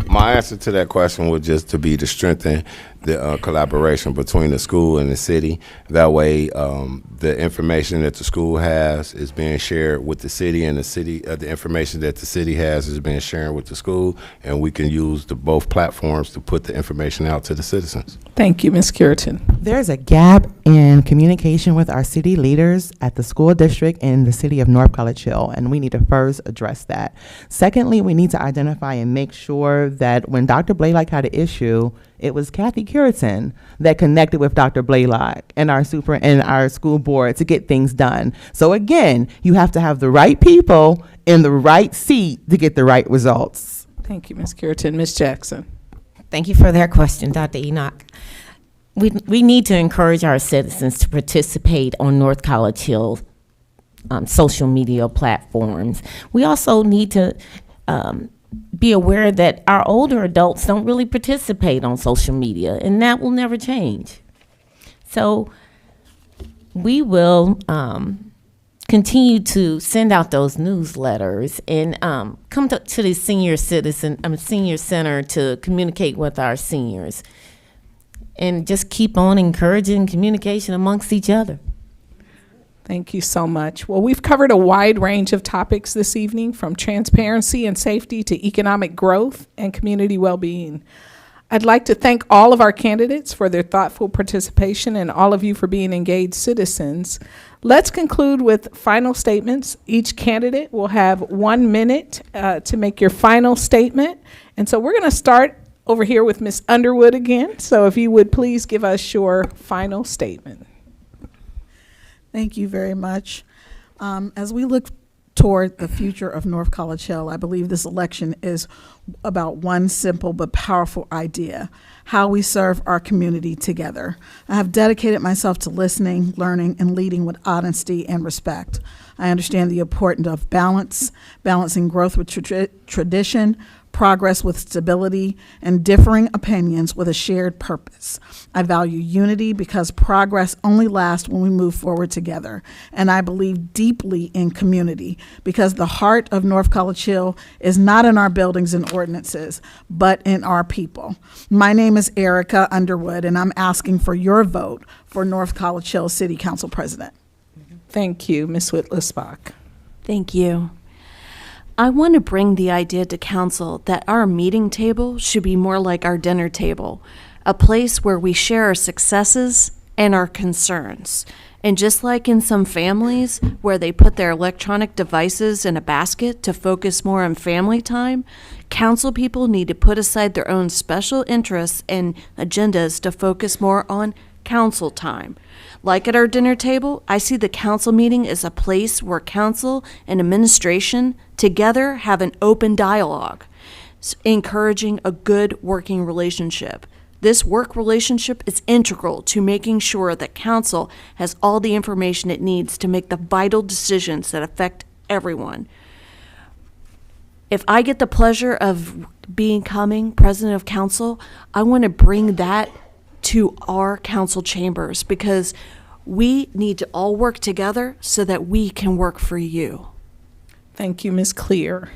My answer to that question would just to be to strengthen the collaboration between the school and the city. That way, the information that the school has is being shared with the city, and the information that the city has is being shared with the school, and we can use both platforms to put the information out to the citizens. Thank you, Ms. Curitin. There's a gap in communication with our city leaders at the school district and the city of North College Hill, and we need to first address that. Secondly, we need to identify and make sure that when Dr. Blaylock had an issue, it was Kathy Curitin that connected with Dr. Blaylock and our school board to get things done. So again, you have to have the right people in the right seat to get the right results. Thank you, Ms. Curitin. Ms. Jackson. Thank you for that question, Dr. Enoch. We need to encourage our citizens to participate on North College Hill social media platforms. We also need to be aware that our older adults don't really participate on social media, and that will never change. So we will continue to send out those newsletters and come to the senior center to communicate with our seniors, and just keep on encouraging communication amongst each other. Thank you so much. Well, we've covered a wide range of topics this evening, from transparency and safety to economic growth and community well-being. I'd like to thank all of our candidates for their thoughtful participation and all of you for being engaged citizens. Let's conclude with final statements. Each candidate will have 1 minute to make your final statement. And so we're going to start over here with Ms. Underwood again. So if you would please give us your final statement. Thank you very much. As we look toward the future of North College Hill, I believe this election is about one simple but powerful idea: how we serve our community together. I have dedicated myself to listening, learning, and leading with honesty and respect. I understand the importance of balancing growth with tradition, progress with stability, and differing opinions with a shared purpose. I value unity because progress only lasts when we move forward together. And I believe deeply in community because the heart of North College Hill is not in our buildings and ordinances, but in our people. My name is Erica Underwood, and I'm asking for your vote for North College Hill City Council President. Thank you, Ms. Whitlisbach. Thank you. I want to bring the idea to council that our meeting table should be more like our dinner table, a place where we share our successes and our concerns. And just like in some families where they put their electronic devices in a basket to focus more on family time, council people need to put aside their own special interests and agendas to focus more on council time. Like at our dinner table, I see the council meeting as a place where council and administration together have an open dialogue, encouraging a good working relationship. This work relationship is integral to making sure that council has all the information it needs to make the vital decisions that affect everyone. If I get the pleasure of becoming president of council, I want to bring that to our council chambers because we need to all work together so that we can work for you. Thank you, Ms. Clear.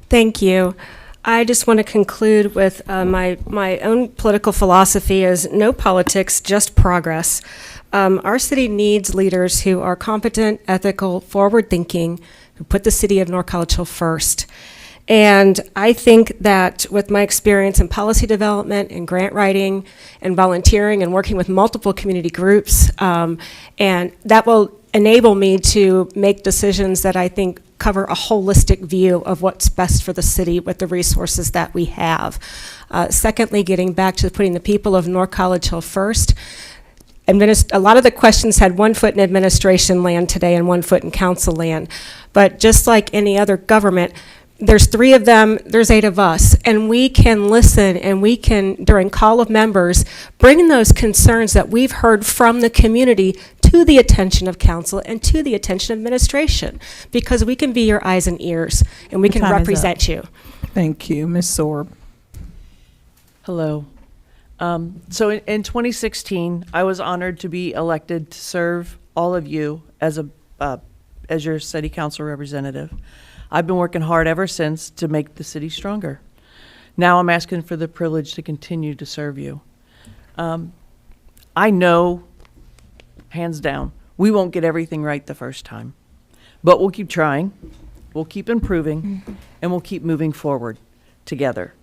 Thank you. I just want to conclude with my own political philosophy is no politics, just progress. Our city needs leaders who are competent, ethical, forward-thinking, who put the city of North College Hill first. And I think that with my experience in policy development and grant writing and volunteering and working with multiple community groups, and that will enable me to make decisions that I think cover a holistic view of what's best for the city with the resources that we have. Secondly, getting back to putting the people of North College Hill first, a lot of the questions had 1 foot in administration land today and 1 foot in council land. But just like any other government, there's 3 of them, there's 8 of us, and we can listen and we can, during call of members, bring those concerns that we've heard from the community to the attention of council and to the attention of administration, because we can be your eyes and ears and we can represent you. Thank you, Ms. Sorb. Hello. So in 2016, I was honored to be elected to serve all of you as your city council representative. I've been working hard ever since to make the city stronger. Now I'm asking for the privilege to continue to serve you. I know, hands down, we won't get everything right the first time, but we'll keep trying, we'll keep improving, and we'll keep moving forward together.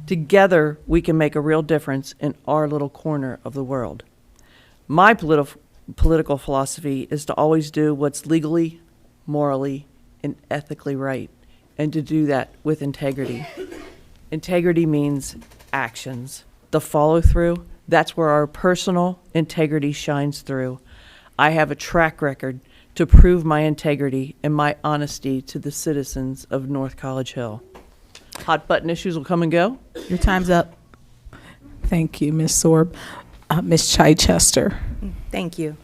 Together, we can make a real difference in our little corner of the world. My political philosophy is to always do what's legally, morally, and ethically right, and to do that with integrity. Integrity means actions. The follow through, that's where our personal integrity shines through. I have a track record to prove my integrity and my honesty to the citizens of North College Hill. Hot button issues will come and go. Your time's up. Thank you, Ms. Sorb. Ms. Chichester. Thank you.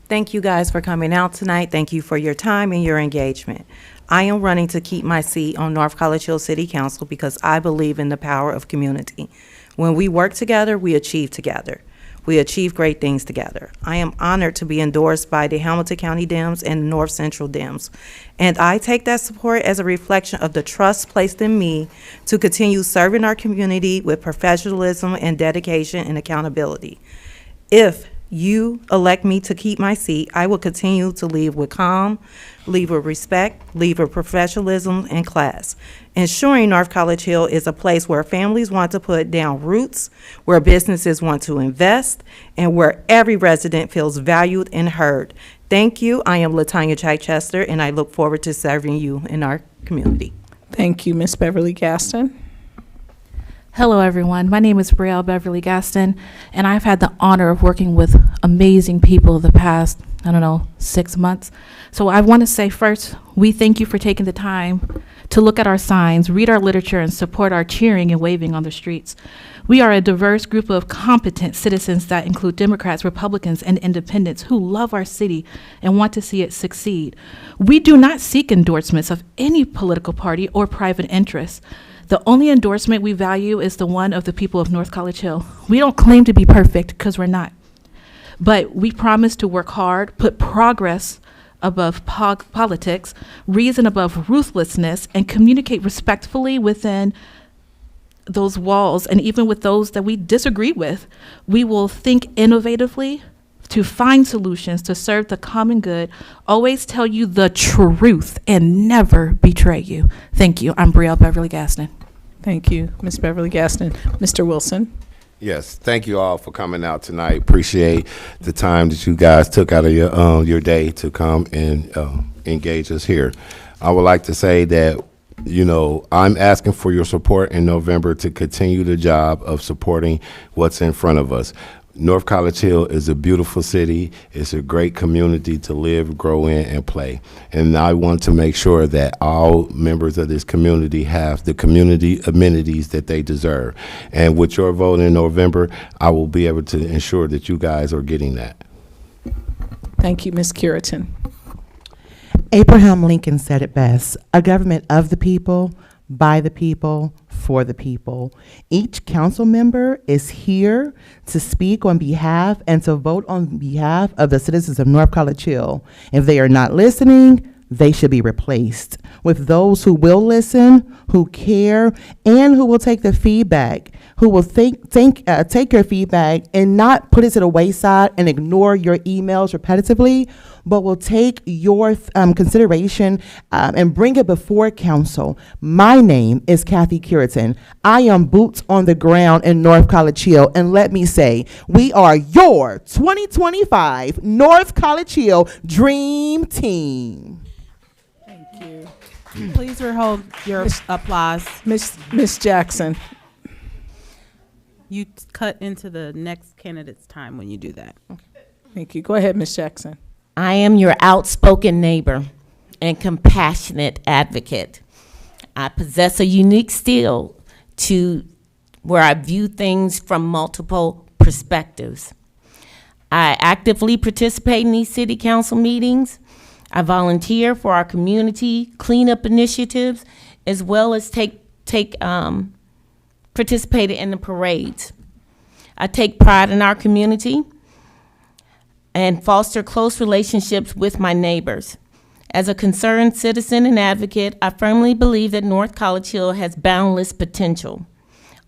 Thank you guys for coming out tonight. Thank you for your time and your engagement. I am running to keep my seat on North College Hill City Council because I believe in the power of community. When we work together, we achieve together. We achieve great things together. I am honored to be endorsed by the Hamilton County Dems and North Central Dems. And I take that support as a reflection of the trust placed in me to continue serving our community with professionalism and dedication and accountability. If you elect me to keep my seat, I will continue to lead with calm, lead with respect, lead with professionalism and class, ensuring North College Hill is a place where families want to put down roots, where businesses want to invest, and where every resident feels valued and heard. Thank you. I am LaTanya Chichester, and I look forward to serving you in our community. Thank you, Ms. Beverly Gaston. Hello, everyone. My name is Brielle Beverly Gaston, and I've had the honor of working with amazing people the past, 6 months. So I want to say first, we thank you for taking the time to look at our signs, read our literature, and support our cheering and waving on the streets. We are a diverse group of competent citizens that include Democrats, Republicans, and independents who love our city and want to see it succeed. We do not seek endorsements of any political party or private interests. The only endorsement we value is the one of the people of North College Hill. We don't claim to be perfect, because we're not. But we promise to work hard, put progress above politics, reason above ruthlessness, and communicate respectfully within those walls, and even with those that we disagree with. We will think innovatively to find solutions to serve the common good, always tell you the truth, and never betray you. Thank you. I'm Brielle Beverly Gaston. Thank you, Ms. Beverly Gaston. Mr. Wilson. Yes, thank you all for coming out tonight. Appreciate the time that you guys took out of your day to come and engage us here. I would like to say that, I'm asking for your support in November to continue the job of supporting what's in front of us. North College Hill is a beautiful city. It's a great community to live, grow in, and play. And I want to make sure that all members of this community have the community amenities that they deserve. And with your vote in November, I will be able to ensure that you guys are getting that. Thank you, Ms. Curitan. Abraham Lincoln said it best: a government of the people, by the people, for the people. Each council member is here to speak on behalf and to vote on behalf of the citizens of North College Hill. If they are not listening, they should be replaced with those who will listen, who care, and who will take the feedback, who will take your feedback and not put it to the wayside and ignore your emails repetitively, but will take your consideration and bring it before council. My name is Kathy Curitan. I am boots on the ground in North College Hill, and let me say, we are your 2025 North College Hill Dream Team. Thank you. Please hold your applause. Ms. Jackson. You cut into the next candidate's time when you do that. Thank you. Go ahead, Ms. Jackson. I am your outspoken neighbor and compassionate advocate. I possess a unique skill to where I view things from multiple perspectives. I actively participate in these city council meetings. I volunteer for our community cleanup initiatives, as well as participated in the parades. I take pride in our community and foster close relationships with my neighbors. As a concerned citizen and advocate, I firmly believe that North College Hill has boundless potential,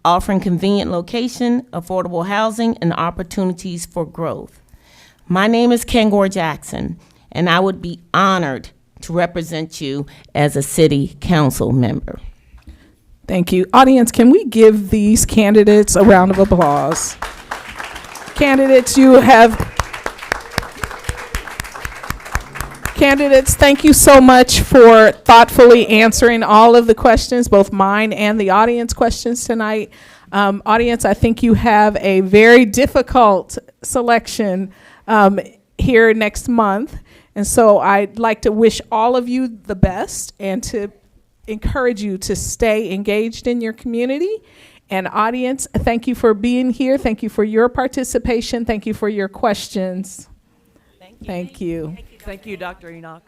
offering convenient location, affordable housing, and opportunities for growth. My name is Kangor Jackson, and I would be honored to represent you as a city council member. Thank you. Audience, can we give these candidates a round of applause? Candidates, thank you so much for thoughtfully answering all of the questions, both mine and the audience questions tonight. Audience, I think you have a very difficult selection here next month. And so I'd like to wish all of you the best and to encourage you to stay engaged in your community. And audience, thank you for being here. Thank you for your participation. Thank you for your questions. Thank you. Thank you, Dr. Enoch.